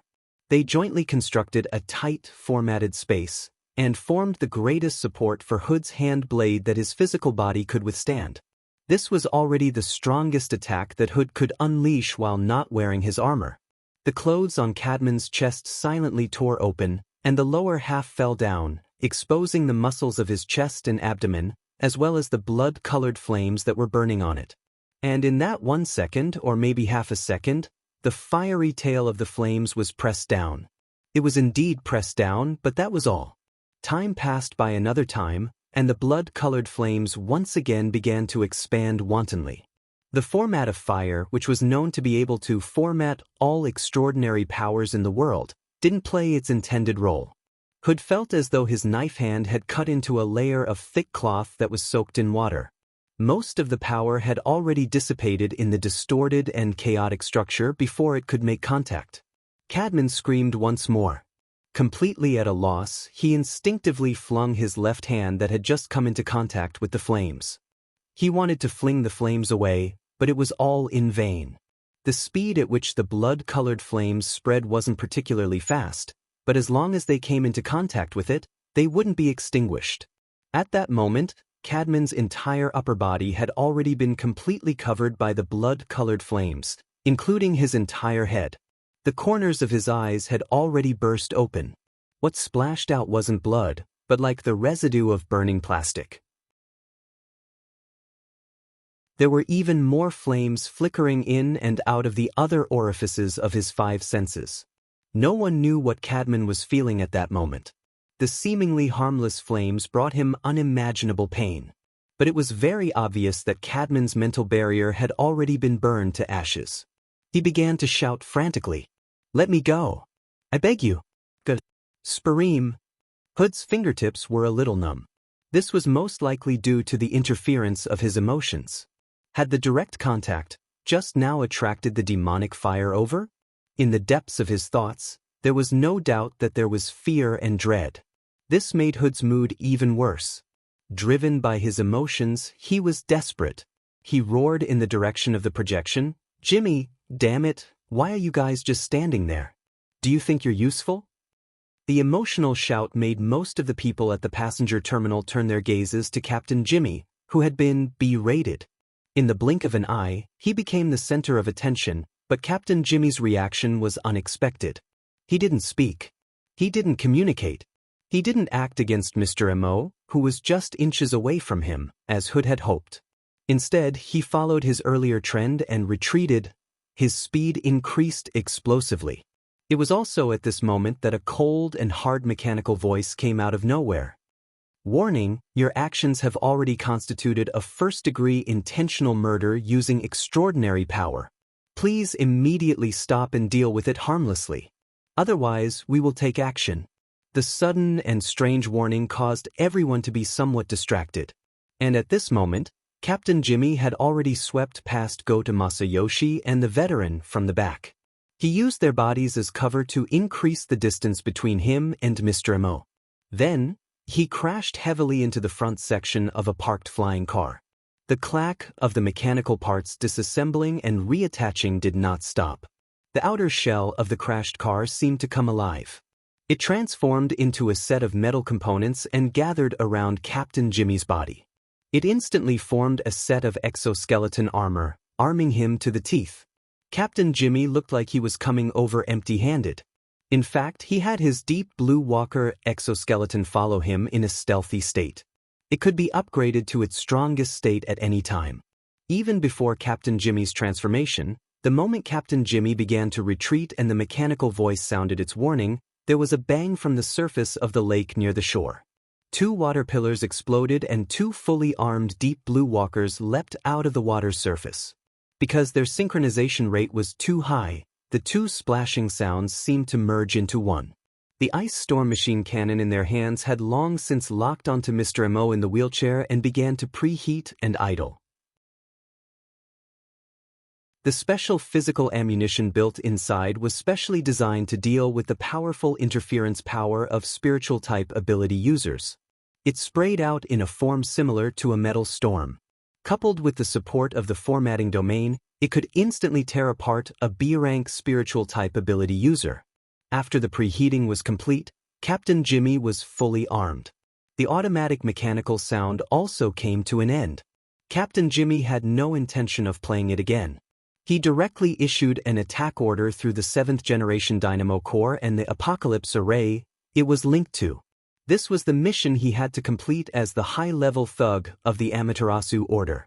They jointly constructed a tight, formatted space, and formed the greatest support for Hood's hand blade that his physical body could withstand. This was already the strongest attack that Hood could unleash while not wearing his armor. The clothes on Cadman's chest silently tore open, and the lower half fell down, exposing the muscles of his chest and abdomen, as well as the blood-colored flames that were burning on it. And in that 1 second, or maybe half a second, the fiery tail of the flames was pressed down. It was indeed pressed down, but that was all. Time passed by another time, and the blood-colored flames once again began to expand wantonly. The format of fire, which was known to be able to format all extraordinary powers in the world, didn't play its intended role. Hood felt as though his knife hand had cut into a layer of thick cloth that was soaked in water. Most of the power had already dissipated in the distorted and chaotic structure before it could make contact. Cadman screamed once more. Completely at a loss, he instinctively flung his left hand that had just come into contact with the flames. He wanted to fling the flames away, but it was all in vain. The speed at which the blood-colored flames spread wasn't particularly fast, but as long as they came into contact with it, they wouldn't be extinguished. At that moment, Cadman's entire upper body had already been completely covered by the blood-colored flames, including his entire head. The corners of his eyes had already burst open. What splashed out wasn't blood, but like the residue of burning plastic. There were even more flames flickering in and out of the other orifices of his 5 senses. No one knew what Cadman was feeling at that moment. The seemingly harmless flames brought him unimaginable pain. But it was very obvious that Cadman's mental barrier had already been burned to ashes. He began to shout frantically, "Let me go! I beg you! Spareem!" Hood's fingertips were a little numb. This was most likely due to the interference of his emotions. Had the direct contact just now attracted the demonic fire over? In the depths of his thoughts, there was no doubt that there was fear and dread. This made Hood's mood even worse. Driven by his emotions, he was desperate. He roared in the direction of the projection, "Jimmy, damn it, why are you guys just standing there? Do you think you're useful?" The emotional shout made most of the people at the passenger terminal turn their gazes to Captain Jimmy, who had been berated. In the blink of an eye, he became the center of attention, but Captain Jimmy's reaction was unexpected. He didn't speak. He didn't communicate. He didn't act against Mr. Mo, who was just inches away from him, as Hood had hoped. Instead, he followed his earlier trend and retreated. His speed increased explosively. It was also at this moment that a cold and hard mechanical voice came out of nowhere. "Warning, your actions have already constituted a first-degree intentional murder using extraordinary power. Please immediately stop and deal with it harmlessly. Otherwise, we will take action." The sudden and strange warning caused everyone to be somewhat distracted. And at this moment, Captain Jimmy had already swept past Gota Masayoshi and the veteran from the back. He used their bodies as cover to increase the distance between him and Mr. Mo. Then, he crashed heavily into the front section of a parked flying car. The clack of the mechanical parts disassembling and reattaching did not stop. The outer shell of the crashed car seemed to come alive. It transformed into a set of metal components and gathered around Captain Jimmy's body. It instantly formed a set of exoskeleton armor, arming him to the teeth. Captain Jimmy looked like he was coming over empty-handed. In fact, he had his deep blue walker exoskeleton follow him in a stealthy state. It could be upgraded to its strongest state at any time. Even before Captain Jimmy's transformation, the moment Captain Jimmy began to retreat and the mechanical voice sounded its warning, there was a bang from the surface of the lake near the shore. 2 water pillars exploded and 2 fully armed deep blue walkers leapt out of the water's surface. Because their synchronization rate was too high, the 2 splashing sounds seemed to merge into one. The ice storm machine cannon in their hands had long since locked onto Mr. Mo in the wheelchair and began to preheat and idle. The special physical ammunition built inside was specially designed to deal with the powerful interference power of spiritual-type ability users. It sprayed out in a form similar to a metal storm. Coupled with the support of the formatting domain, it could instantly tear apart a B-rank spiritual-type ability user. After the preheating was complete, Captain Jimmy was fully armed. The automatic mechanical sound also came to an end. Captain Jimmy had no intention of playing it again. He directly issued an attack order through the 7th generation Dynamo Core and the Apocalypse Array it was linked to. This was the mission he had to complete as the high-level thug of the Amaterasu Order.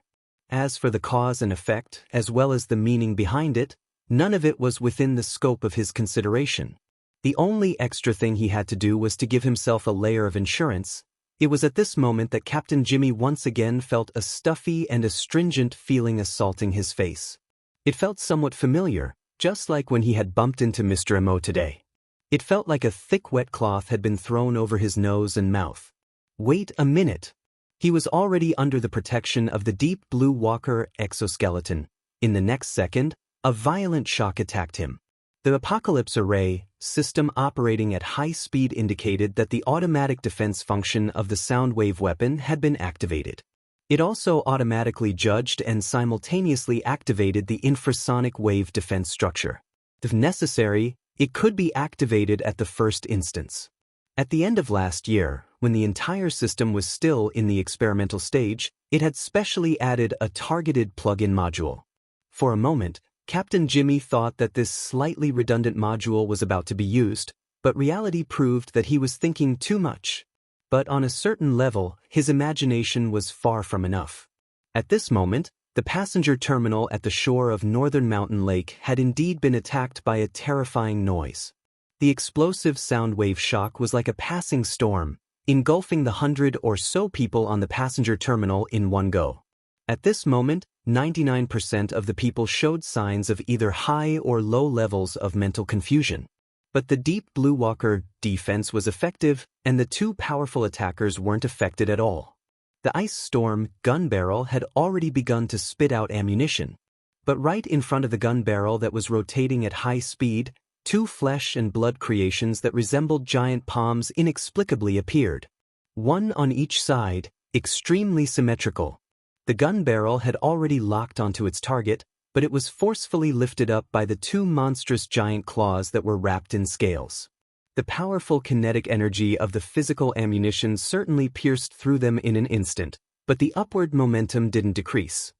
As for the cause and effect, as well as the meaning behind it, none of it was within the scope of his consideration. The only extra thing he had to do was to give himself a layer of insurance. It was at this moment that Captain Jimmy once again felt a stuffy and astringent feeling assaulting his face. It felt somewhat familiar, just like when he had bumped into Mr. Mo today. It felt like a thick wet cloth had been thrown over his nose and mouth. Wait a minute. He was already under the protection of the deep blue walker exoskeleton. In the next second, a violent shock attacked him. The Apocalypse Array system operating at high speed indicated that the automatic defense function of the sound wave weapon had been activated. It also automatically judged and simultaneously activated the infrasonic wave defense structure. If necessary, it could be activated at the first instance. At the end of last year, when the entire system was still in the experimental stage, it had specially added a targeted plug-in module. For a moment, Captain Jimmy thought that this slightly redundant module was about to be used, but reality proved that he was thinking too much. But on a certain level, his imagination was far from enough. At this moment, the passenger terminal at the shore of Northern Mountain Lake had indeed been attacked by a terrifying noise. The explosive sound wave shock was like a passing storm, engulfing the 100 or so people on the passenger terminal in one go. At this moment, 99% of the people showed signs of either high or low levels of mental confusion. But the Deep Blue Walker defense was effective, and the two powerful attackers weren't affected at all. The Ice Storm gun barrel had already begun to spit out ammunition. But right in front of the gun barrel that was rotating at high speed, two flesh and blood creations that resembled giant palms inexplicably appeared. One on each side, extremely symmetrical. The gun barrel had already locked onto its target, but it was forcefully lifted up by the two monstrous giant claws that were wrapped in scales. The powerful kinetic energy of the physical ammunition certainly pierced through them in an instant, but the upward momentum didn't decrease.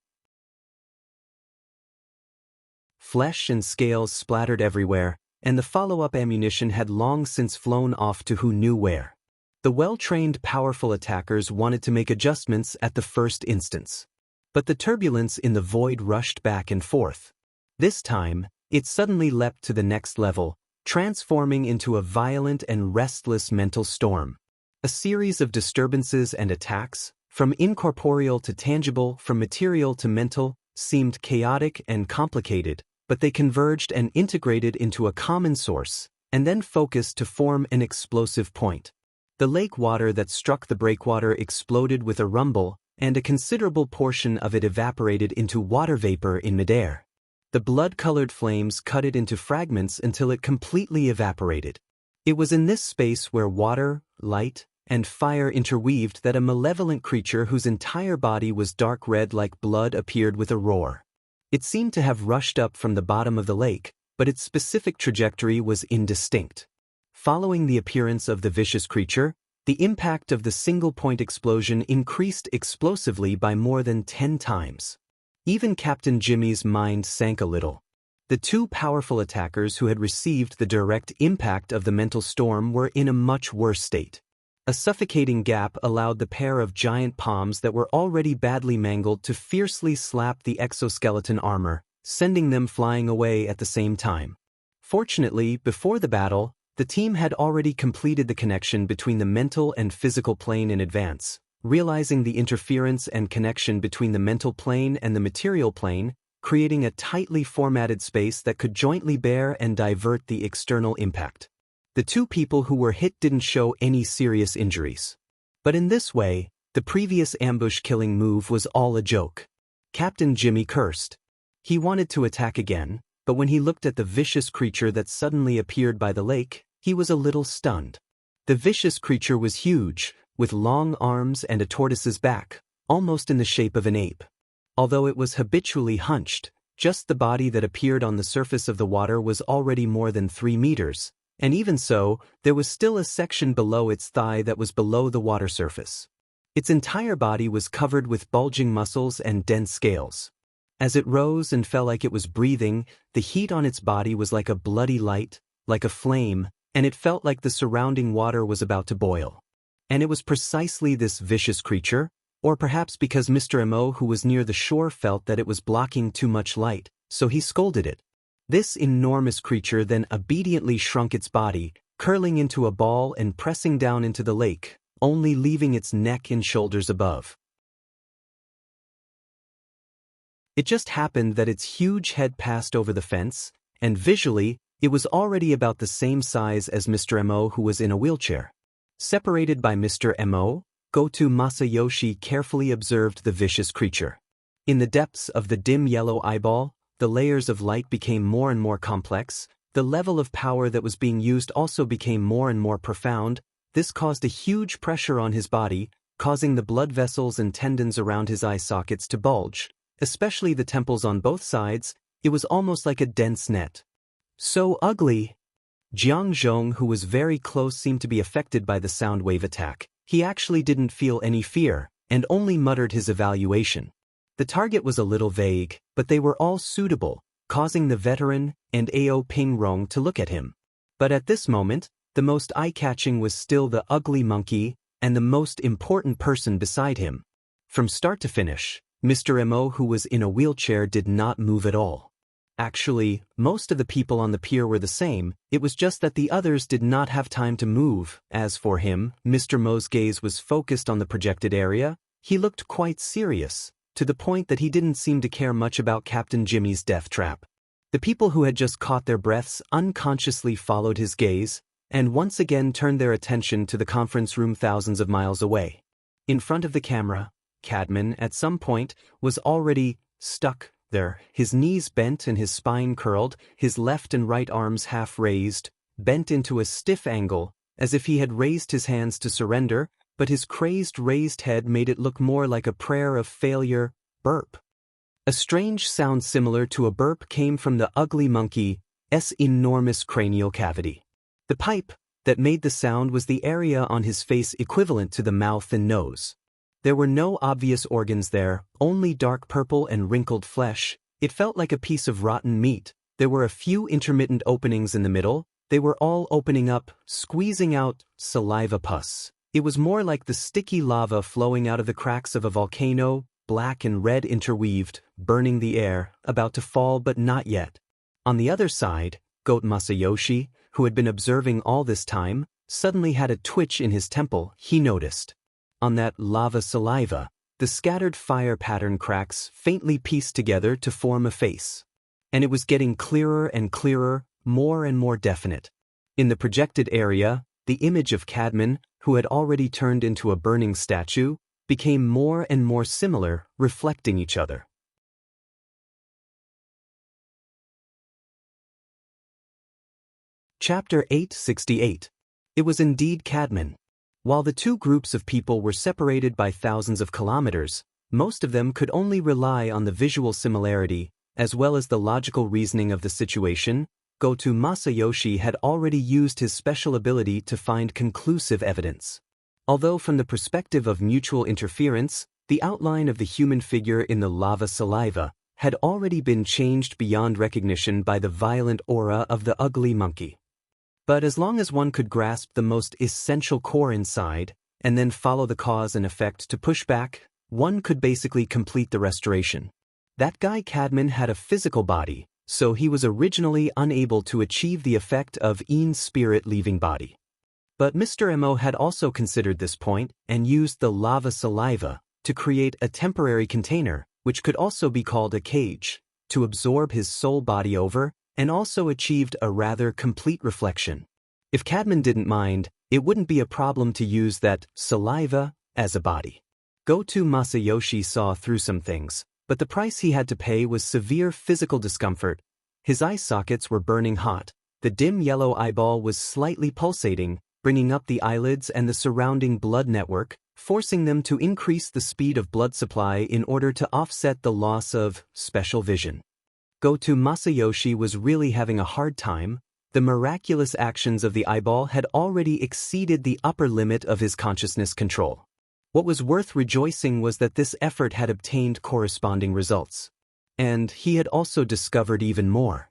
Flesh and scales splattered everywhere, and the follow-up ammunition had long since flown off to who knew where. The well-trained, powerful attackers wanted to make adjustments at the first instance. But the turbulence in the void rushed back and forth. This time, it suddenly leapt to the next level, transforming into a violent and restless mental storm. A series of disturbances and attacks, from incorporeal to tangible, from material to mental, seemed chaotic and complicated, but they converged and integrated into a common source, and then focused to form an explosive point. The lake water that struck the breakwater exploded with a rumble, and a considerable portion of it evaporated into water vapor in midair. The blood-colored flames cut it into fragments until it completely evaporated. It was in this space where water, light, and fire interweaved that a malevolent creature whose entire body was dark red like blood appeared with a roar. It seemed to have rushed up from the bottom of the lake, but its specific trajectory was indistinct. Following the appearance of the vicious creature, the impact of the single-point explosion increased explosively by more than 10 times. Even Captain Jimmy's mind sank a little. The two powerful attackers who had received the direct impact of the mental storm were in a much worse state. A suffocating gap allowed the pair of giant palms that were already badly mangled to fiercely slap the exoskeleton armor, sending them flying away at the same time. Fortunately, before the battle, the team had already completed the connection between the mental and physical plane in advance, realizing the interference and connection between the mental plane and the material plane, creating a tightly formatted space that could jointly bear and divert the external impact. The two people who were hit didn't show any serious injuries. But in this way, the previous ambush-killing move was all a joke. Captain Jimmy cursed. He wanted to attack again, but when he looked at the vicious creature that suddenly appeared by the lake, he was a little stunned. The vicious creature was huge, with long arms and a tortoise's back, almost in the shape of an ape. Although it was habitually hunched, just the body that appeared on the surface of the water was already more than 3 meters, and even so, there was still a section below its thigh that was below the water surface. Its entire body was covered with bulging muscles and dense scales. As it rose and fell like it was breathing, the heat on its body was like a bloody light, like a flame, and it felt like the surrounding water was about to boil. And it was precisely this vicious creature, or perhaps because Mr. M.O. who was near the shore felt that it was blocking too much light, so he scolded it. This enormous creature then obediently shrunk its body, curling into a ball and pressing down into the lake, only leaving its neck and shoulders above. It just happened that its huge head passed over the fence, and visually, it was already about the same size as Mr. M.O. who was in a wheelchair. Separated by Mr. M.O., Goto Masayoshi carefully observed the vicious creature. In the depths of the dim yellow eyeball, the layers of light became more and more complex, the level of power that was being used also became more and more profound. This caused a huge pressure on his body, causing the blood vessels and tendons around his eye sockets to bulge, especially the temples on both sides. It was almost like a dense net. So ugly. Jiang Zhong, who was very close, seemed to be affected by the sound wave attack. He actually didn't feel any fear, and only muttered his evaluation. The target was a little vague, but they were all suitable, causing the veteran and Ao Pingrong to look at him. But at this moment, the most eye-catching was still the ugly monkey and the most important person beside him. From start to finish, Mr. Mo, who was in a wheelchair, did not move at all. Actually, most of the people on the pier were the same, it was just that the others did not have time to move. As for him, Mr. Mo's gaze was focused on the projected area. He looked quite serious, to the point that he didn't seem to care much about Captain Jimmy's death trap. The people who had just caught their breaths unconsciously followed his gaze, and once again turned their attention to the conference room thousands of miles away. In front of the camera, Cadman, at some point, was already stuck there, his knees bent and his spine curled, his left and right arms half raised, bent into a stiff angle, as if he had raised his hands to surrender, but his crazed raised head made it look more like a prayer of failure. Burp. A strange sound similar to a burp came from the ugly monkey's enormous cranial cavity. The pipe that made the sound was the area on his face equivalent to the mouth and nose. There were no obvious organs there, only dark purple and wrinkled flesh. It felt like a piece of rotten meat. There were a few intermittent openings in the middle. They were all opening up, squeezing out saliva pus. It was more like the sticky lava flowing out of the cracks of a volcano, black and red interweaved, burning the air, about to fall but not yet. On the other side, Goat Masayoshi, who had been observing all this time, suddenly had a twitch in his temple. He noticed. On that lava saliva, the scattered fire pattern cracks faintly pieced together to form a face. And it was getting clearer and clearer, more and more definite. In the projected area, the image of Cadman, who had already turned into a burning statue, became more and more similar, reflecting each other. Chapter 868. It was indeed Cadman. While the two groups of people were separated by thousands of kilometers, most of them could only rely on the visual similarity, as well as the logical reasoning of the situation. Goto Masayoshi had already used his special ability to find conclusive evidence. Although from the perspective of mutual interference, the outline of the human figure in the lava saliva had already been changed beyond recognition by the violent aura of the ugly monkey. But as long as one could grasp the most essential core inside, and then follow the cause and effect to push back, one could basically complete the restoration. That guy Cadman had a physical body, so he was originally unable to achieve the effect of Ian's spirit leaving body. But Mr. Mo had also considered this point and used the lava saliva to create a temporary container, which could also be called a cage, to absorb his soul body over, and also achieved a rather complete reflection. If Cadman didn't mind, it wouldn't be a problem to use that saliva as a body. Goto Masayoshi saw through some things, but the price he had to pay was severe physical discomfort. His eye sockets were burning hot, the dim yellow eyeball was slightly pulsating, bringing up the eyelids and the surrounding blood network, forcing them to increase the speed of blood supply in order to offset the loss of special vision. Goto Masayoshi was really having a hard time. The miraculous actions of the eyeball had already exceeded the upper limit of his consciousness control. What was worth rejoicing was that this effort had obtained corresponding results. And he had also discovered even more.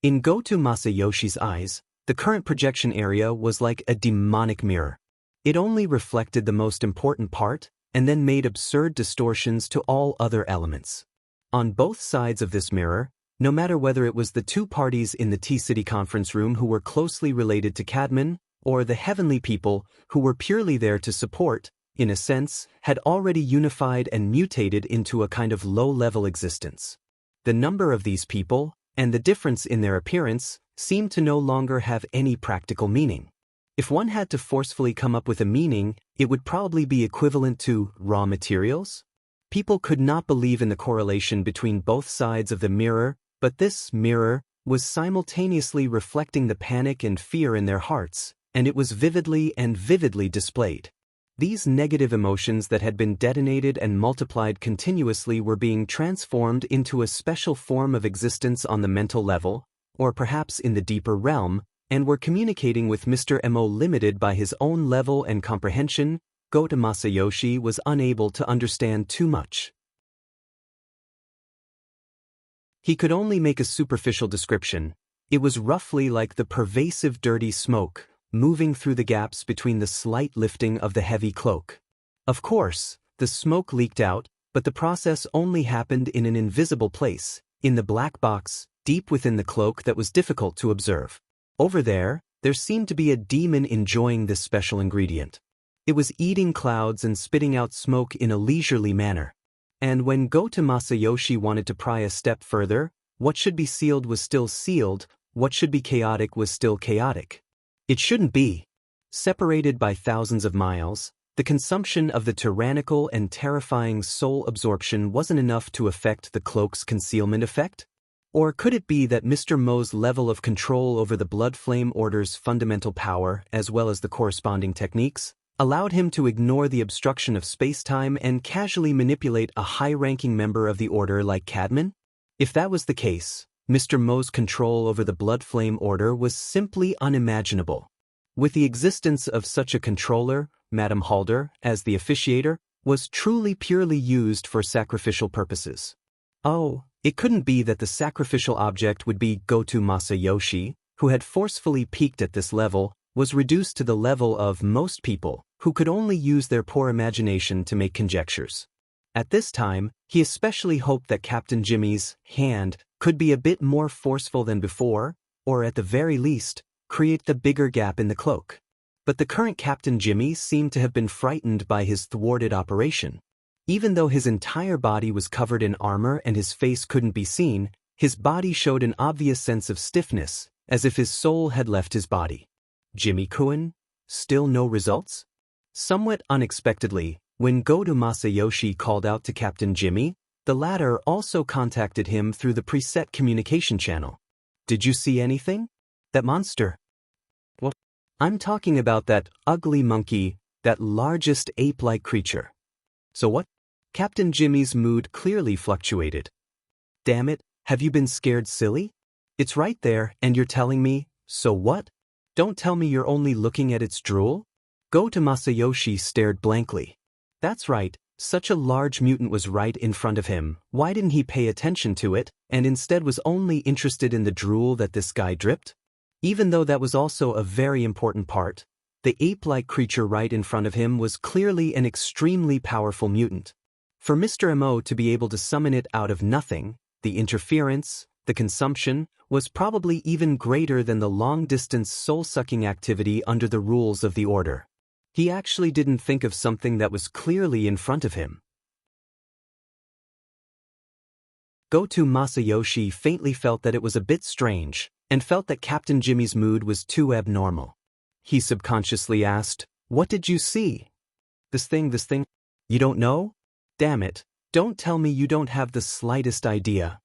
In Goto Masayoshi's eyes, the current projection area was like a demonic mirror. It only reflected the most important part, and then made absurd distortions to all other elements. On both sides of this mirror, no matter whether it was the two parties in the T-City conference room who were closely related to Cadman, or the heavenly people who were purely there to support, in a sense, had already unified and mutated into a kind of low-level existence. The number of these people, and the difference in their appearance, seemed to no longer have any practical meaning. If one had to forcefully come up with a meaning, it would probably be equivalent to raw materials. People could not believe in the correlation between both sides of the mirror, but this mirror was simultaneously reflecting the panic and fear in their hearts, and it was vividly and vividly displayed. These negative emotions that had been detonated and multiplied continuously were being transformed into a special form of existence on the mental level, or perhaps in the deeper realm, and were communicating with Mr. Mo limited by his own level and comprehension. Goto Masayoshi was unable to understand too much. He could only make a superficial description. It was roughly like the pervasive dirty smoke, moving through the gaps between the slight lifting of the heavy cloak. Of course, the smoke leaked out, but the process only happened in an invisible place, in the black box, deep within the cloak that was difficult to observe. Over there seemed to be a demon enjoying this special ingredient. It was eating clouds and spitting out smoke in a leisurely manner. And when Goto Masayoshi wanted to pry a step further, what should be sealed was still sealed, what should be chaotic was still chaotic. It shouldn't be. Separated by thousands of miles, the consumption of the tyrannical and terrifying soul absorption wasn't enough to affect the cloak's concealment effect? Or could it be that Mr. Mo's level of control over the Blood Flame Order's fundamental power, as well as the corresponding techniques, allowed him to ignore the obstruction of space-time and casually manipulate a high-ranking member of the Order like Cadman? If that was the case, Mr. Mo's control over the Blood Flame Order was simply unimaginable. With the existence of such a controller, Madame Halder, as the officiator, was truly purely used for sacrificial purposes. Oh, it couldn't be that the sacrificial object would be Goto Masayoshi, who had forcefully peaked at this level, was reduced to the level of most people, who could only use their poor imagination to make conjectures. At this time, he especially hoped that Captain Jimmy's hand could be a bit more forceful than before, or at the very least, create the bigger gap in the cloak. But the current Captain Jimmy seemed to have been frightened by his thwarted operation. Even though his entire body was covered in armor and his face couldn't be seen, his body showed an obvious sense of stiffness, as if his soul had left his body. Jimmy-kun? Still no results? Somewhat unexpectedly, when Goto Masayoshi called out to Captain Jimmy, the latter also contacted him through the preset communication channel. Did you see anything? That monster? What? I'm talking about that ugly monkey, that largest ape-like creature. So what? Captain Jimmy's mood clearly fluctuated. Damn it, have you been scared silly? It's right there, and you're telling me, so what? Don't tell me you're only looking at its drool? Goto Masayoshi stared blankly. That's right, such a large mutant was right in front of him. Why didn't he pay attention to it, and instead was only interested in the drool that this guy dripped? Even though that was also a very important part, the ape-like creature right in front of him was clearly an extremely powerful mutant. For Mr. Mo to be able to summon it out of nothing, the interference, the consumption, was probably even greater than the long-distance soul-sucking activity under the rules of the Order. He actually didn't think of something that was clearly in front of him. Goto Masayoshi faintly felt that it was a bit strange, and felt that Captain Jimmy's mood was too abnormal. He subconsciously asked, "What did you see?" This thing? You don't know? Damn it, don't tell me you don't have the slightest idea.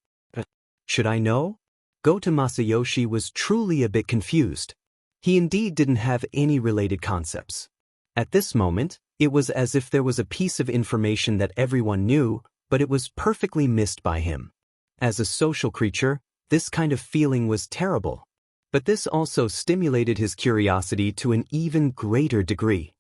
Should I know? Goto Masayoshi was truly a bit confused. He indeed didn't have any related concepts. At this moment, it was as if there was a piece of information that everyone knew, but it was perfectly missed by him. As a social creature, this kind of feeling was terrible. But this also stimulated his curiosity to an even greater degree.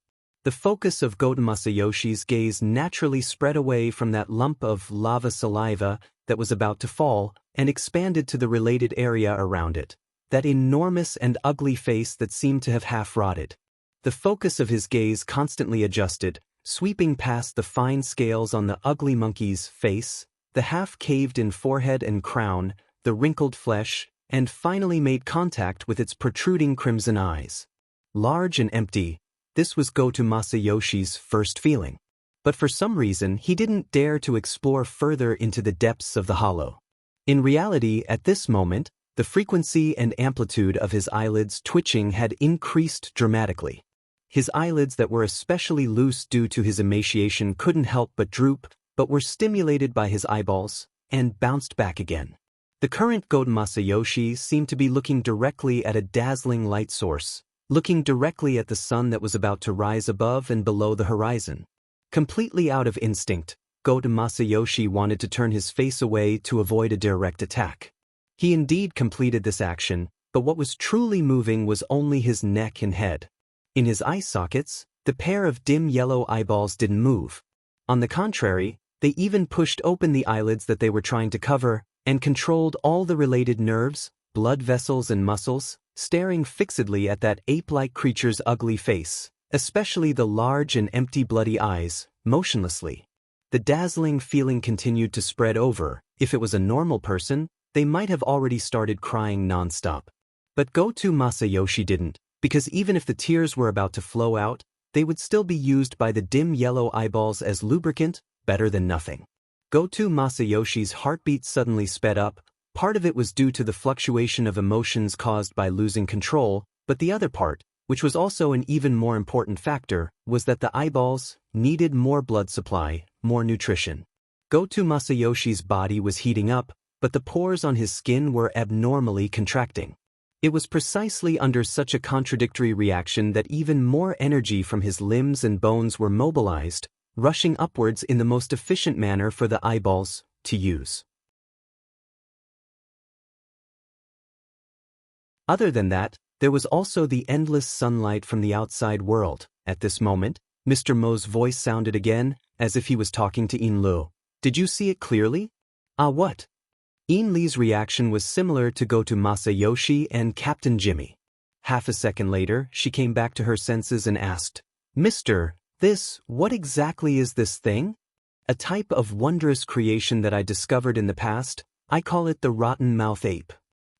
The focus of Goto Masayoshi's gaze naturally spread away from that lump of lava saliva that was about to fall and expanded to the related area around it, that enormous and ugly face that seemed to have half-rotted. The focus of his gaze constantly adjusted, sweeping past the fine scales on the ugly monkey's face, the half-caved-in forehead and crown, the wrinkled flesh, and finally made contact with its protruding crimson eyes. Large and empty, this was Goto Masayoshi's first feeling. But for some reason he didn't dare to explore further into the depths of the hollow. In reality, at this moment, the frequency and amplitude of his eyelids twitching had increased dramatically. His eyelids that were especially loose due to his emaciation couldn't help but droop, but were stimulated by his eyeballs, and bounced back again. The current Goto Masayoshi seemed to be looking directly at a dazzling light source, looking directly at the sun that was about to rise above and below the horizon. Completely out of instinct, Goto Masayoshi wanted to turn his face away to avoid a direct attack. He indeed completed this action, but what was truly moving was only his neck and head. In his eye sockets, the pair of dim yellow eyeballs didn't move. On the contrary, they even pushed open the eyelids that they were trying to cover, and controlled all the related nerves, blood vessels and muscles, staring fixedly at that ape-like creature's ugly face, especially the large and empty bloody eyes, motionlessly. The dazzling feeling continued to spread over. If it was a normal person, they might have already started crying non-stop. But Goto Masayoshi didn't, because even if the tears were about to flow out, they would still be used by the dim yellow eyeballs as lubricant, better than nothing. Goto Masayoshi's heartbeat suddenly sped up. Part of it was due to the fluctuation of emotions caused by losing control, but the other part, which was also an even more important factor, was that the eyeballs needed more blood supply, more nutrition. Goto Masayoshi's body was heating up, but the pores on his skin were abnormally contracting. It was precisely under such a contradictory reaction that even more energy from his limbs and bones were mobilized, rushing upwards in the most efficient manner for the eyeballs to use. Other than that, there was also the endless sunlight from the outside world. At this moment, Mr. Mo's voice sounded again, as if he was talking to Yin Lu. Did you see it clearly? Ah, what? Yin Li's reaction was similar to Goto Masayoshi and Captain Jimmy. Half a second later, she came back to her senses and asked, what exactly is this thing? A type of wondrous creation that I discovered in the past. I call it the rotten mouth ape.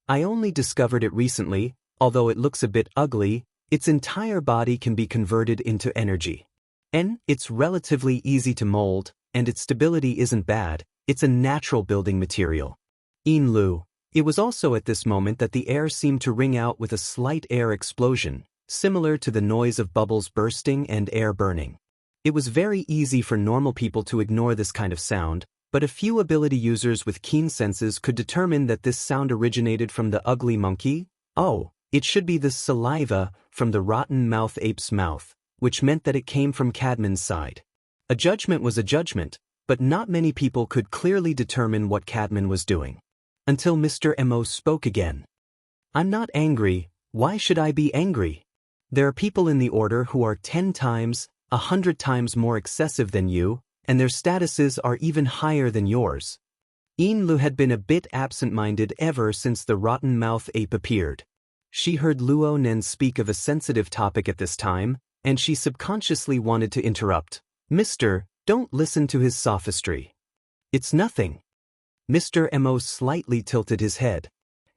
I only discovered it recently. Although it looks a bit ugly, its entire body can be converted into energy. And it's relatively easy to mold, and its stability isn't bad. It's a natural building material. Yin Lu. It was also at this moment that the air seemed to ring out with a slight air explosion, similar to the noise of bubbles bursting and air burning. It was very easy for normal people to ignore this kind of sound, but a few ability users with keen senses could determine that this sound originated from the ugly monkey. Oh, it should be the saliva from the rotten mouth ape's mouth, which meant that it came from Cadman's side. A judgment was a judgment, but not many people could clearly determine what Cadman was doing. Until Mr. Mo spoke again. I'm not angry. Why should I be angry? There are people in the order who are 10 times, 100 times more excessive than you, and their statuses are even higher than yours. Yin Lu had been a bit absent-minded ever since the rotten mouth ape appeared. She heard Luo Nen speak of a sensitive topic at this time, and she subconsciously wanted to interrupt. Mister, don't listen to his sophistry. It's nothing. Mr. Mo slightly tilted his head.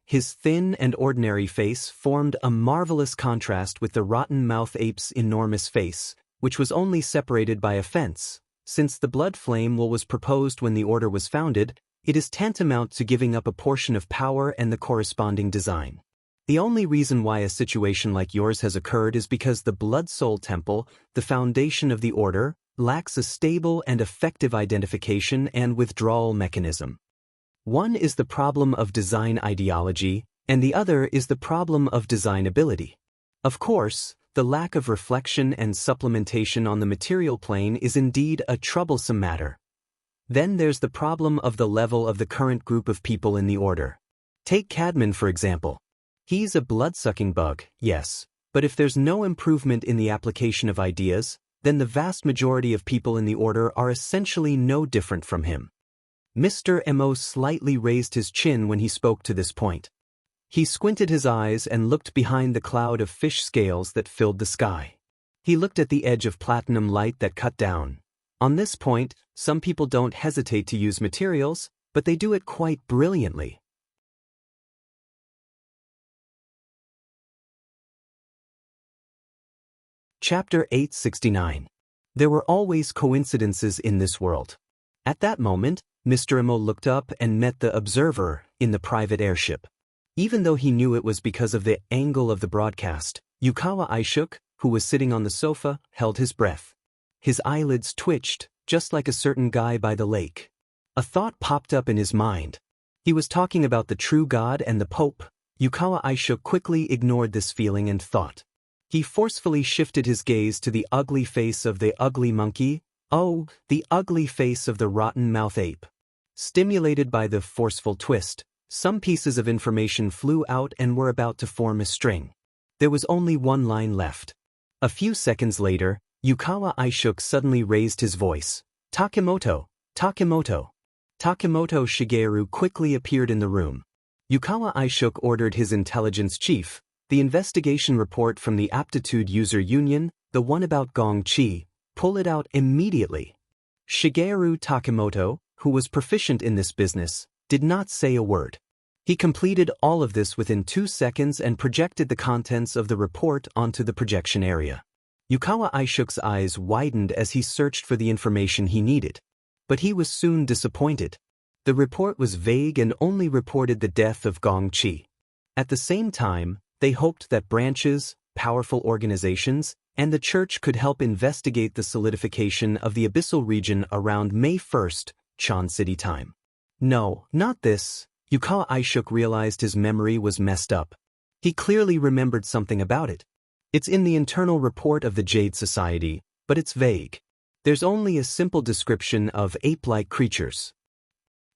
His thin and ordinary face formed a marvelous contrast with the rotten mouth ape's enormous face, which was only separated by a fence. Since the blood flame was proposed when the order was founded, it is tantamount to giving up a portion of power and the corresponding design. The only reason why a situation like yours has occurred is because the Blood Soul Temple, the foundation of the order, lacks a stable and effective identification and withdrawal mechanism. One is the problem of design ideology, and the other is the problem of designability. Of course, the lack of reflection and supplementation on the material plane is indeed a troublesome matter. Then there's the problem of the level of the current group of people in the order. Take Cadman for example. He's a blood-sucking bug, yes, but if there's no improvement in the application of ideas, then the vast majority of people in the order are essentially no different from him. Mr. Mo slightly raised his chin when he spoke to this point. He squinted his eyes and looked behind the cloud of fish scales that filled the sky. He looked at the edge of platinum light that cut down. On this point, some people don't hesitate to use materials, but they do it quite brilliantly. Chapter 869. There were always coincidences in this world. At that moment, Mr. Mo looked up and met the observer in the private airship. Even though he knew it was because of the angle of the broadcast, Yukawa Aishuk, who was sitting on the sofa, held his breath. His eyelids twitched, just like a certain guy by the lake. A thought popped up in his mind. He was talking about the true God and the Pope. Yukawa Aishuk quickly ignored this feeling and thought. He forcefully shifted his gaze to the ugly face of the ugly monkey. Oh, the ugly face of the rotten-mouth ape. Stimulated by the forceful twist, some pieces of information flew out and were about to form a string. There was only one line left. A few seconds later, Yukawa Aishuk suddenly raised his voice. Takemoto, Takemoto. Takemoto Shigeru quickly appeared in the room. Yukawa Aishuk ordered his intelligence chief, the investigation report from the Aptitude User Union, the one about Gong Chi, pull it out immediately. Shigeru Takemoto, who was proficient in this business, did not say a word. He completed all of this within 2 seconds and projected the contents of the report onto the projection area. Yukawa Aishuk's eyes widened as he searched for the information he needed. But he was soon disappointed. The report was vague and only reported the death of Gong Chi. At the same time, they hoped that branches, powerful organizations, and the church could help investigate the solidification of the abyssal region around May 1st, Chan City time. No, not this. Yukawa Aishuk realized his memory was messed up. He clearly remembered something about it. It's in the internal report of the Jade Society, but it's vague. There's only a simple description of ape-like creatures.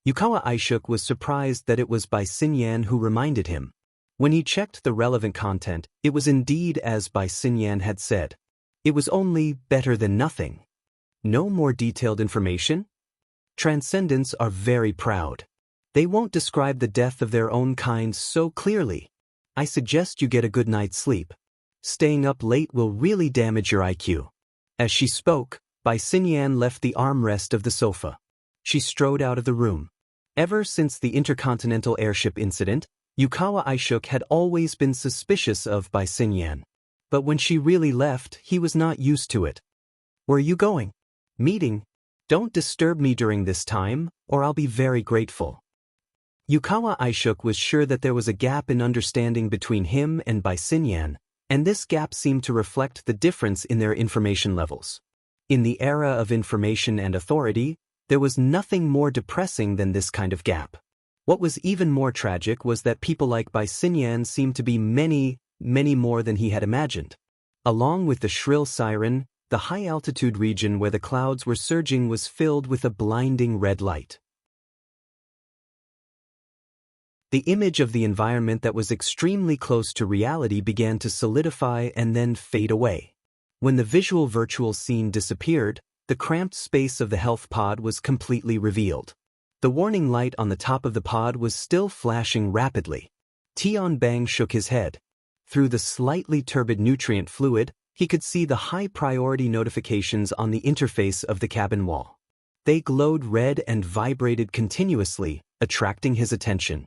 Yukawa Aishuk was surprised that it was Bai Xinyan who reminded him. When he checked the relevant content, it was indeed as Bai Xinyan had said. It was only better than nothing. No more detailed information? Transcendents are very proud. They won't describe the death of their own kind so clearly. I suggest you get a good night's sleep. Staying up late will really damage your IQ. As she spoke, Bai Xinyan left the armrest of the sofa. She strode out of the room. Ever since the intercontinental airship incident, Yukawa Aishuk had always been suspicious of Bai Xinyan. But when she really left, he was not used to it. Where are you going? Meeting. Don't disturb me during this time, or I'll be very grateful. Yukawa Aishuk was sure that there was a gap in understanding between him and Bai Xinyan, and this gap seemed to reflect the difference in their information levels. In the era of information and authority, there was nothing more depressing than this kind of gap. What was even more tragic was that people like Bai Xinyan seemed to be many more than he had imagined. Along with the shrill siren, the high-altitude region where the clouds were surging was filled with a blinding red light. The image of the environment that was extremely close to reality began to solidify and then fade away. When the visual virtual scene disappeared, the cramped space of the health pod was completely revealed. The warning light on the top of the pod was still flashing rapidly. Tian Bang shook his head. Through the slightly turbid nutrient fluid, he could see the high-priority notifications on the interface of the cabin wall. They glowed red and vibrated continuously, attracting his attention.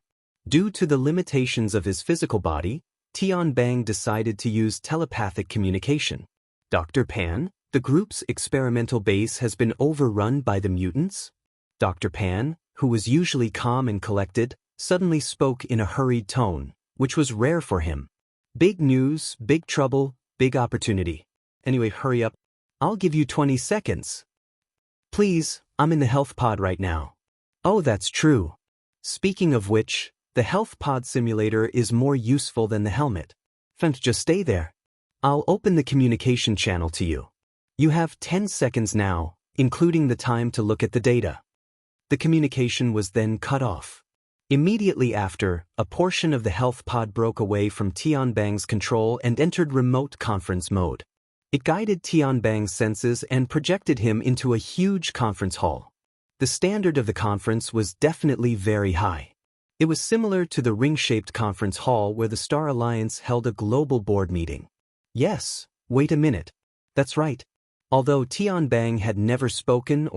Due to the limitations of his physical body, Tian Bang decided to use telepathic communication. Dr. Pan, the group's experimental base has been overrun by the mutants? Dr. Pan, who was usually calm and collected, suddenly spoke in a hurried tone, which was rare for him. Big news, big trouble, big opportunity. Anyway, hurry up. I'll give you 20 seconds. Please, I'm in the health pod right now. Oh, that's true. Speaking of which, the health pod simulator is more useful than the helmet. Just stay there. I'll open the communication channel to you. You have 10 seconds now, including the time to look at the data. The communication was then cut off. Immediately after, a portion of the health pod broke away from Tian Bang's control and entered remote conference mode. It guided Tian Bang's senses and projected him into a huge conference hall. The standard of the conference was definitely very high. It was similar to the ring-shaped conference hall where the Star Alliance held a global board meeting. Yes, wait a minute. That's right. Although Tian Bang had never spoken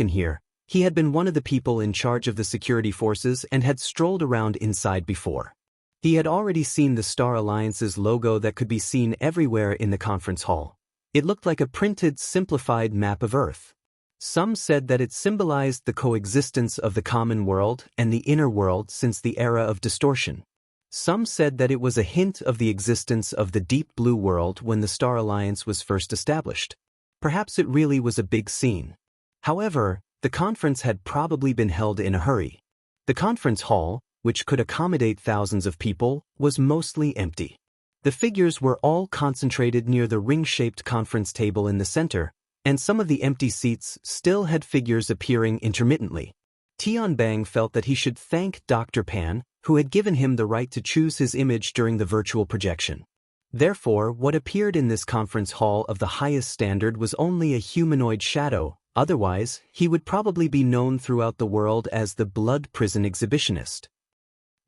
here, he had been one of the people in charge of the security forces and had strolled around inside before. He had already seen the Star Alliance's logo that could be seen everywhere in the conference hall. It looked like a printed, simplified map of Earth. Some said that it symbolized the coexistence of the common world and the inner world since the era of distortion. Some said that it was a hint of the existence of the deep blue world when the Star Alliance was first established. Perhaps it really was a big scene. However, the conference had probably been held in a hurry. The conference hall, which could accommodate thousands of people, was mostly empty. The figures were all concentrated near the ring-shaped conference table in the center, and some of the empty seats still had figures appearing intermittently. Tianbang felt that he should thank Dr. Pan, who had given him the right to choose his image during the virtual projection. Therefore, what appeared in this conference hall of the highest standard was only a humanoid shadow. Otherwise, he would probably be known throughout the world as the Blood Prison Exhibitionist.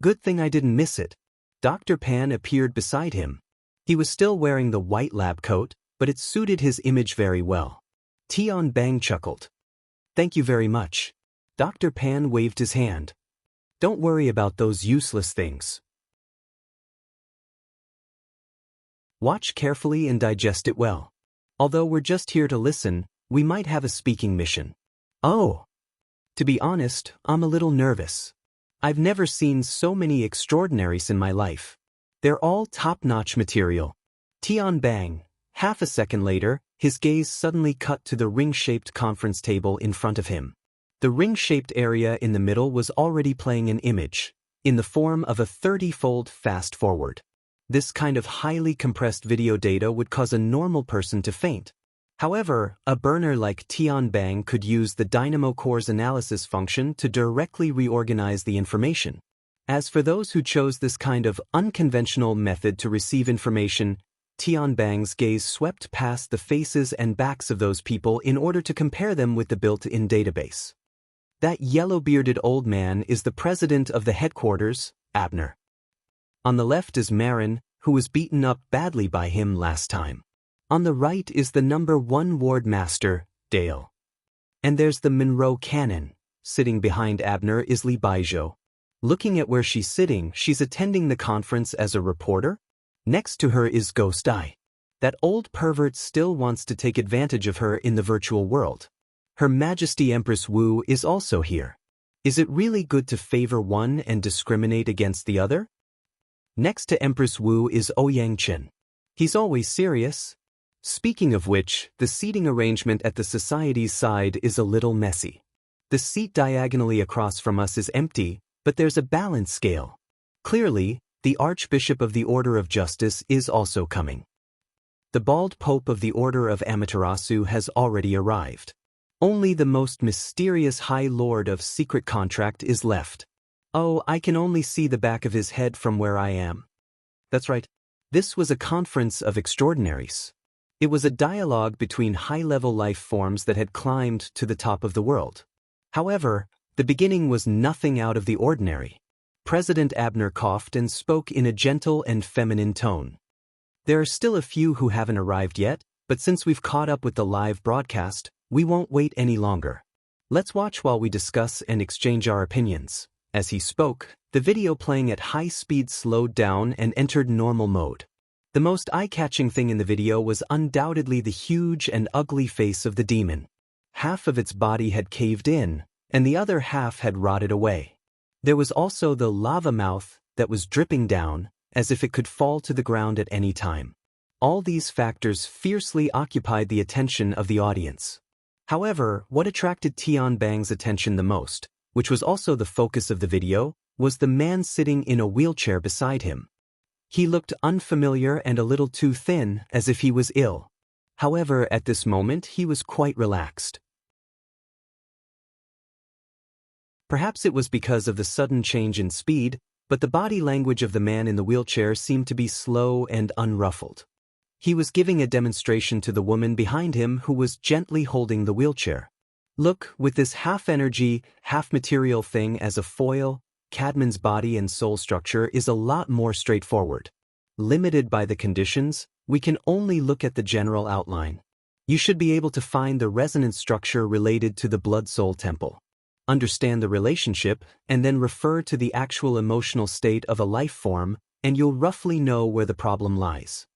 Good thing I didn't miss it. Dr. Pan appeared beside him. He was still wearing the white lab coat, but it suited his image very well. Tianbang chuckled. Thank you very much. Dr. Pan waved his hand. Don't worry about those useless things. Watch carefully and digest it well. Although we're just here to listen, we might have a speaking mission. Oh! To be honest, I'm a little nervous. I've never seen so many extraordinaries in my life. They're all top-notch material. Tianbang. Half a second later, his gaze suddenly cut to the ring-shaped conference table in front of him. The ring-shaped area in the middle was already playing an image, in the form of a 30-fold fast-forward. This kind of highly compressed video data would cause a normal person to faint. However, a burner like Tianbang could use the Dynamo Core's analysis function to directly reorganize the information. As for those who chose this kind of unconventional method to receive information, Tianbang's gaze swept past the faces and backs of those people in order to compare them with the built-in database. That yellow-bearded old man is the president of the headquarters, Abner. On the left is Marin, who was beaten up badly by him last time. On the right is the #1 ward master, Dale. And there's the Monroe Cannon. Sitting behind Abner is Li Baijiu. Looking at where she's sitting, she's attending the conference as a reporter. Next to her is Ghost Eye. That old pervert still wants to take advantage of her in the virtual world. Her Majesty Empress Wu is also here. Is it really good to favor one and discriminate against the other? Next to Empress Wu is Ouyang Chen. He's always serious. Speaking of which, the seating arrangement at the society's side is a little messy. The seat diagonally across from us is empty, but there's a balance scale. Clearly, the Archbishop of the Order of Justice is also coming. The bald Pope of the Order of Amaterasu has already arrived. Only the most mysterious High Lord of Secret Contract is left. Oh, I can only see the back of his head from where I am. That's right. This was a conference of extraordinaries. It was a dialogue between high-level life forms that had climbed to the top of the world. However, the beginning was nothing out of the ordinary. President Abner coughed and spoke in a gentle and feminine tone. There are still a few who haven't arrived yet, but since we've caught up with the live broadcast, we won't wait any longer. Let's watch while we discuss and exchange our opinions. As he spoke, the video playing at high speed slowed down and entered normal mode. The most eye-catching thing in the video was undoubtedly the huge and ugly face of the demon. Half of its body had caved in, and the other half had rotted away. There was also the lava mouth that was dripping down, as if it could fall to the ground at any time. All these factors fiercely occupied the attention of the audience. However, what attracted Tianbang's attention the most, which was also the focus of the video, was the man sitting in a wheelchair beside him. He looked unfamiliar and a little too thin, as if he was ill. However, at this moment he was quite relaxed. Perhaps it was because of the sudden change in speed, but the body language of the man in the wheelchair seemed to be slow and unruffled. He was giving a demonstration to the woman behind him who was gently holding the wheelchair. Look, with this half-energy, half-material thing as a foil, Cadman's body and soul structure is a lot more straightforward. Limited by the conditions, we can only look at the general outline. You should be able to find the resonance structure related to the blood-soul temple. Understand the relationship, and then refer to the actual emotional state of a life form, and you'll roughly know where the problem lies.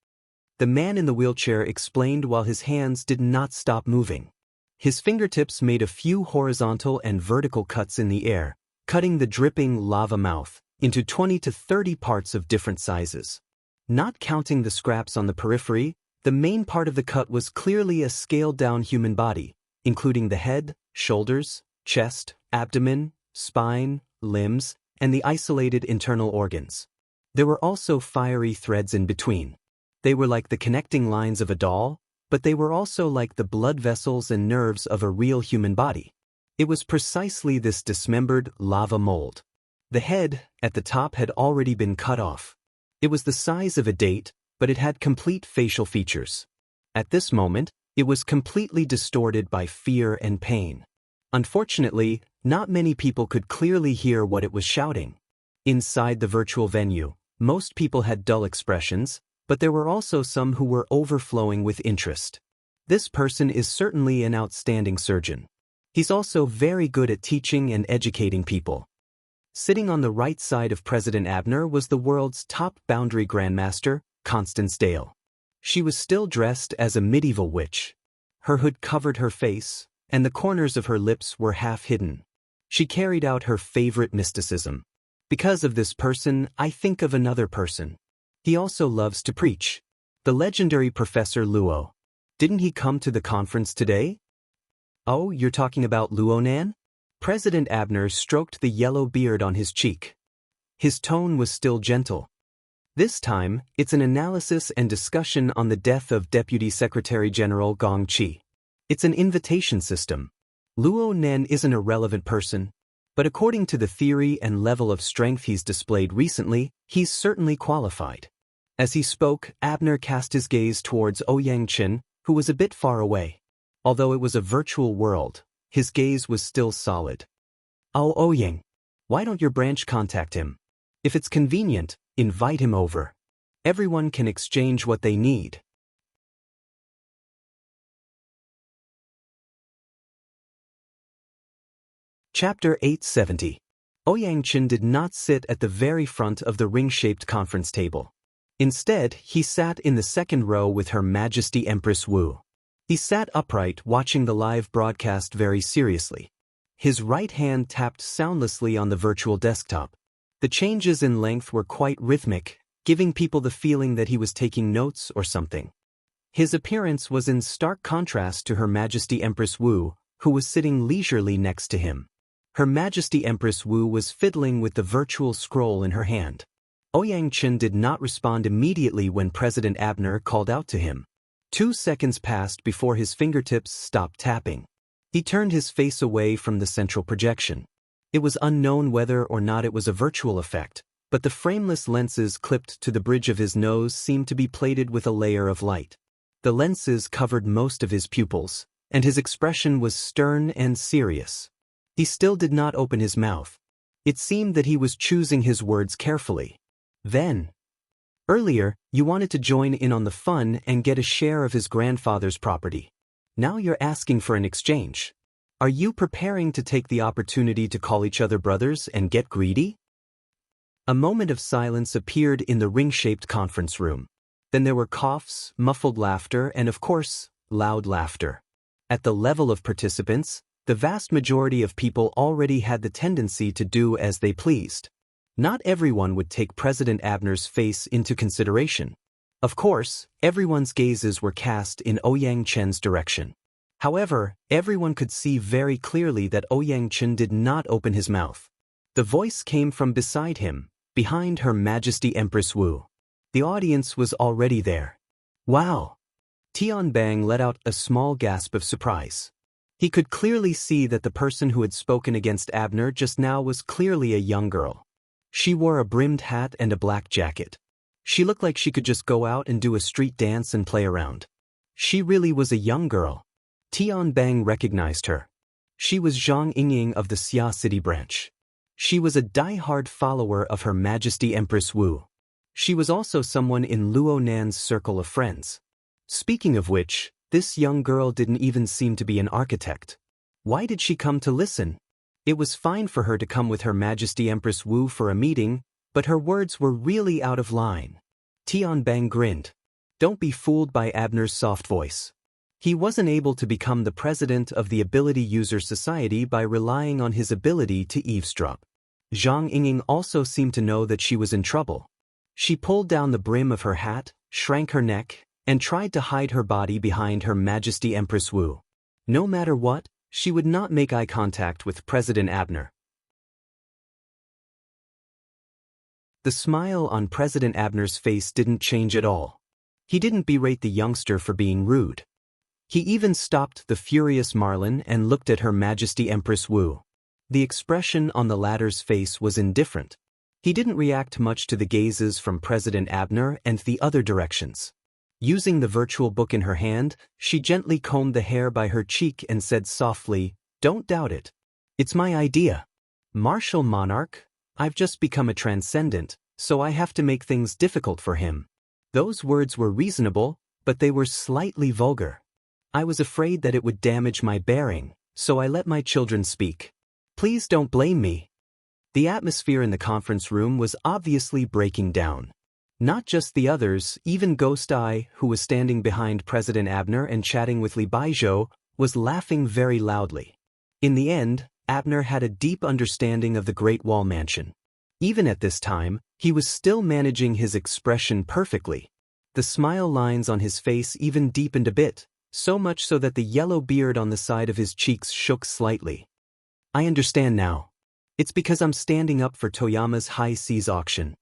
The man in the wheelchair explained while his hands did not stop moving. His fingertips made a few horizontal and vertical cuts in the air, cutting the dripping lava mouth into 20 to 30 parts of different sizes. Not counting the scraps on the periphery, the main part of the cut was clearly a scaled-down human body, including the head, shoulders, chest, abdomen, spine, limbs, and the isolated internal organs. There were also fiery threads in between. They were like the connecting lines of a doll, but they were also like the blood vessels and nerves of a real human body. It was precisely this dismembered lava mold. The head, at the top, had already been cut off. It was the size of a date, but it had complete facial features. At this moment, it was completely distorted by fear and pain. Unfortunately, not many people could clearly hear what it was shouting. Inside the virtual venue, most people had dull expressions, but there were also some who were overflowing with interest. This person is certainly an outstanding surgeon. He's also very good at teaching and educating people. Sitting on the right side of President Abner was the world's top boundary grandmaster, Constance Dale. She was still dressed as a medieval witch. Her hood covered her face, and the corners of her lips were half hidden. She carried out her favorite mysticism. Because of this person, I think of another person. He also loves to preach. The legendary Professor Luo. Didn't he come to the conference today? Oh, you're talking about Luonan? President Abner stroked the yellow beard on his cheek. His tone was still gentle. This time, it's an analysis and discussion on the death of Deputy Secretary General Gong Chi. It's an invitation system. Luo Nen isn't a relevant person, but according to the theory and level of strength he's displayed recently, he's certainly qualified. As he spoke, Abner cast his gaze towards Ouyang Chen, who was a bit far away. Although it was a virtual world, his gaze was still solid. Oh, Ouyang, why don't your branch contact him? If it's convenient, invite him over. Everyone can exchange what they need. Chapter 870. Ouyang Chen did not sit at the very front of the ring-shaped conference table. Instead, he sat in the second row with Her Majesty Empress Wu. He sat upright, watching the live broadcast very seriously. His right hand tapped soundlessly on the virtual desktop. The changes in length were quite rhythmic, giving people the feeling that he was taking notes or something. His appearance was in stark contrast to Her Majesty Empress Wu, who was sitting leisurely next to him. Her Majesty Empress Wu was fiddling with the virtual scroll in her hand. Ouyang Chen did not respond immediately when President Abner called out to him. 2 seconds passed before his fingertips stopped tapping. He turned his face away from the central projection. It was unknown whether or not it was a virtual effect, but the frameless lenses clipped to the bridge of his nose seemed to be plated with a layer of light. The lenses covered most of his pupils, and his expression was stern and serious. He still did not open his mouth. It seemed that he was choosing his words carefully. Then, earlier, you wanted to join in on the fun and get a share of his grandfather's property. Now you're asking for an exchange. Are you preparing to take the opportunity to call each other brothers and get greedy? A moment of silence appeared in the ring-shaped conference room. Then there were coughs, muffled laughter, and of course, loud laughter. At the level of participants, the vast majority of people already had the tendency to do as they pleased. Not everyone would take President Abner's face into consideration. Of course, everyone's gazes were cast in Ouyang Chen's direction. However, everyone could see very clearly that Ouyang Chen did not open his mouth. The voice came from beside him, behind Her Majesty Empress Wu. The audience was already there. Wow! Tian Bang let out a small gasp of surprise. He could clearly see that the person who had spoken against Abner just now was clearly a young girl. She wore a brimmed hat and a black jacket. She looked like she could just go out and do a street dance and play around. She really was a young girl. Tian Bang recognized her. She was Zhang Yingying of the Xia City branch. She was a die-hard follower of Her Majesty Empress Wu. She was also someone in Luo Nan's circle of friends. Speaking of which, this young girl didn't even seem to be an architect. Why did she come to listen? It was fine for her to come with Her Majesty Empress Wu for a meeting, but her words were really out of line. Tian Bang grinned. Don't be fooled by Abner's soft voice. He wasn't able to become the president of the Ability User Society by relying on his ability to eavesdrop. Zhang Yingying also seemed to know that she was in trouble. She pulled down the brim of her hat, shrank her neck, and tried to hide her body behind Her Majesty Empress Wu. No matter what, she would not make eye contact with President Abner. The smile on President Abner's face didn't change at all. He didn't berate the youngster for being rude. He even stopped the furious Marlin and looked at Her Majesty Empress Wu. The expression on the latter's face was indifferent. He didn't react much to the gazes from President Abner and the other directions. Using the virtual book in her hand, she gently combed the hair by her cheek and said softly, "Don't doubt it. It's my idea. Martial monarch, I've just become a transcendent, so I have to make things difficult for him." Those words were reasonable, but they were slightly vulgar. I was afraid that it would damage my bearing, so I let my children speak. Please don't blame me. The atmosphere in the conference room was obviously breaking down. Not just the others, even Ghost Eye, who was standing behind President Abner and chatting with Li Baijiu, was laughing very loudly. In the end, Abner had a deep understanding of the Great Wall Mansion. Even at this time, he was still managing his expression perfectly. The smile lines on his face even deepened a bit, so much so that the yellow beard on the side of his cheeks shook slightly. I understand now. It's because I'm standing up for Toyama's high seas auction.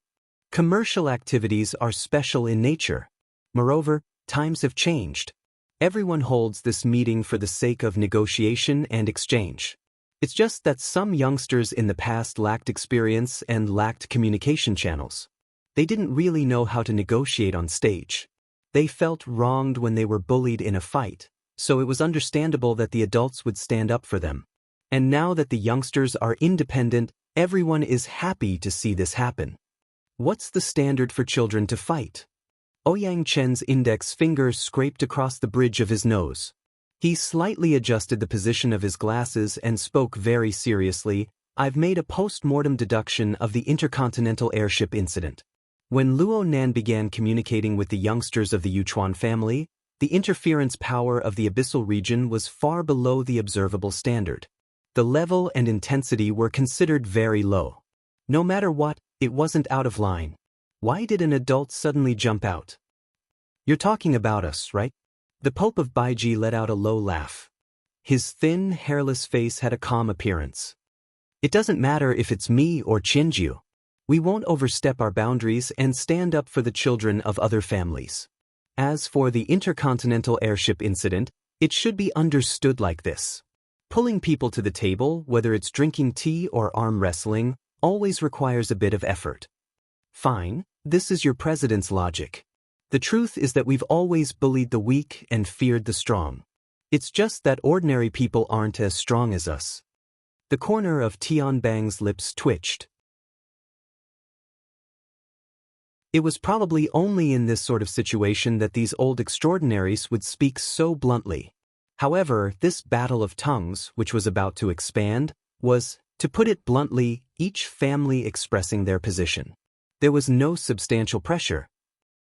Commercial activities are special in nature. Moreover, times have changed. Everyone holds this meeting for the sake of negotiation and exchange. It's just that some youngsters in the past lacked experience and lacked communication channels. They didn't really know how to negotiate on stage. They felt wronged when they were bullied in a fight, so it was understandable that the adults would stand up for them. And now that the youngsters are independent, everyone is happy to see this happen. What's the standard for children to fight? Ouyang Chen's index finger scraped across the bridge of his nose. He slightly adjusted the position of his glasses and spoke very seriously. I've made a post-mortem deduction of the intercontinental airship incident. When Luo Nan began communicating with the youngsters of the Yuchuan family, the interference power of the abyssal region was far below the observable standard. The level and intensity were considered very low. No matter what, it wasn't out of line. Why did an adult suddenly jump out? You're talking about us, right? The Pope of Baiji let out a low laugh. His thin, hairless face had a calm appearance. It doesn't matter if it's me or Qinju. We won't overstep our boundaries and stand up for the children of other families. As for the intercontinental airship incident, it should be understood like this. Pulling people to the table, whether it's drinking tea or arm wrestling, always requires a bit of effort. Fine, this is your president's logic. The truth is that we've always bullied the weak and feared the strong. It's just that ordinary people aren't as strong as us. The corner of Tianbang's lips twitched. It was probably only in this sort of situation that these old extraordinaries would speak so bluntly. However, this battle of tongues, which was about to expand, was, to put it bluntly, each family expressing their position. There was no substantial pressure.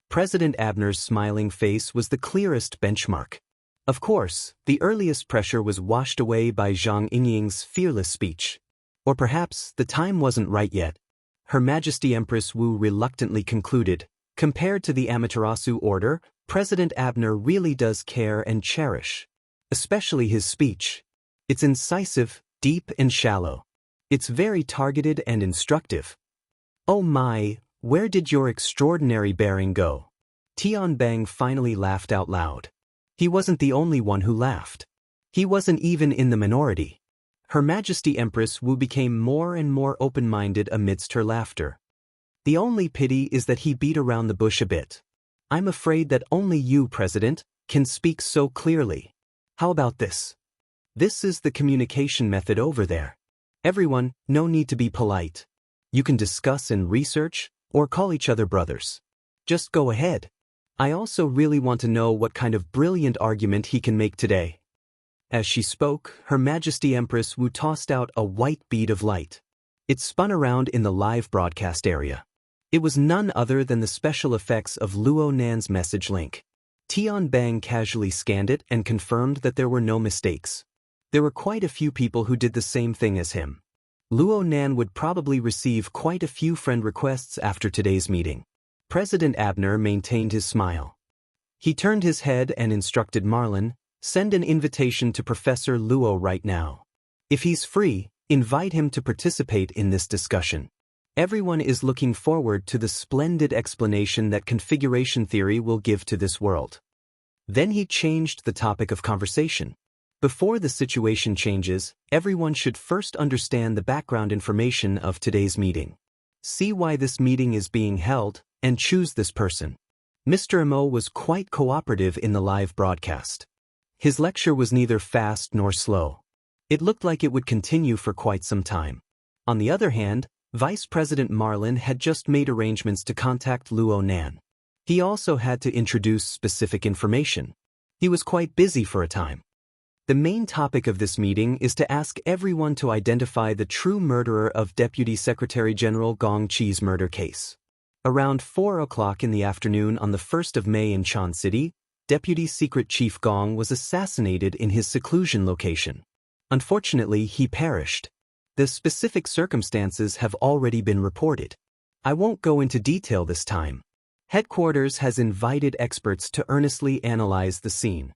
President Abner's smiling face was the clearest benchmark. Of course, the earliest pressure was washed away by Zhang Yingying's fearless speech. Or perhaps the time wasn't right yet. Her Majesty Empress Wu reluctantly concluded, compared to the Amaterasu order, President Abner really does care and cherish. Especially his speech. It's incisive, deep and shallow. It's very targeted and instructive. Oh my, where did your extraordinary bearing go? Tianbang finally laughed out loud. He wasn't the only one who laughed. He wasn't even in the minority. Her Majesty Empress Wu became more and more open-minded amidst her laughter. The only pity is that he beat around the bush a bit. I'm afraid that only you, President, can speak so clearly. How about this? This is the communication method over there. Everyone, no need to be polite. You can discuss and research, or call each other brothers. Just go ahead. I also really want to know what kind of brilliant argument he can make today. As she spoke, Her Majesty Empress Wu tossed out a white bead of light. It spun around in the live broadcast area. It was none other than the special effects of Luo Nan's message link. Tianbang casually scanned it and confirmed that there were no mistakes. There were quite a few people who did the same thing as him. Luo Nan would probably receive quite a few friend requests after today's meeting. President Abner maintained his smile. He turned his head and instructed Marlin, send an invitation to Professor Luo right now. If he's free, invite him to participate in this discussion. Everyone is looking forward to the splendid explanation that configuration theory will give to this world. Then he changed the topic of conversation. Before the situation changes, everyone should first understand the background information of today's meeting. See why this meeting is being held, and choose this person. Mr. Mo was quite cooperative in the live broadcast. His lecture was neither fast nor slow. It looked like it would continue for quite some time. On the other hand, Vice President Marlin had just made arrangements to contact Luo Nan. He also had to introduce specific information. He was quite busy for a time. The main topic of this meeting is to ask everyone to identify the true murderer of Deputy Secretary General Gong Qi's murder case. Around 4 o'clock in the afternoon on the 1st of May in Chan City, Deputy Secret Chief Gong was assassinated in his seclusion location. Unfortunately, he perished. The specific circumstances have already been reported. I won't go into detail this time. Headquarters has invited experts to earnestly analyze the scene.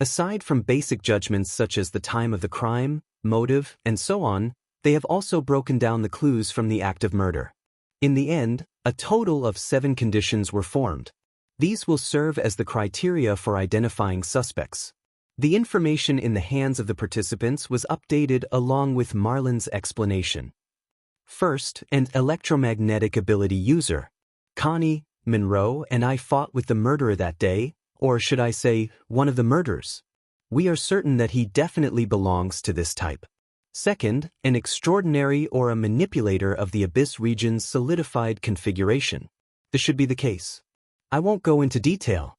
Aside from basic judgments such as the time of the crime, motive, and so on, they have also broken down the clues from the act of murder. In the end, a total of 7 conditions were formed. These will serve as the criteria for identifying suspects. The information in the hands of the participants was updated along with Marlin's explanation. First, an electromagnetic ability user. Connie, Monroe, and I fought with the murderer that day, or should I say, one of the murderers. We are certain that he definitely belongs to this type. Second, an extraordinary or a manipulator of the Abyss region's solidified configuration. This should be the case. I won't go into detail.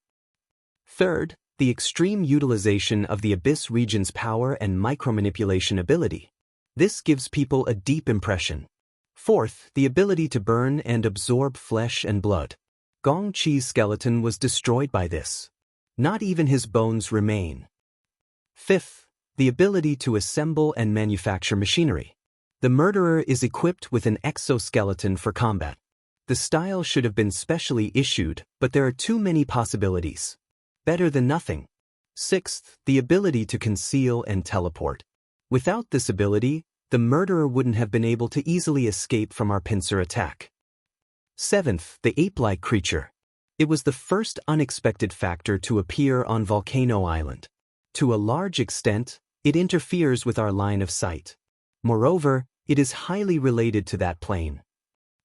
Third, the extreme utilization of the Abyss region's power and micromanipulation ability. This gives people a deep impression. Fourth, the ability to burn and absorb flesh and blood. Gong Qi's skeleton was destroyed by this. Not even his bones remain. Fifth, the ability to assemble and manufacture machinery. The murderer is equipped with an exoskeleton for combat. The style should have been specially issued, but there are too many possibilities. Better than nothing. Sixth, the ability to conceal and teleport. Without this ability, the murderer wouldn't have been able to easily escape from our pincer attack. Seventh, the ape-like creature. It was the first unexpected factor to appear on Volcano Island. To a large extent, it interferes with our line of sight. Moreover, it is highly related to that plane.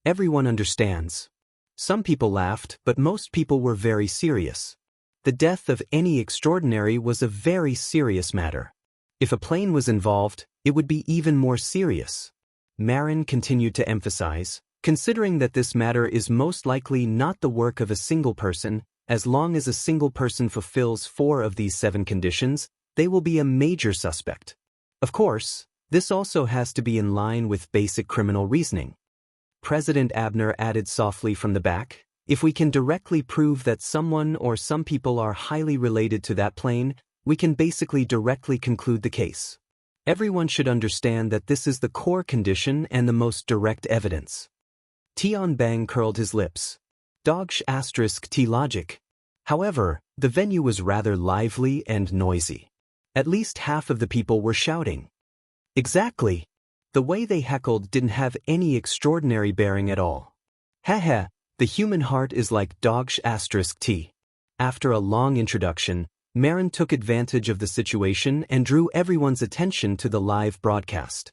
Everyone understands. Some people laughed, but most people were very serious. The death of any extraordinary was a very serious matter. If a plane was involved, it would be even more serious. Marin continued to emphasize, considering that this matter is most likely not the work of a single person, as long as a single person fulfills 4 of these 7 conditions, they will be a major suspect. Of course, this also has to be in line with basic criminal reasoning. President Abner added softly from the back, if we can directly prove that someone or some people are highly related to that plane, we can basically directly conclude the case. Everyone should understand that this is the core condition and the most direct evidence. Tian Bang curled his lips. Dogsh asterisk T logic. However, the venue was rather lively and noisy. At least half of the people were shouting. Exactly. The way they heckled didn't have any extraordinary bearing at all. Haha, the human heart is like Dogsh asterisk T. After a long introduction, Marin took advantage of the situation and drew everyone's attention to the live broadcast.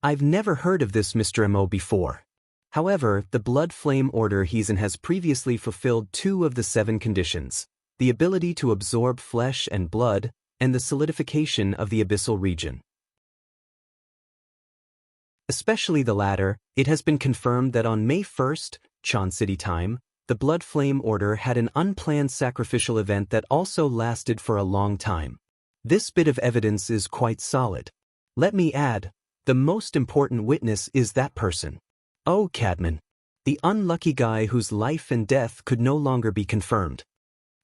I've never heard of this Mr. Mo before. However, the Blood Flame Order he's in has previously fulfilled 2 of the 7 conditions, the ability to absorb flesh and blood, and the solidification of the abyssal region. Especially the latter, it has been confirmed that on May 1st, Chan City time, the Blood Flame Order had an unplanned sacrificial event that also lasted for a long time. This bit of evidence is quite solid. Let me add, the most important witness is that person. Oh, Cadman. The unlucky guy whose life and death could no longer be confirmed.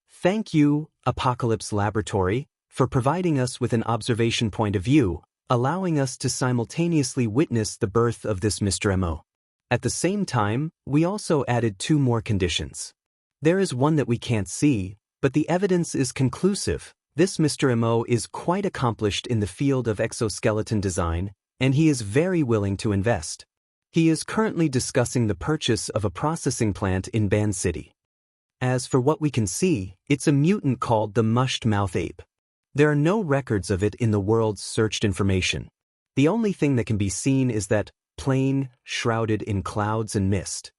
Thank you, Apocalypse Laboratory, for providing us with an observation point of view, allowing us to simultaneously witness the birth of this Mr. Mo. At the same time, we also added 2 more conditions. There is one that we can't see, but the evidence is conclusive. This Mr. Mo is quite accomplished in the field of exoskeleton design, and he is very willing to invest. He is currently discussing the purchase of a processing plant in Ban City. As for what we can see, it's a mutant called the mushed mouth ape. There are no records of it in the world's searched information. The only thing that can be seen is that plane shrouded in clouds and mist.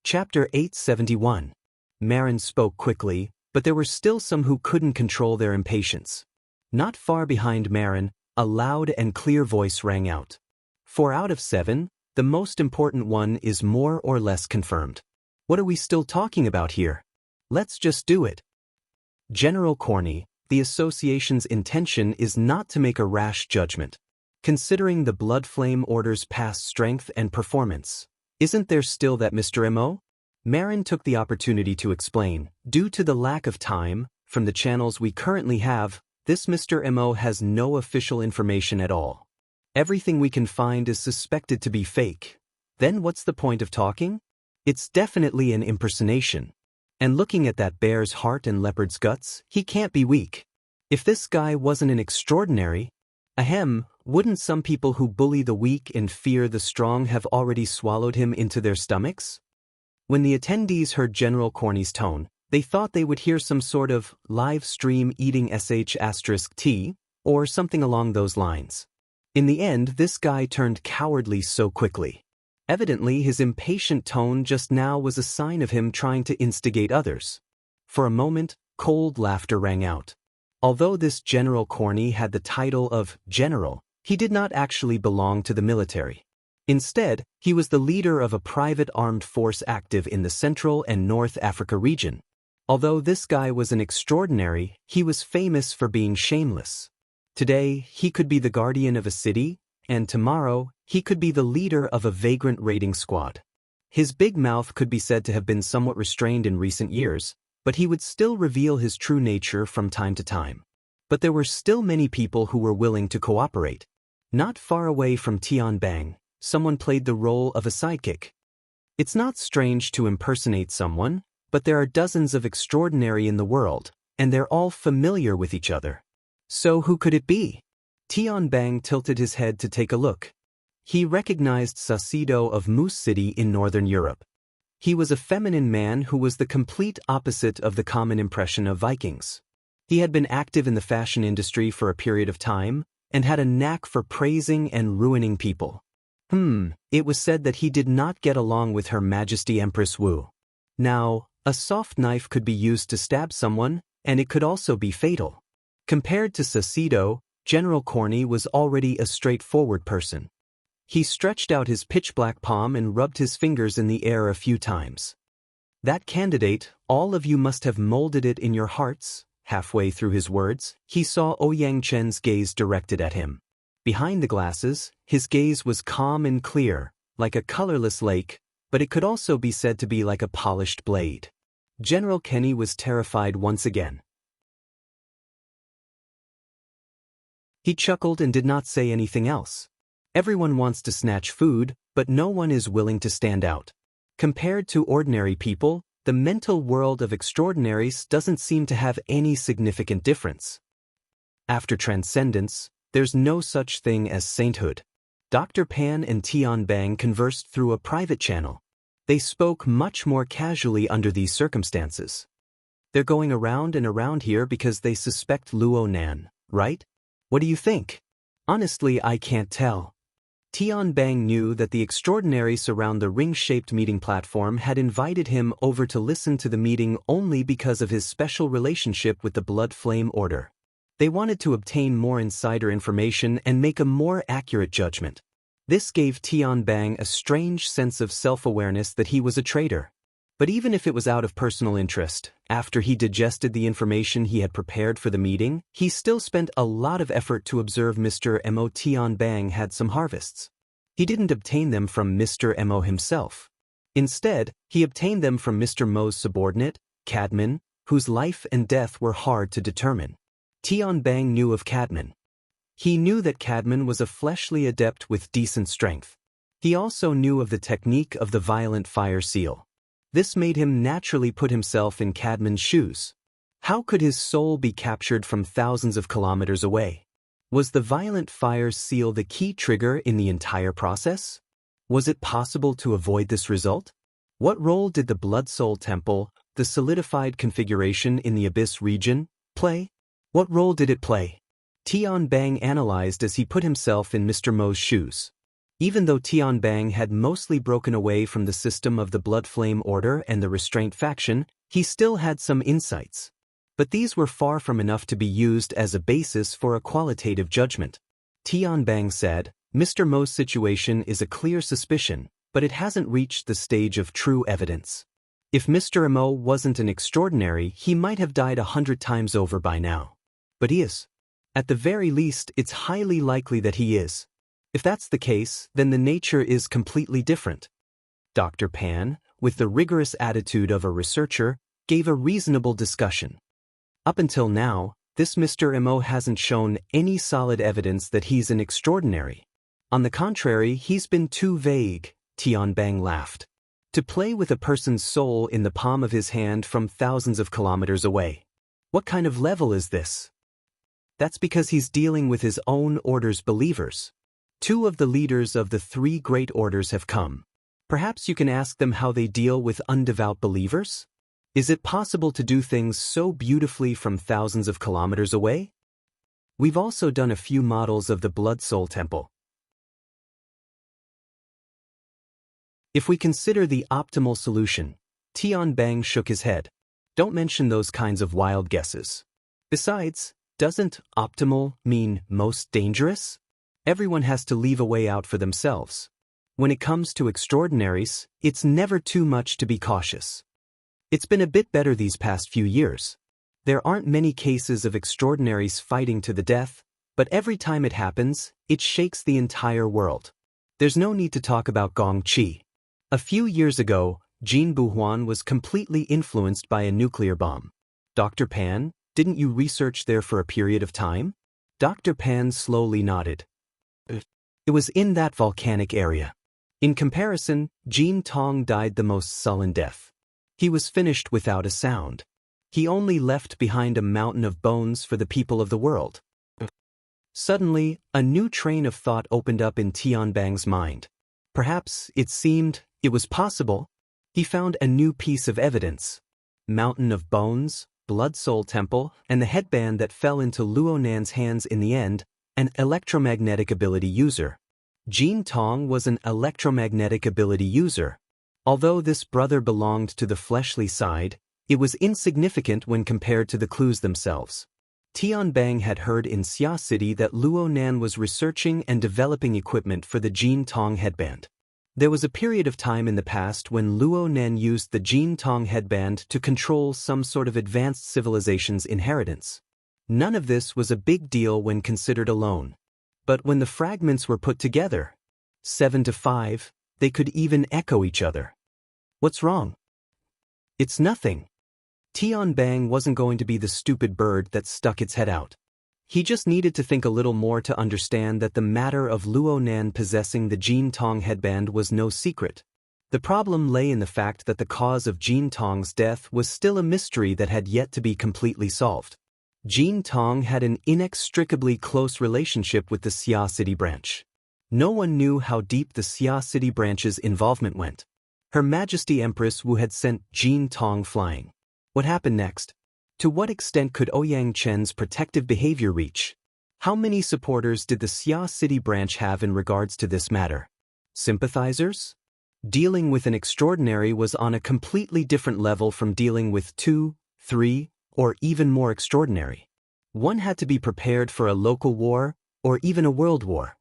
Chapter 871. Marin spoke quickly, but there were still some who couldn't control their impatience. Not far behind Marin, a loud and clear voice rang out. 4 out of 7, the most important one is more or less confirmed. What are we still talking about here? Let's just do it. General Corny, the association's intention is not to make a rash judgment. Considering the Blood Flame Order's past strength and performance, isn't there still that Mr. Mo? Marin took the opportunity to explain. Due to the lack of time, from the channels we currently have, this Mr. Mo has no official information at all. Everything we can find is suspected to be fake. Then what's the point of talking? It's definitely an impersonation. And looking at that bear's heart and leopard's guts, he can't be weak. If this guy wasn't an extraordinary, wouldn't some people who bully the weak and fear the strong have already swallowed him into their stomachs? When the attendees heard General Corny's tone, they thought they would hear some sort of live stream eating sh*t, or something along those lines. In the end, this guy turned cowardly so quickly. Evidently, his impatient tone just now was a sign of him trying to instigate others. For a moment, cold laughter rang out. Although this General Corny had the title of General, he did not actually belong to the military. Instead, he was the leader of a private armed force active in the Central and North Africa region. Although this guy was an extraordinary, he was famous for being shameless. Today, he could be the guardian of a city, and tomorrow, he could be the leader of a vagrant raiding squad. His big mouth could be said to have been somewhat restrained in recent years, but he would still reveal his true nature from time to time. But there were still many people who were willing to cooperate. Not far away from Tian Bang, someone played the role of a sidekick. It's not strange to impersonate someone, but there are dozens of extraordinary in the world, and they're all familiar with each other. So who could it be? Tian Bang tilted his head to take a look. He recognized Saucedo of Moose City in northern Europe. He was a feminine man who was the complete opposite of the common impression of Vikings. He had been active in the fashion industry for a period of time, and had a knack for praising and ruining people. It was said that he did not get along with Her Majesty Empress Wu. Now, a soft knife could be used to stab someone, and it could also be fatal. Compared to Saucedo, General Corny was already a straightforward person. He stretched out his pitch-black palm and rubbed his fingers in the air a few times. That candidate, all of you must have molded it in your hearts. Halfway through his words, he saw Ouyang Chen's gaze directed at him. Behind the glasses, his gaze was calm and clear, like a colorless lake, but it could also be said to be like a polished blade. General Kenny was terrified once again. He chuckled and did not say anything else. Everyone wants to snatch food, but no one is willing to stand out. Compared to ordinary people, the mental world of extraordinaries doesn't seem to have any significant difference. After transcendence, there's no such thing as sainthood. Dr. Pan and Tian Bang conversed through a private channel. They spoke much more casually under these circumstances. They're going around and around here because they suspect Luo Nan, right? What do you think? Honestly, I can't tell. Tian Bang knew that the extraordinaries around the ring-shaped meeting platform had invited him over to listen to the meeting only because of his special relationship with the Blood Flame Order. They wanted to obtain more insider information and make a more accurate judgment. This gave Tian Bang a strange sense of self-awareness that he was a traitor. But even if it was out of personal interest, after he digested the information he had prepared for the meeting, he still spent a lot of effort to observe Mr. Mo. Tian Bang had some harvests. He didn't obtain them from Mr. Mo himself. Instead, he obtained them from Mr. Mo's subordinate, Cadman, whose life and death were hard to determine. Tian Bang knew of Cadman. He knew that Cadman was a fleshly adept with decent strength. He also knew of the technique of the violent fire seal. This made him naturally put himself in Cadman's shoes. How could his soul be captured from thousands of kilometers away? Was the violent fire seal the key trigger in the entire process? Was it possible to avoid this result? What role did the Blood Soul Temple, the solidified configuration in the Abyss region, play? What role did it play? Tian Bang analyzed as he put himself in Mr. Mo's shoes. Even though Tian Bang had mostly broken away from the system of the Blood Flame Order and the Restraint faction, he still had some insights. But these were far from enough to be used as a basis for a qualitative judgment. Tian Bang said, Mr. Mo's situation is a clear suspicion, but it hasn't reached the stage of true evidence. If Mr. Mo wasn't an extraordinary, he might have died 100 times over by now. But he is. At the very least, it's highly likely that he is. If that's the case, then the nature is completely different. Dr. Pan, with the rigorous attitude of a researcher, gave a reasonable discussion. Up until now, this Mr. Mo hasn't shown any solid evidence that he's an extraordinary. On the contrary, he's been too vague, Tian Bang laughed. To play with a person's soul in the palm of his hand from thousands of kilometers away. What kind of level is this? That's because he's dealing with his own order's believers. 2 of the leaders of the 3 great orders have come. Perhaps you can ask them how they deal with undevout believers? Is it possible to do things so beautifully from thousands of kilometers away? We've also done a few models of the Blood Soul Temple. If we consider the optimal solution, Tian Bang shook his head. Don't mention those kinds of wild guesses. Besides, doesn't optimal mean most dangerous? Everyone has to leave a way out for themselves. When it comes to extraordinaries, it's never too much to be cautious. It's been a bit better these past few years. There aren't many cases of extraordinaries fighting to the death, but every time it happens, it shakes the entire world. There's no need to talk about Gong Qi. A few years ago, Jin Buhuan was completely influenced by a nuclear bomb. Dr. Pan, didn't you research there for a period of time? Dr. Pan slowly nodded. It was in that volcanic area. In comparison, Jin Tong died the most sullen death. He was finished without a sound. He only left behind a mountain of bones for the people of the world. Suddenly, a new train of thought opened up in Tian Bang's mind. Perhaps, it was possible. He found a new piece of evidence. Mountain of bones, Blood Soul Temple, and the headband that fell into Luo Nan's hands in the end, an electromagnetic ability user. Jin Tong was an electromagnetic ability user. Although this brother belonged to the fleshly side, it was insignificant when compared to the clues themselves. Tian Bang had heard in Xia City that Luo Nan was researching and developing equipment for the Jin Tong headband. There was a period of time in the past when Luo Nan used the Jin Tong headband to control some sort of advanced civilization's inheritance. None of this was a big deal when considered alone. But when the fragments were put together, 7 to 5, they could even echo each other. What's wrong? It's nothing. Tian Bang wasn't going to be the stupid bird that stuck its head out. He just needed to think a little more to understand that the matter of Luo Nan possessing the Jin Tong headband was no secret. The problem lay in the fact that the cause of Jin Tong's death was still a mystery that had yet to be completely solved. Jin Tong had an inextricably close relationship with the Xia City branch. No one knew how deep the Xia City branch's involvement went. Her Majesty Empress Wu had sent Jin Tong flying. What happened next? To what extent could Ouyang Chen's protective behavior reach? How many supporters did the Xia City branch have in regards to this matter? Sympathizers? Dealing with an extraordinary was on a completely different level from dealing with 2, 3, or even more extraordinary. One had to be prepared for a local war, or even a world war.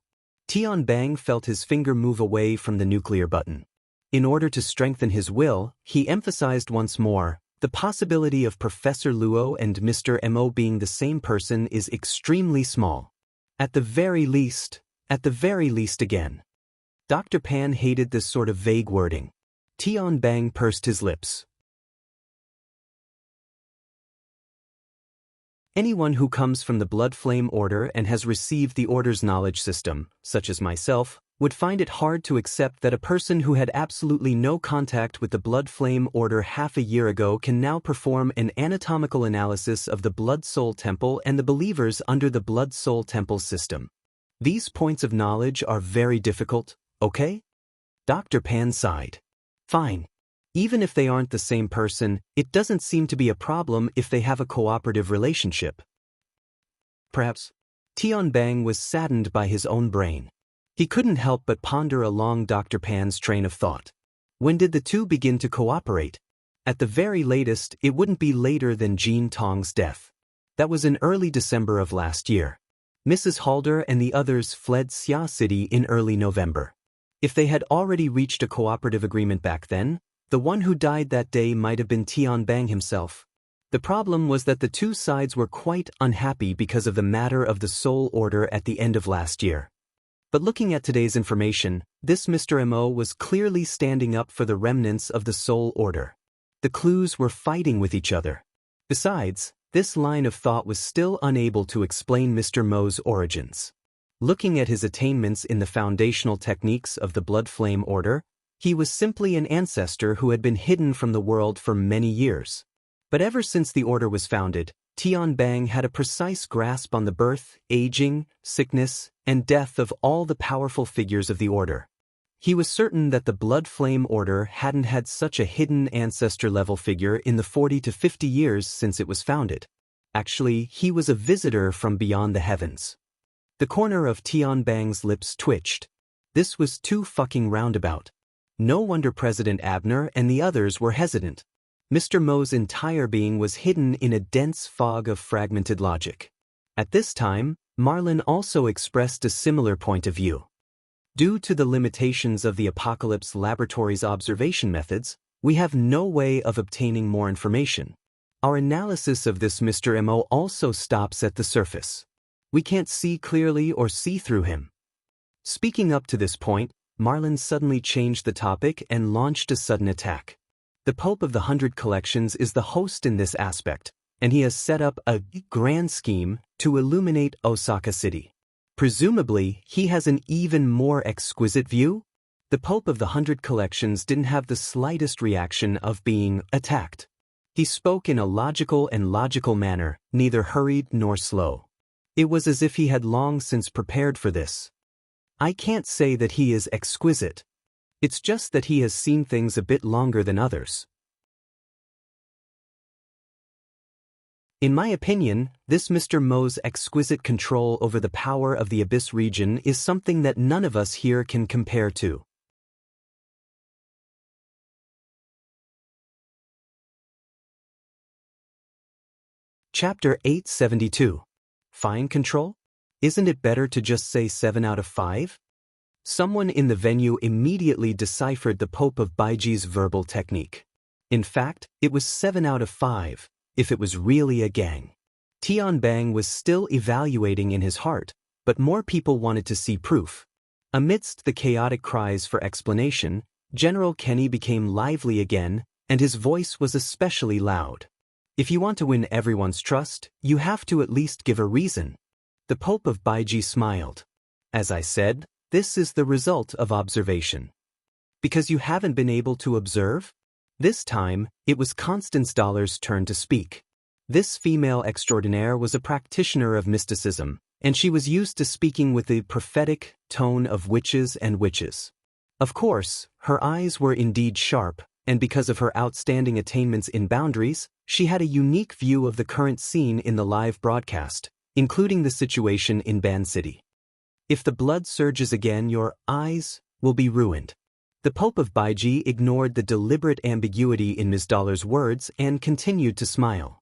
Tian Bang felt his finger move away from the nuclear button. In order to strengthen his will, he emphasized once more, the possibility of Professor Luo and Mr. Mo being the same person is extremely small. At the very least again. Dr. Pan hated this sort of vague wording. Tian Bang pursed his lips. Anyone who comes from the Blood Flame Order and has received the Order's knowledge system, such as myself, would find it hard to accept that a person who had absolutely no contact with the Blood Flame Order half a year ago can now perform an anatomical analysis of the Blood Soul Temple and the believers under the Blood Soul Temple system. These points of knowledge are very difficult, okay? Dr. Pan sighed. Fine. Even if they aren't the same person, it doesn't seem to be a problem if they have a cooperative relationship. Perhaps. Tian Bang was saddened by his own brain. He couldn't help but ponder along Dr. Pan's train of thought. When did the two begin to cooperate? At the very latest, it wouldn't be later than Jean Tong's death. That was in early December of last year. Mrs. Halder and the others fled Xia City in early November. If they had already reached a cooperative agreement back then, the one who died that day might have been Tian Bang himself. The problem was that the two sides were quite unhappy because of the matter of the Soul Order at the end of last year. But looking at today's information, this Mr. Mo was clearly standing up for the remnants of the Soul Order. The clues were fighting with each other. Besides, this line of thought was still unable to explain Mr. Mo's origins. Looking at his attainments in the foundational techniques of the Blood Flame Order, he was simply an ancestor who had been hidden from the world for many years. But ever since the order was founded, Tian Bang had a precise grasp on the birth, aging, sickness, and death of all the powerful figures of the order. He was certain that the Blood Flame Order hadn't had such a hidden ancestor-level figure in the 40 to 50 years since it was founded. Actually, he was a visitor from beyond the heavens. The corner of Tian Bang's lips twitched. This was too fucking roundabout. No wonder President Abner and the others were hesitant. Mr. Mo's entire being was hidden in a dense fog of fragmented logic. At this time, Marlin also expressed a similar point of view. Due to the limitations of the Apocalypse Laboratory's observation methods, we have no way of obtaining more information. Our analysis of this Mr. Mo also stops at the surface. We can't see clearly or see through him. Speaking up to this point, Marlin suddenly changed the topic and launched a sudden attack. The Pope of the 100 Collections is the host in this aspect, and he has set up a grand scheme to illuminate Osaka City. Presumably, he has an even more exquisite view? The Pope of the 100 Collections didn't have the slightest reaction of being attacked. He spoke in a logical manner, neither hurried nor slow. It was as if he had long since prepared for this. I can't say that he is exquisite. It's just that he has seen things a bit longer than others. In my opinion, this Mr. Mo's exquisite control over the power of the Abyss region is something that none of us here can compare to. Chapter 872. Fine control? Isn't it better to just say 7 out of 5? Someone in the venue immediately deciphered the Pope of Baiji's verbal technique. In fact, it was 7 out of 5, if it was really a gang. Tian Bang was still evaluating in his heart, but more people wanted to see proof. Amidst the chaotic cries for explanation, General Kenny became lively again, and his voice was especially loud. If you want to win everyone's trust, you have to at least give a reason. The Pope of Baiji smiled. As I said, this is the result of observation. Because you haven't been able to observe? This time, it was Constance Dollar's turn to speak. This female extraordinaire was a practitioner of mysticism, and she was used to speaking with the prophetic tone of witches and witches. Of course, her eyes were indeed sharp, and because of her outstanding attainments in boundaries, she had a unique view of the current scene in the live broadcast, including the situation in Ban City. If the blood surges again, your eyes will be ruined. The Pope of Baiji ignored the deliberate ambiguity in Ms. Dollar's words and continued to smile.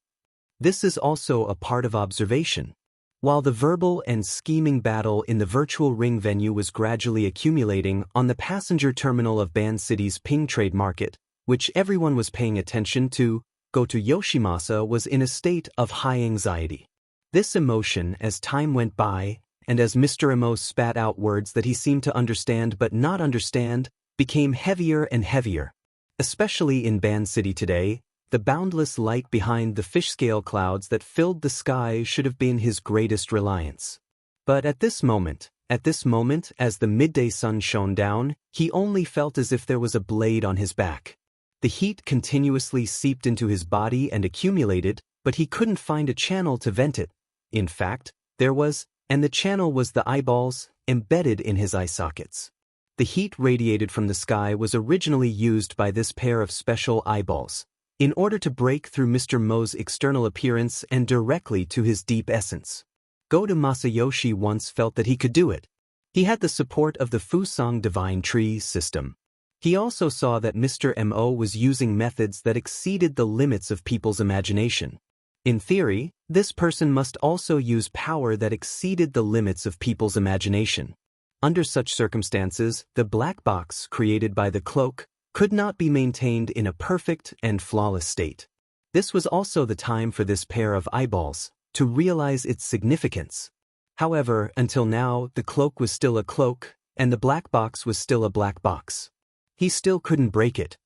This is also a part of observation. While the verbal and scheming battle in the virtual ring venue was gradually accumulating on the passenger terminal of Ban City's Ping Trade Market, which everyone was paying attention to, Goto Yoshimasa was in a state of high anxiety. This emotion, as time went by, and as Mr. Emo spat out words that he seemed to understand but not understand, became heavier and heavier. Especially in Ban City today, the boundless light behind the fish-scale clouds that filled the sky should have been his greatest reliance. But at this moment, At this moment, as the midday sun shone down, he only felt as if there was a blade on his back. The heat continuously seeped into his body and accumulated, but he couldn't find a channel to vent it. In fact, there was, and the channel was the eyeballs, embedded in his eye sockets. The heat radiated from the sky was originally used by this pair of special eyeballs, in order to break through Mr. Mo's external appearance and directly to his deep essence. Goto Masayoshi once felt that he could do it. He had the support of the Fusang Divine Tree system. He also saw that Mr. Mo was using methods that exceeded the limits of people's imagination. In theory, this person must also use power that exceeded the limits of people's imagination. Under such circumstances, the black box created by the cloak could not be maintained in a perfect and flawless state. This was also the time for this pair of eyeballs to realize its significance. However, until now, the cloak was still a cloak, and the black box was still a black box. He still couldn't break it.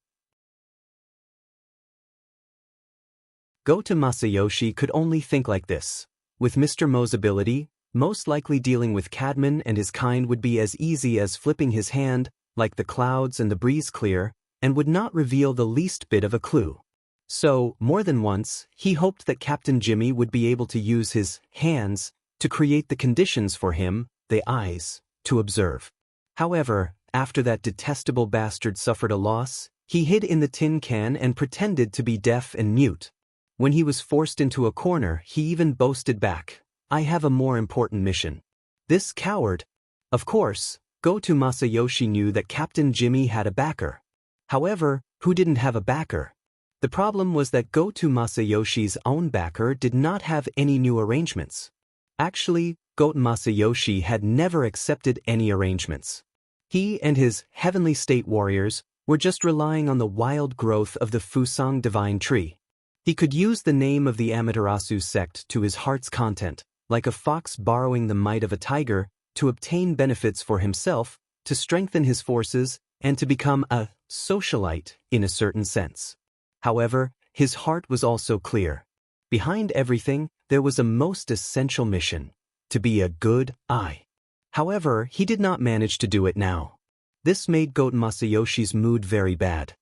Goto Masayoshi could only think like this. With Mr. Mo's ability, most likely dealing with Cadman and his kind would be as easy as flipping his hand, like the clouds and the breeze clear, and would not reveal the least bit of a clue. So, more than once, he hoped that Captain Jimmy would be able to use his hands to create the conditions for him, the eyes, to observe. However, after that detestable bastard suffered a loss, he hid in the tin can and pretended to be deaf and mute. When he was forced into a corner, he even boasted back, "I have a more important mission." This coward. Of course, Goto Masayoshi knew that Captain Jimmy had a backer. However, who didn't have a backer? The problem was that Goto Masayoshi's own backer did not have any new arrangements. Actually, Goto Masayoshi had never accepted any arrangements. He and his heavenly state warriors were just relying on the wild growth of the Fusang Divine Tree. He could use the name of the Amaterasu sect to his heart's content, like a fox borrowing the might of a tiger, to obtain benefits for himself, to strengthen his forces, and to become a socialite in a certain sense. However, his heart was also clear. Behind everything, there was a most essential mission: to be a good eye. However, he did not manage to do it now. This made Goto Masayoshi's mood very bad.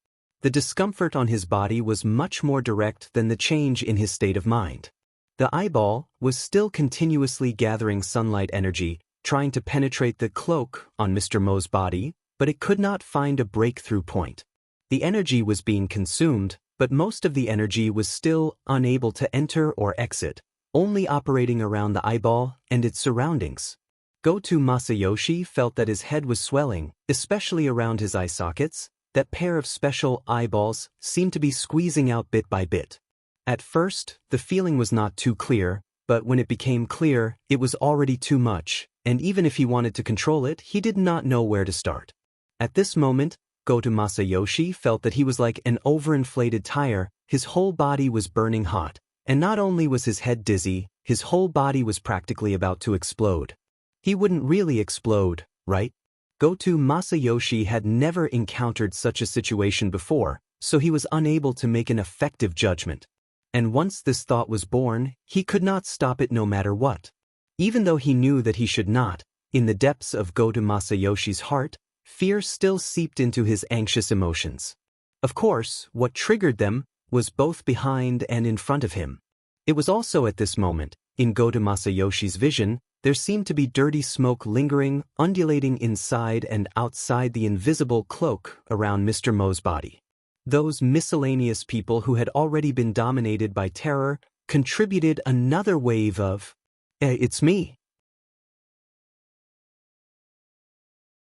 The discomfort on his body was much more direct than the change in his state of mind. The eyeball was still continuously gathering sunlight energy, trying to penetrate the cloak on Mr. Mo's body, but it could not find a breakthrough point. The energy was being consumed, but most of the energy was still unable to enter or exit, only operating around the eyeball and its surroundings. Goto Masayoshi felt that his head was swelling, especially around his eye sockets. That pair of special eyeballs seemed to be squeezing out bit by bit. At first, the feeling was not too clear, but when it became clear, it was already too much, and even if he wanted to control it, he did not know where to start. At this moment, Goto Masayoshi felt that he was like an overinflated tire. His whole body was burning hot, and not only was his head dizzy, his whole body was practically about to explode. He wouldn't really explode, right? Goto Masayoshi had never encountered such a situation before, so he was unable to make an effective judgment. And once this thought was born, he could not stop it no matter what. Even though he knew that he should not, in the depths of Goto Masayoshi's heart, fear still seeped into his anxious emotions. Of course, what triggered them was both behind and in front of him. It was also at this moment, in Goto Masayoshi's vision, there seemed to be dirty smoke lingering, undulating inside and outside the invisible cloak around Mr. Mo's body. Those miscellaneous people who had already been dominated by terror contributed another wave of, "It's me."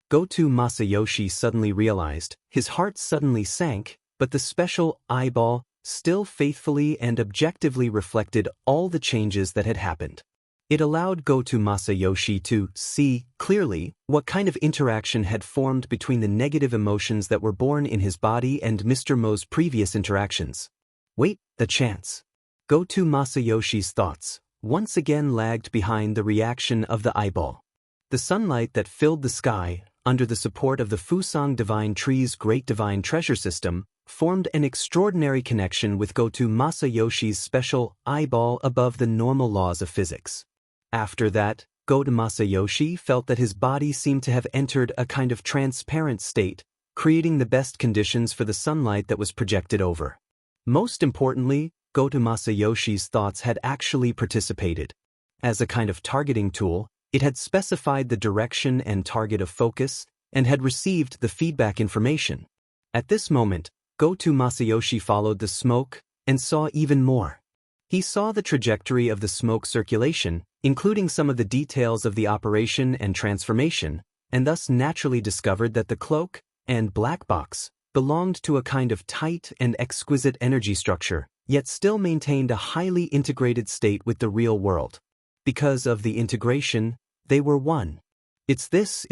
Goto Masayoshi suddenly realized, his heart suddenly sank, but the special eyeball still faithfully and objectively reflected all the changes that had happened. It allowed Goto Masayoshi to see clearly what kind of interaction had formed between the negative emotions that were born in his body and Mr. Mo's previous interactions. Wait, the chance. Goto Masayoshi's thoughts once again lagged behind the reaction of the eyeball. The sunlight that filled the sky, under the support of the Fusang Divine Tree's Great Divine Treasure System, formed an extraordinary connection with Goto Masayoshi's special eyeball above the normal laws of physics. After that, Goto Masayoshi felt that his body seemed to have entered a kind of transparent state, creating the best conditions for the sunlight that was projected over. Most importantly, Goto Masayoshi's thoughts had actually participated. As a kind of targeting tool, it had specified the direction and target of focus, and had received the feedback information. At this moment, Goto Masayoshi followed the smoke and saw even more. He saw the trajectory of the smoke circulation, including some of the details of the operation and transformation, and thus naturally discovered that the cloak and black box belonged to a kind of tight and exquisite energy structure, yet still maintained a highly integrated state with the real world. Because of the integration, they were one. It's this.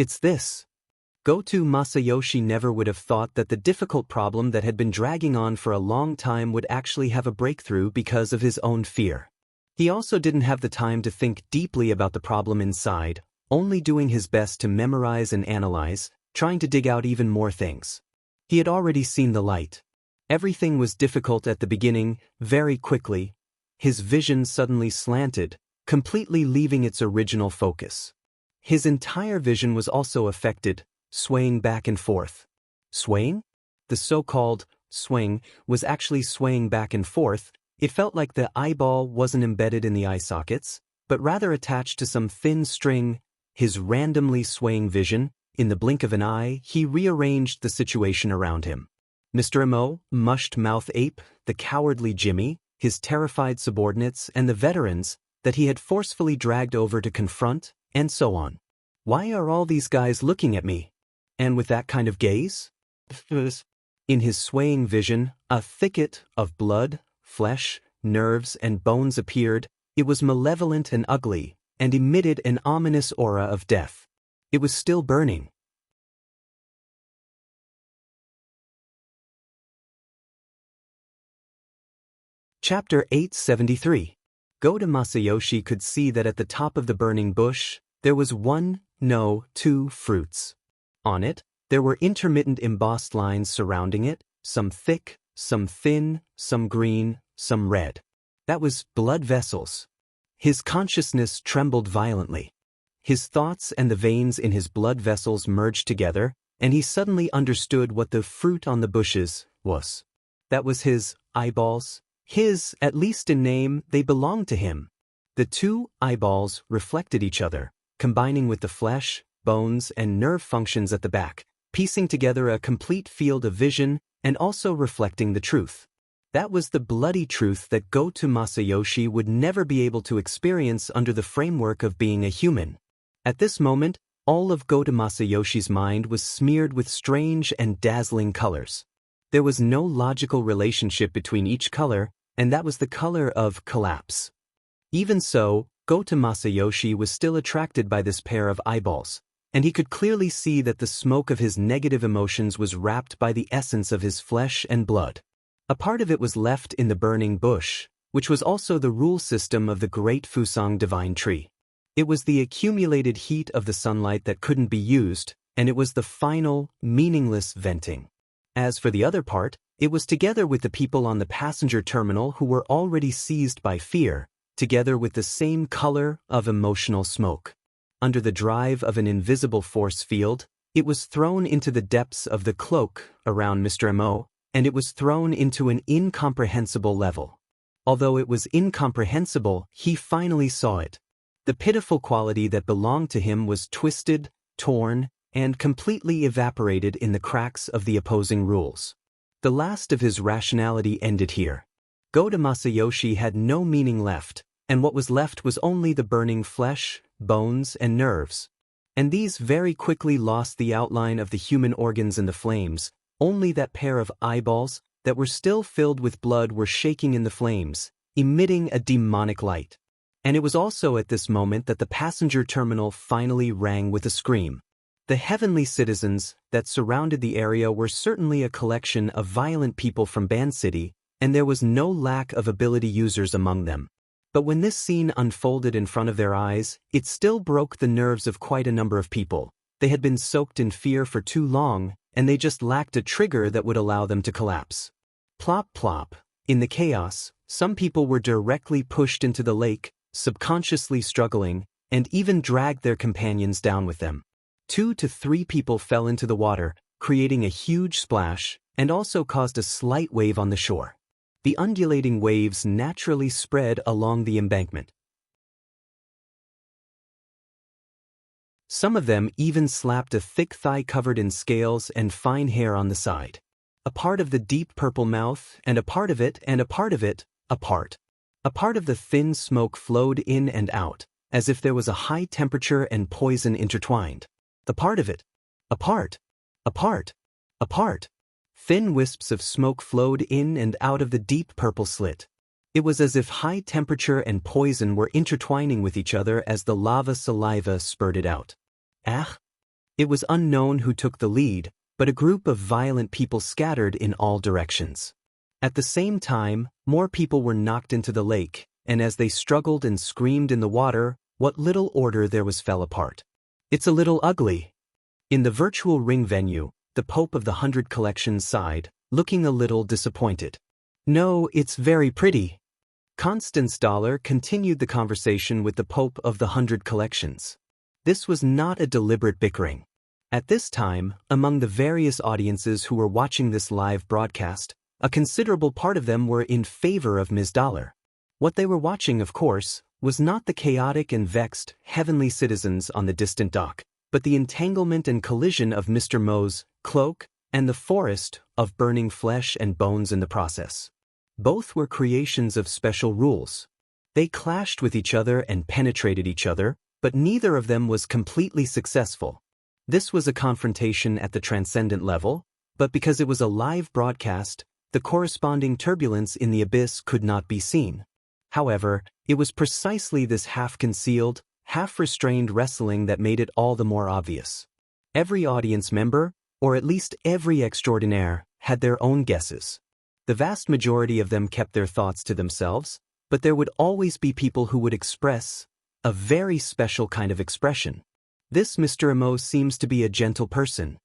Goto Masayoshi never would have thought that the difficult problem that had been dragging on for a long time would actually have a breakthrough because of his own fear. He also didn't have the time to think deeply about the problem inside, only doing his best to memorize and analyze, trying to dig out even more things. He had already seen the light. Everything was difficult at the beginning. Very quickly, his vision suddenly slanted, completely leaving its original focus. His entire vision was also affected, swaying back and forth. Swaying? The so-called swing was actually swaying back and forth. It felt like the eyeball wasn't embedded in the eye sockets, but rather attached to some thin string. His randomly swaying vision, in the blink of an eye, he rearranged the situation around him. Mr. Mo, mushed-mouth ape, the cowardly Jimmy, his terrified subordinates, and the veterans that he had forcefully dragged over to confront, and so on. Why are all these guys looking at me? And with that kind of gaze? In his swaying vision, a thicket of blood, flesh, nerves, and bones appeared. It was malevolent and ugly, and emitted an ominous aura of death. It was still burning. Chapter 873. Goto Masayoshi could see that at the top of the burning bush, there was two fruits. On it, there were intermittent embossed lines surrounding it, some thick, some thin, some green, some red. That was blood vessels. His consciousness trembled violently. His thoughts and the veins in his blood vessels merged together, and he suddenly understood what the fruit on the bushes was. That was his eyeballs. His, at least in name, they belonged to him. The two eyeballs reflected each other, combining with the flesh, bones, and nerve functions at the back, piecing together a complete field of vision and also reflecting the truth. That was the bloody truth that Goto Masayoshi would never be able to experience under the framework of being a human. At this moment, all of Goto Masayoshi's mind was smeared with strange and dazzling colors. There was no logical relationship between each color, and that was the color of collapse. Even so, Goto Masayoshi was still attracted by this pair of eyeballs, and he could clearly see that the smoke of his negative emotions was wrapped by the essence of his flesh and blood. A part of it was left in the burning bush, which was also the rule system of the great Fusang divine tree. It was the accumulated heat of the sunlight that couldn't be used, and it was the final, meaningless venting. As for the other part, it was together with the people on the passenger terminal who were already seized by fear, together with the same color of emotional smoke. Under the drive of an invisible force field, it was thrown into the depths of the cloak around Mr. Mo, and it was thrown into an incomprehensible level. Although it was incomprehensible, he finally saw it. The pitiful quality that belonged to him was twisted, torn, and completely evaporated in the cracks of the opposing rules. The last of his rationality ended here. Goto Masayoshi had no meaning left, and what was left was only the burning flesh, bones, and nerves. And these very quickly lost the outline of the human organs in the flames. Only that pair of eyeballs that were still filled with blood were shaking in the flames, emitting a demonic light. And it was also at this moment that the passenger terminal finally rang with a scream. The heavenly citizens that surrounded the area were certainly a collection of violent people from Ban City, and there was no lack of ability users among them. But when this scene unfolded in front of their eyes, it still broke the nerves of quite a number of people. They had been soaked in fear for too long, and they just lacked a trigger that would allow them to collapse. Plop plop. In the chaos, some people were directly pushed into the lake, subconsciously struggling, and even dragged their companions down with them. 2 to 3 people fell into the water, creating a huge splash, and also caused a slight wave on the shore. The undulating waves naturally spread along the embankment. Some of them even slapped a thick thigh covered in scales and fine hair on the side. A part of the deep purple mouth, and a part of it, and a part of it, a part. A part of the thin smoke flowed in and out, as if there was a high temperature and poison intertwined. A part of it. A part. A part. A part. Thin wisps of smoke flowed in and out of the deep purple slit. It was as if high temperature and poison were intertwining with each other as the lava saliva spurted out. It was unknown who took the lead, but a group of violent people scattered in all directions. At the same time, more people were knocked into the lake, and as they struggled and screamed in the water, what little order there was fell apart. It's a little ugly. In the virtual ring venue, the Pope of the 100 Collections sighed, looking a little disappointed. No, it's very pretty. Constance Dollar continued the conversation with the Pope of the 100 Collections. This was not a deliberate bickering. At this time, among the various audiences who were watching this live broadcast, a considerable part of them were in favor of Ms. Dollar. What they were watching, of course, was not the chaotic and vexed, heavenly citizens on the distant dock, but the entanglement and collision of Mr. Mo's cloak and the forest of burning flesh and bones in the process. Both were creations of special rules. They clashed with each other and penetrated each other, but neither of them was completely successful. This was a confrontation at the transcendent level, but because it was a live broadcast, the corresponding turbulence in the abyss could not be seen. However, it was precisely this half-concealed, half-restrained wrestling that made it all the more obvious. Every audience member, or at least every extraordinaire, had their own guesses. The vast majority of them kept their thoughts to themselves, but there would always be people who would express a very special kind of expression. This Mr. Amo seems to be a gentle person.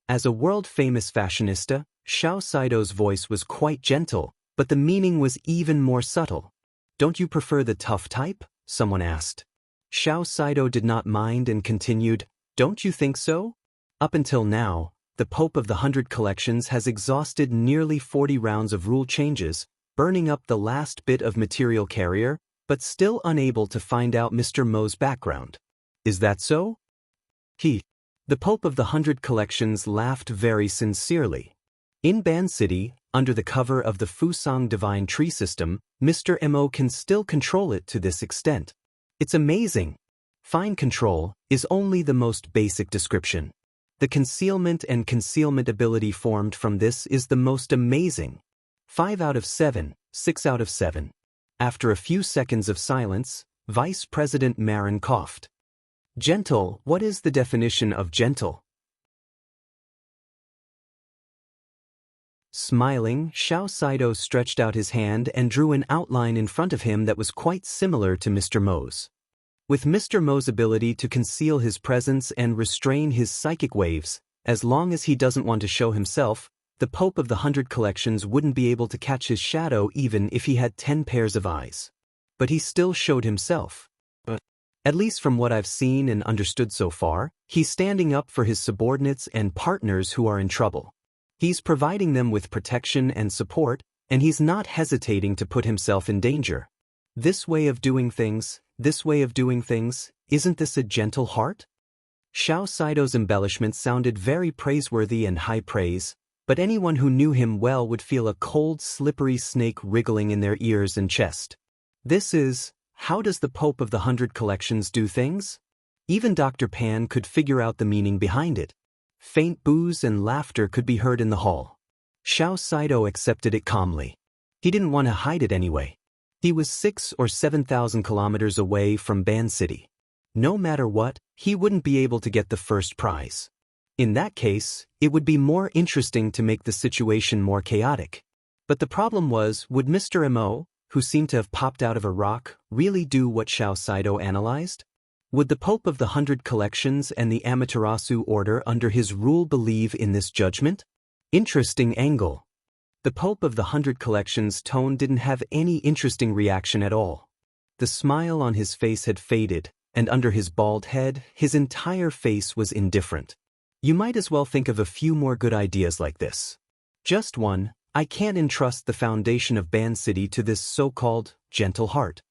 As a world-famous fashionista, Xiao Saido's voice was quite gentle, but the meaning was even more subtle. Don't you prefer the tough type? Someone asked. Xiao Saido did not mind and continued, don't you think so? Up until now, the Pope of the 100 Collections has exhausted nearly 40 rounds of rule changes, burning up the last bit of material carrier, but still unable to find out Mr. Mo's background. Is that so? The Pope of the 100 Collections laughed very sincerely. In Ban City, under the cover of the Fusang Divine Tree System, Mr. Mo can still control it to this extent. It's amazing. Fine control is only the most basic description. The concealment and concealment ability formed from this is the most amazing. 5 out of 7, 6 out of 7. After a few seconds of silence, Vice President Marin coughed. Gentle, what is the definition of gentle? Smiling, Xiao Saido stretched out his hand and drew an outline in front of him that was quite similar to Mr. Mo's. With Mr. Mo's ability to conceal his presence and restrain his psychic waves, as long as he doesn't want to show himself, the Pope of the 100 Collections wouldn't be able to catch his shadow even if he had 10 pairs of eyes. But he still showed himself. At least from what I've seen and understood so far, he's standing up for his subordinates and partners who are in trouble. He's providing them with protection and support, and he's not hesitating to put himself in danger. This way of doing things, isn't this a gentle heart? Xiao Saido's embellishments sounded very praiseworthy and high praise, but anyone who knew him well would feel a cold, slippery snake wriggling in their ears and chest. This is, how does the Pope of the 100 Collections do things? Even Dr. Pan could figure out the meaning behind it. Faint boos and laughter could be heard in the hall. Xiao Saido accepted it calmly. He didn't want to hide it anyway. He was 6 or 7,000 kilometers away from Ban City. No matter what, he wouldn't be able to get the first prize. In that case, it would be more interesting to make the situation more chaotic. But the problem was, would Mr. Mo, who seemed to have popped out of a rock, really do what Xiao Saido analyzed? Would the Pope of the 100 Collections and the Amaterasu Order under his rule believe in this judgment? Interesting angle. The Pope of the 100 Collections' tone didn't have any interesting reaction at all. The smile on his face had faded, and under his bald head, his entire face was indifferent. You might as well think of a few more good ideas like this. Just one: I can't entrust the foundation of Ban City to this so-called gentle heart.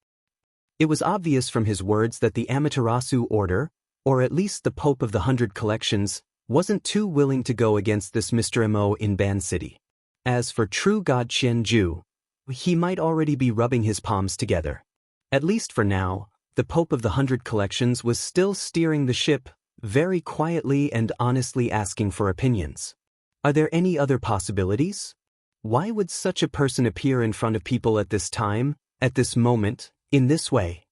It was obvious from his words that the Amaterasu order, or at least the Pope of the 100 Collections, wasn't too willing to go against this Mr. Mo in Ban City. As for true God Qian Ju, he might already be rubbing his palms together. At least for now, the Pope of the 100 Collections was still steering the ship, very quietly and honestly asking for opinions. Are there any other possibilities? Why would such a person appear in front of people at this time, at this moment, in this way?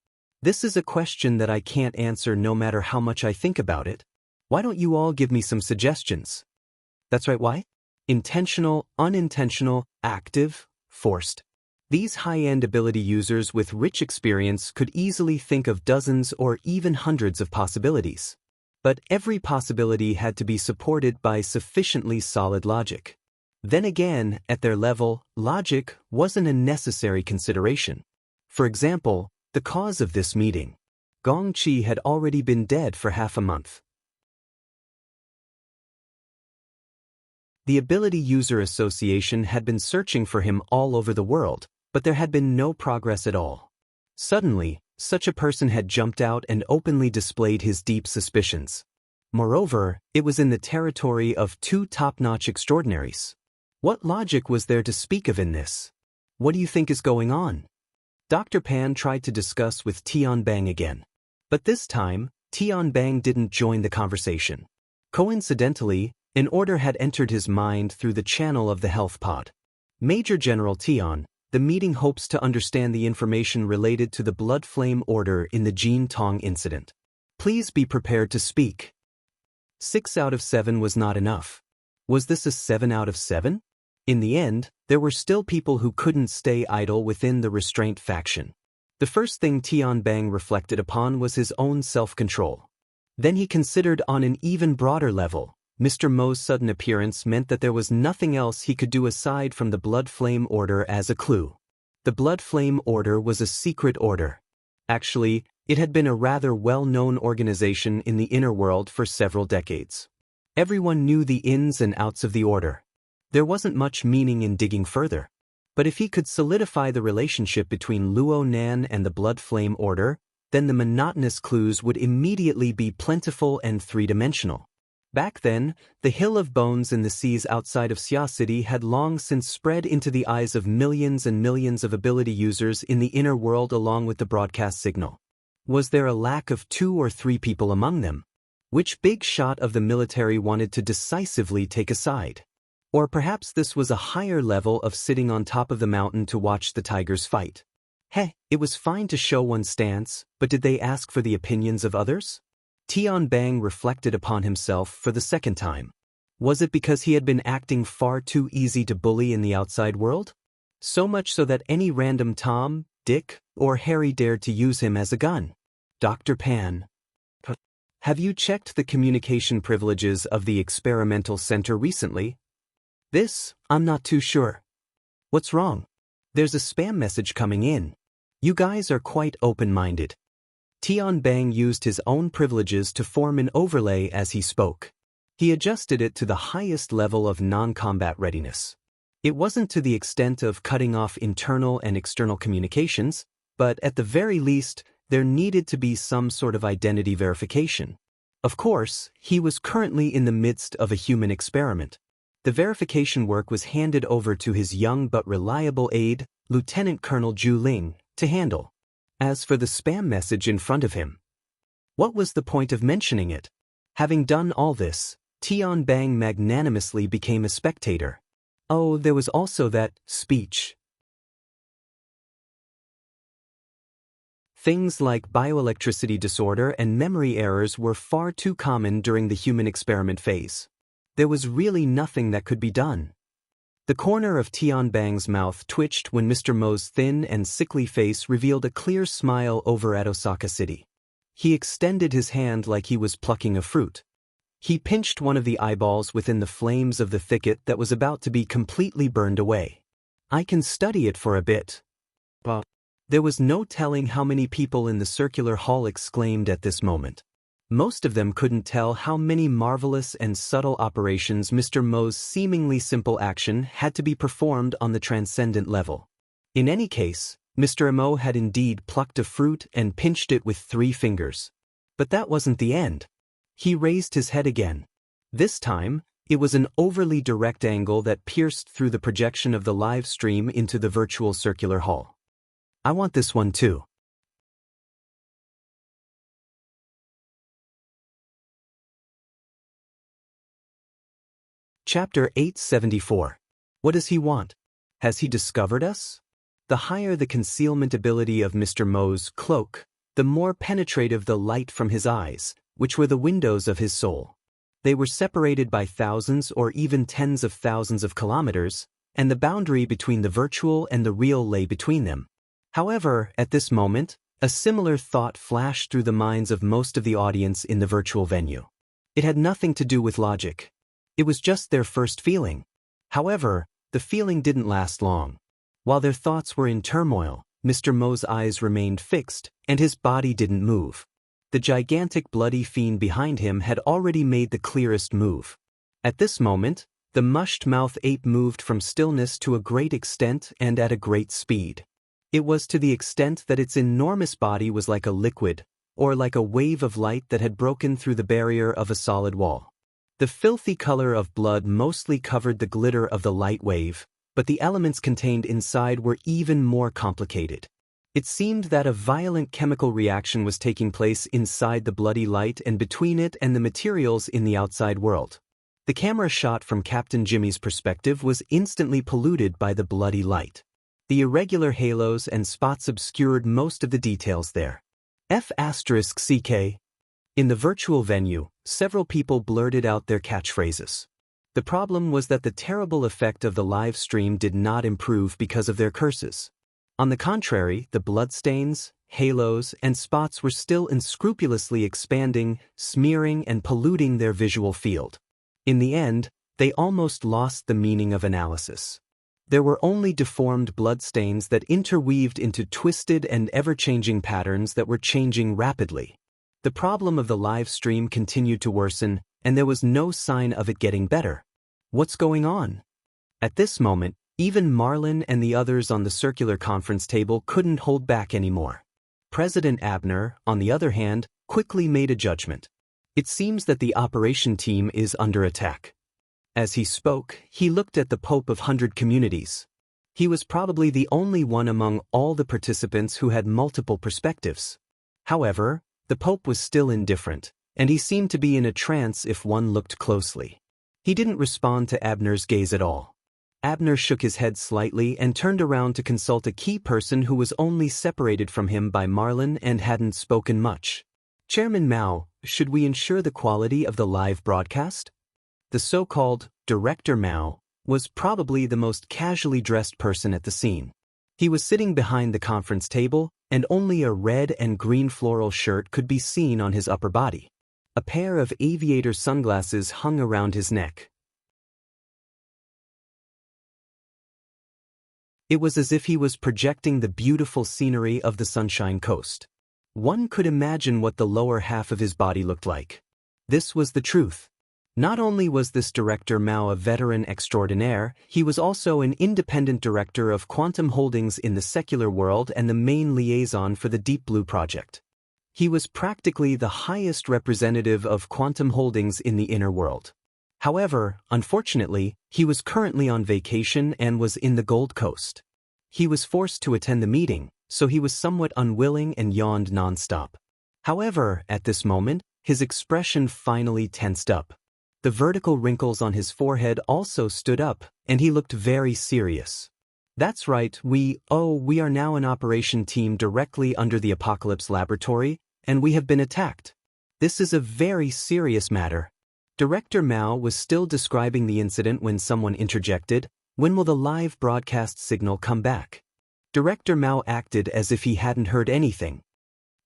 This is a question that I can't answer no matter how much I think about it. Why don't you all give me some suggestions? That's right, why? Intentional, unintentional, active, forced. These high-end ability users with rich experience could easily think of dozens or even hundreds of possibilities. But every possibility had to be supported by sufficiently solid logic. Then again, at their level, logic wasn't a necessary consideration. For example, the cause of this meeting. Gong Qi had already been dead for half a month. The Ability User Association had been searching for him all over the world, but there had been no progress at all. Suddenly, such a person had jumped out and openly displayed his deep suspicions. Moreover, it was in the territory of two top-notch extraordinaries. What logic was there to speak of in this? What do you think is going on? Dr. Pan tried to discuss with Tianbang again. But this time, Tianbang didn't join the conversation. Coincidentally, an order had entered his mind through the channel of the health pod. Major General Tian, the meeting hopes to understand the information related to the Blood Flame Order in the Jin Tong incident. Please be prepared to speak. 6 out of 7 was not enough. Was this a 7 out of 7? In the end, there were still people who couldn't stay idle within the restraint faction. The first thing Tianbang reflected upon was his own self-control. Then he considered on an even broader level. Mr. Mo's sudden appearance meant that there was nothing else he could do aside from the Blood Flame Order as a clue. The Blood Flame Order was a secret order. Actually, it had been a rather well-known organization in the inner world for several decades. Everyone knew the ins and outs of the order. There wasn't much meaning in digging further. But if he could solidify the relationship between Luo Nan and the Blood Flame Order, then the monotonous clues would immediately be plentiful and three-dimensional. Back then, the Hill of Bones in the seas outside of Xia City had long since spread into the eyes of millions and millions of ability users in the inner world along with the broadcast signal. Was there a lack of 2 or 3 people among them? Which big shot of the military wanted to decisively take a side? Or perhaps this was a higher level of sitting on top of the mountain to watch the tigers fight. It was fine to show one's stance, but did they ask for the opinions of others? Tianbang reflected upon himself for the second time. Was it because he had been acting far too easy to bully in the outside world? So much so that any random Tom, Dick, or Harry dared to use him as a gun. Dr. Pan. Have you checked the communication privileges of the experimental center recently? This, I'm not too sure. What's wrong? There's a spam message coming in. You guys are quite open-minded. Tianbang used his own privileges to form an overlay as he spoke. He adjusted it to the highest level of non-combat readiness. It wasn't to the extent of cutting off internal and external communications, but at the very least, there needed to be some sort of identity verification. Of course, he was currently in the midst of a human experiment. The verification work was handed over to his young but reliable aide, Lieutenant Colonel Zhu Ling, to handle. As for the spam message in front of him, what was the point of mentioning it? Having done all this, Tianbang magnanimously became a spectator. Oh, there was also that speech. Things like bioelectricity disorder and memory errors were far too common during the human experiment phase. There was really nothing that could be done. The corner of Tianbang's mouth twitched when Mr. Mo's thin and sickly face revealed a clear smile over at Osaka City. He extended his hand like he was plucking a fruit. He pinched one of the eyeballs within the flames of the thicket that was about to be completely burned away. I can study it for a bit. There was no telling how many people in the circular hall exclaimed at this moment. Most of them couldn't tell how many marvelous and subtle operations Mr. Mo's seemingly simple action had to be performed on the transcendent level. In any case, Mr. Mo had indeed plucked a fruit and pinched it with 3 fingers. But that wasn't the end. He raised his head again. This time, it was an overly direct angle that pierced through the projection of the live stream into the virtual circular hall. I want this one too. Chapter 874. What does he want? Has he discovered us? The higher the concealment ability of Mr. Mo's cloak, the more penetrative the light from his eyes, which were the windows of his soul. They were separated by thousands or even tens of thousands of kilometers, and the boundary between the virtual and the real lay between them. However, at this moment, a similar thought flashed through the minds of most of the audience in the virtual venue. It had nothing to do with logic. It was just their first feeling. However, the feeling didn't last long. While their thoughts were in turmoil, Mr. Mo's eyes remained fixed, and his body didn't move. The gigantic bloody fiend behind him had already made the clearest move. At this moment, the mushed-mouth ape moved from stillness to a great extent and at a great speed. It was to the extent that its enormous body was like a liquid, or like a wave of light that had broken through the barrier of a solid wall. The filthy color of blood mostly covered the glitter of the light wave, but the elements contained inside were even more complicated. It seemed that a violent chemical reaction was taking place inside the bloody light and between it and the materials in the outside world. The camera shot from Captain Jimmy's perspective was instantly polluted by the bloody light. The irregular halos and spots obscured most of the details there. F***CK. In the virtual venue, several people blurted out their catchphrases. The problem was that the terrible effect of the live stream did not improve because of their curses. On the contrary, the bloodstains, halos, and spots were still unscrupulously expanding, smearing, and polluting their visual field. In the end, they almost lost the meaning of analysis. There were only deformed bloodstains that interweaved into twisted and ever-changing patterns that were changing rapidly. The problem of the live stream continued to worsen, and there was no sign of it getting better. What's going on? At this moment, even Marlin and the others on the circular conference table couldn't hold back anymore. President Abner, on the other hand, quickly made a judgment. It seems that the operation team is under attack. As he spoke, he looked at the Pope of 100 communities. He was probably the only one among all the participants who had multiple perspectives. However, the Pope was still indifferent, and he seemed to be in a trance if one looked closely. He didn't respond to Abner's gaze at all. Abner shook his head slightly and turned around to consult a key person who was only separated from him by Marlin and hadn't spoken much. Chairman Mao, should we ensure the quality of the live broadcast? The so-called Director Mao was probably the most casually dressed person at the scene. He was sitting behind the conference table, and only a red and green floral shirt could be seen on his upper body. A pair of aviator sunglasses hung around his neck. It was as if he was projecting the beautiful scenery of the Sunshine Coast. One could imagine what the lower half of his body looked like. This was the truth. Not only was this Director Mao a veteran extraordinaire, he was also an independent director of Quantum Holdings in the secular world and the main liaison for the Deep Blue project. He was practically the highest representative of Quantum Holdings in the inner world. However, unfortunately, he was currently on vacation and was in the Gold Coast. He was forced to attend the meeting, so he was somewhat unwilling and yawned nonstop. However, at this moment, his expression finally tensed up. The vertical wrinkles on his forehead also stood up, and he looked very serious. That's right, we are now an operation team directly under the Apocalypse Laboratory, and we have been attacked. This is a very serious matter. Director Mao was still describing the incident when someone interjected, "When will the live broadcast signal come back?" Director Mao acted as if he hadn't heard anything.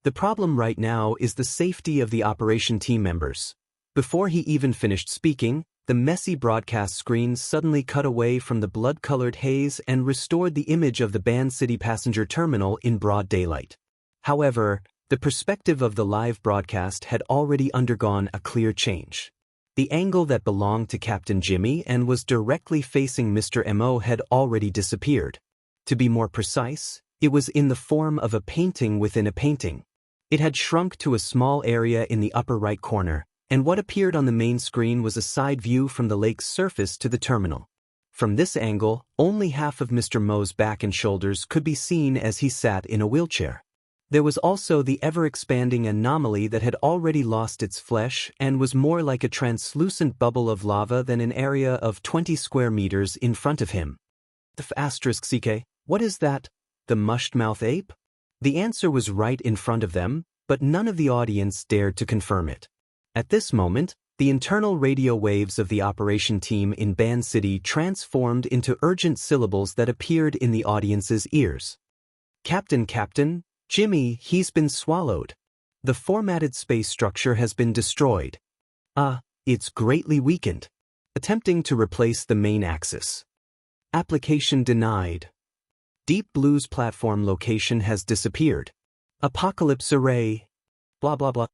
The problem right now is the safety of the operation team members. Before he even finished speaking, the messy broadcast screen suddenly cut away from the blood-colored haze and restored the image of the Band City passenger terminal in broad daylight. However, the perspective of the live broadcast had already undergone a clear change. The angle that belonged to Captain Jimmy and was directly facing Mr. Mo had already disappeared. To be more precise, it was in the form of a painting within a painting. It had shrunk to a small area in the upper right corner, and what appeared on the main screen was a side view from the lake's surface to the terminal. From this angle, only half of Mr. Mo's back and shoulders could be seen as he sat in a wheelchair. There was also the ever-expanding anomaly that had already lost its flesh and was more like a translucent bubble of lava than an area of 20 square meters in front of him. *CK, what is that? The mushed-mouth ape? The answer was right in front of them, but none of the audience dared to confirm it. At this moment, the internal radio waves of the operation team in Band City transformed into urgent syllables that appeared in the audience's ears. Captain, Jimmy, he's been swallowed. The formatted space structure has been destroyed. It's greatly weakened. Attempting to replace the main axis. Application denied. Deep Blue's platform location has disappeared. Apocalypse array. Blah blah blah.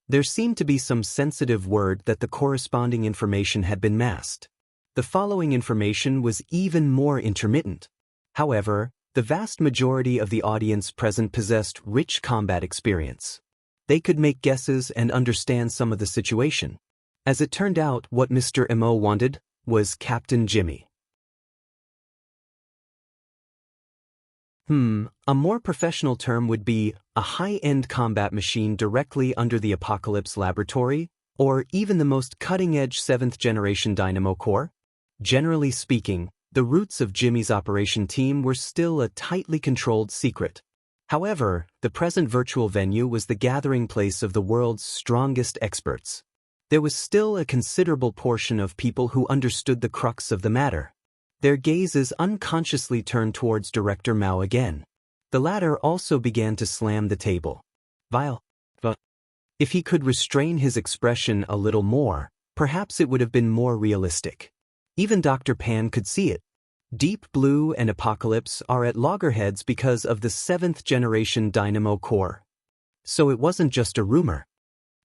There seemed to be some sensitive word that the corresponding information had been masked. The following information was even more intermittent. However, the vast majority of the audience present possessed rich combat experience. They could make guesses and understand some of the situation. As it turned out, what Mr. Mo wanted was Captain Jimmy. A more professional term would be a high-end combat machine directly under the Apocalypse laboratory, or even the most cutting-edge 7th-generation dynamo core. Generally speaking, the roots of Jimmy's operation team were still a tightly controlled secret. However, the present virtual venue was the gathering place of the world's strongest experts. There was still a considerable portion of people who understood the crux of the matter. Their gazes unconsciously turned towards Director Mao again. The latter also began to slam the table. Vile. If he could restrain his expression a little more, perhaps it would have been more realistic. Even Dr. Pan could see it. Deep Blue and Apocalypse are at loggerheads because of the 7th-generation dynamo core. So it wasn't just a rumor.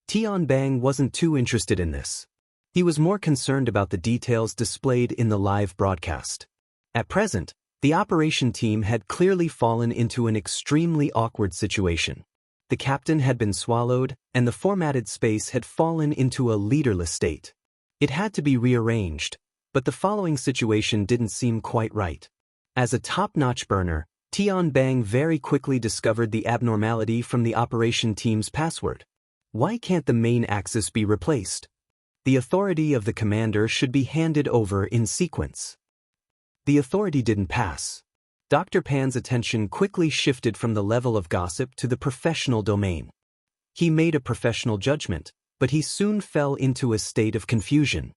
Tian Bang wasn't too interested in this. He was more concerned about the details displayed in the live broadcast. At present, the operation team had clearly fallen into an extremely awkward situation. The captain had been swallowed, and the formatted space had fallen into a leaderless state. It had to be rearranged, but the following situation didn't seem quite right. As a top-notch burner, Tian Bang very quickly discovered the abnormality from the operation team's password. Why can't the main axis be replaced? The authority of the commander should be handed over in sequence. The authority didn't pass. Dr. Pan's attention quickly shifted from the level of gossip to the professional domain. He made a professional judgment, but he soon fell into a state of confusion.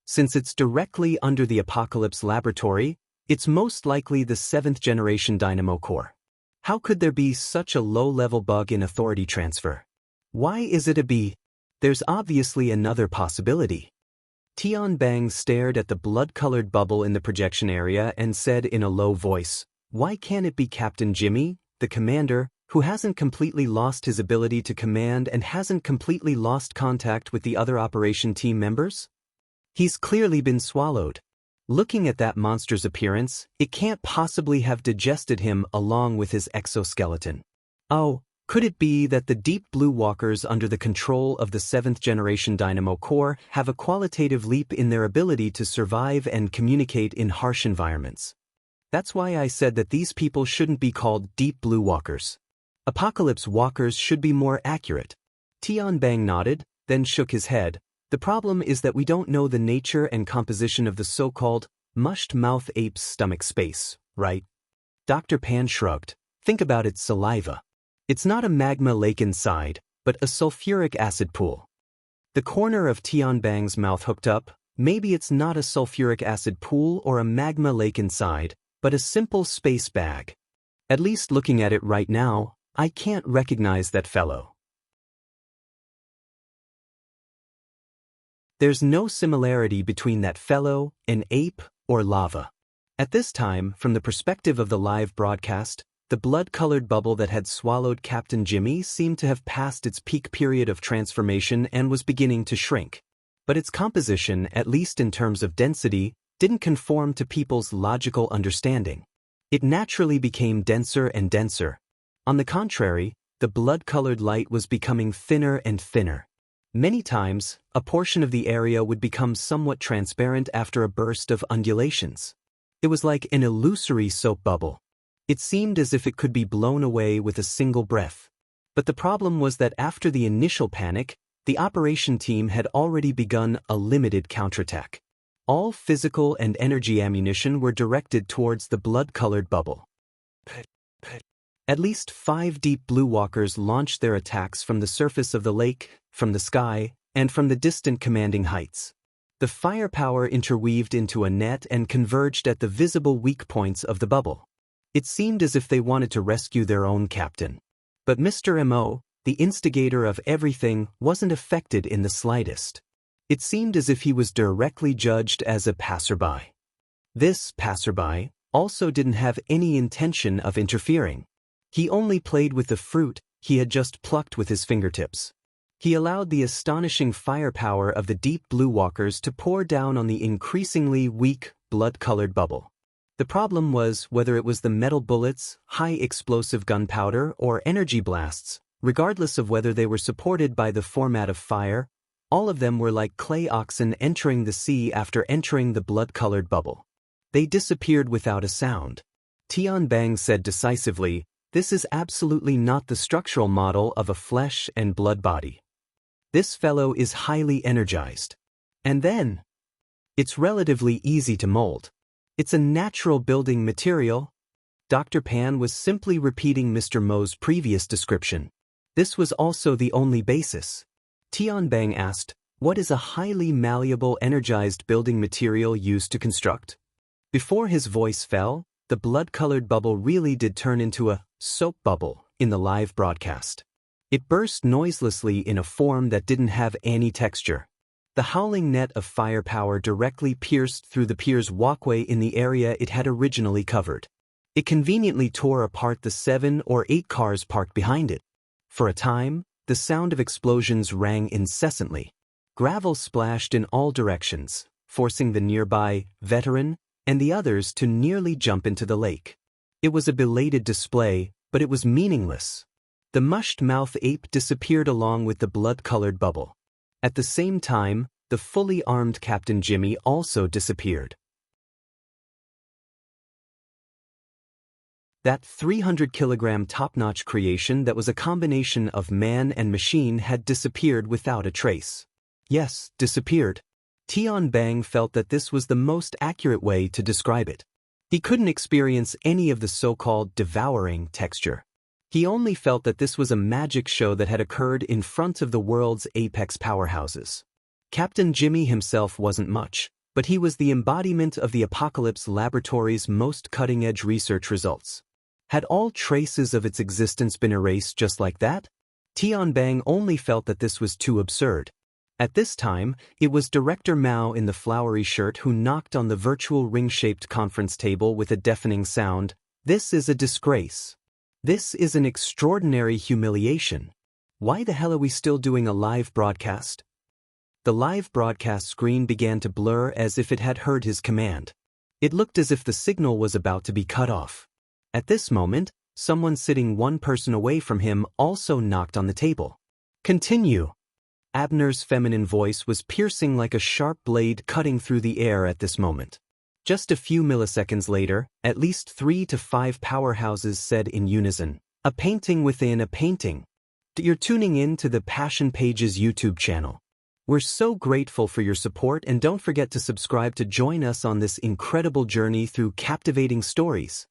Since it's directly under the Apocalypse laboratory, it's most likely the 7th-generation dynamo core. How could there be such a low-level bug in authority transfer? Why is it a B? There's obviously another possibility. Tian Bang stared at the blood-colored bubble in the projection area and said in a low voice, "Why can't it be Captain Jimmy, the commander, who hasn't completely lost his ability to command and hasn't completely lost contact with the other operation team members? He's clearly been swallowed. Looking at that monster's appearance, it can't possibly have digested him along with his exoskeleton. Oh, could it be that the Deep Blue walkers under the control of the 7th-generation dynamo core have a qualitative leap in their ability to survive and communicate in harsh environments? That's why I said that these people shouldn't be called Deep Blue walkers. Apocalypse walkers should be more accurate." Tian Bang nodded, then shook his head. "The problem is that we don't know the nature and composition of the so-called mushed-mouth ape's stomach space, right?" Dr. Pan shrugged. "Think about its saliva. It's not a magma lake inside, but a sulfuric acid pool." The corner of Tian Bang's mouth hooked up. Maybe it's not a sulfuric acid pool or a magma lake inside, but a simple space bag. At least looking at it right now, I can't recognize that fellow. There's no similarity between that fellow, an ape, or lava. At this time, from the perspective of the live broadcast, the blood-colored bubble that had swallowed Captain Jimmy seemed to have passed its peak period of transformation and was beginning to shrink. But its composition, at least in terms of density, didn't conform to people's logical understanding. It naturally became denser and denser. On the contrary, the blood-colored light was becoming thinner and thinner. Many times, a portion of the area would become somewhat transparent after a burst of undulations. It was like an illusory soap bubble. It seemed as if it could be blown away with a single breath. But the problem was that after the initial panic, the operation team had already begun a limited counterattack. All physical and energy ammunition were directed towards the blood-colored bubble. At least 5 deep blue walkers launched their attacks from the surface of the lake, from the sky, and from the distant commanding heights. The firepower interweaved into a net and converged at the visible weak points of the bubble. It seemed as if they wanted to rescue their own captain. But Mr. M.O., the instigator of everything, wasn't affected in the slightest. It seemed as if he was directly judged as a passerby. This passerby also didn't have any intention of interfering. He only played with the fruit he had just plucked with his fingertips. He allowed the astonishing firepower of the deep blue walkers to pour down on the increasingly weak, blood-colored bubble. The problem was whether it was the metal bullets, high-explosive gunpowder, or energy blasts, regardless of whether they were supported by the format of fire, all of them were like clay oxen entering the sea after entering the blood-colored bubble. They disappeared without a sound. Tian Bang said decisively, "This is absolutely not the structural model of a flesh and blood body. This fellow is highly energized. And then, it's relatively easy to mold. It's a natural building material." Dr. Pan was simply repeating Mr. Mo's previous description. This was also the only basis. Tian Bang asked, "What is a highly malleable energized building material used to construct?" Before his voice fell, the blood-colored bubble really did turn into a soap bubble in the live broadcast. It burst noiselessly in a form that didn't have any texture. The howling net of firepower directly pierced through the pier's walkway in the area it had originally covered. It conveniently tore apart the 7 or 8 cars parked behind it. For a time, the sound of explosions rang incessantly. Gravel splashed in all directions, forcing the nearby veteran and the others to nearly jump into the lake. It was a belated display, but it was meaningless. The mushed-mouth ape disappeared along with the blood-colored bubble. At the same time, the fully armed Captain Jimmy also disappeared. That 300-kilogram top-notch creation that was a combination of man and machine had disappeared without a trace. Yes, disappeared. Tian Bang felt that this was the most accurate way to describe it. He couldn't experience any of the so-called devouring texture. He only felt that this was a magic show that had occurred in front of the world's apex powerhouses. Captain Jimmy himself wasn't much, but he was the embodiment of the Apocalypse Laboratory's most cutting-edge research results. Had all traces of its existence been erased just like that? Tian Bang only felt that this was too absurd. At this time, it was Director Mao in the flowery shirt who knocked on the virtual ring-shaped conference table with a deafening sound. "This is a disgrace. This is an extraordinary humiliation. Why the hell are we still doing a live broadcast?" The live broadcast screen began to blur as if it had heard his command. It looked as if the signal was about to be cut off. At this moment, someone sitting one person away from him also knocked on the table. "Continue." Abner's feminine voice was piercing like a sharp blade cutting through the air at this moment. Just a few milliseconds later, at least 3 to 5 powerhouses said in unison, "A painting within a painting." You're tuning in to the Passion Pages YouTube channel. We're so grateful for your support, and don't forget to subscribe to join us on this incredible journey through captivating stories.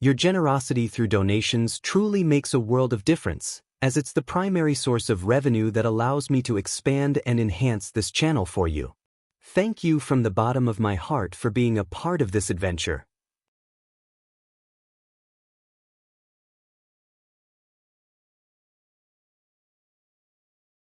Your generosity through donations truly makes a world of difference, as it's the primary source of revenue that allows me to expand and enhance this channel for you. Thank you from the bottom of my heart for being a part of this adventure.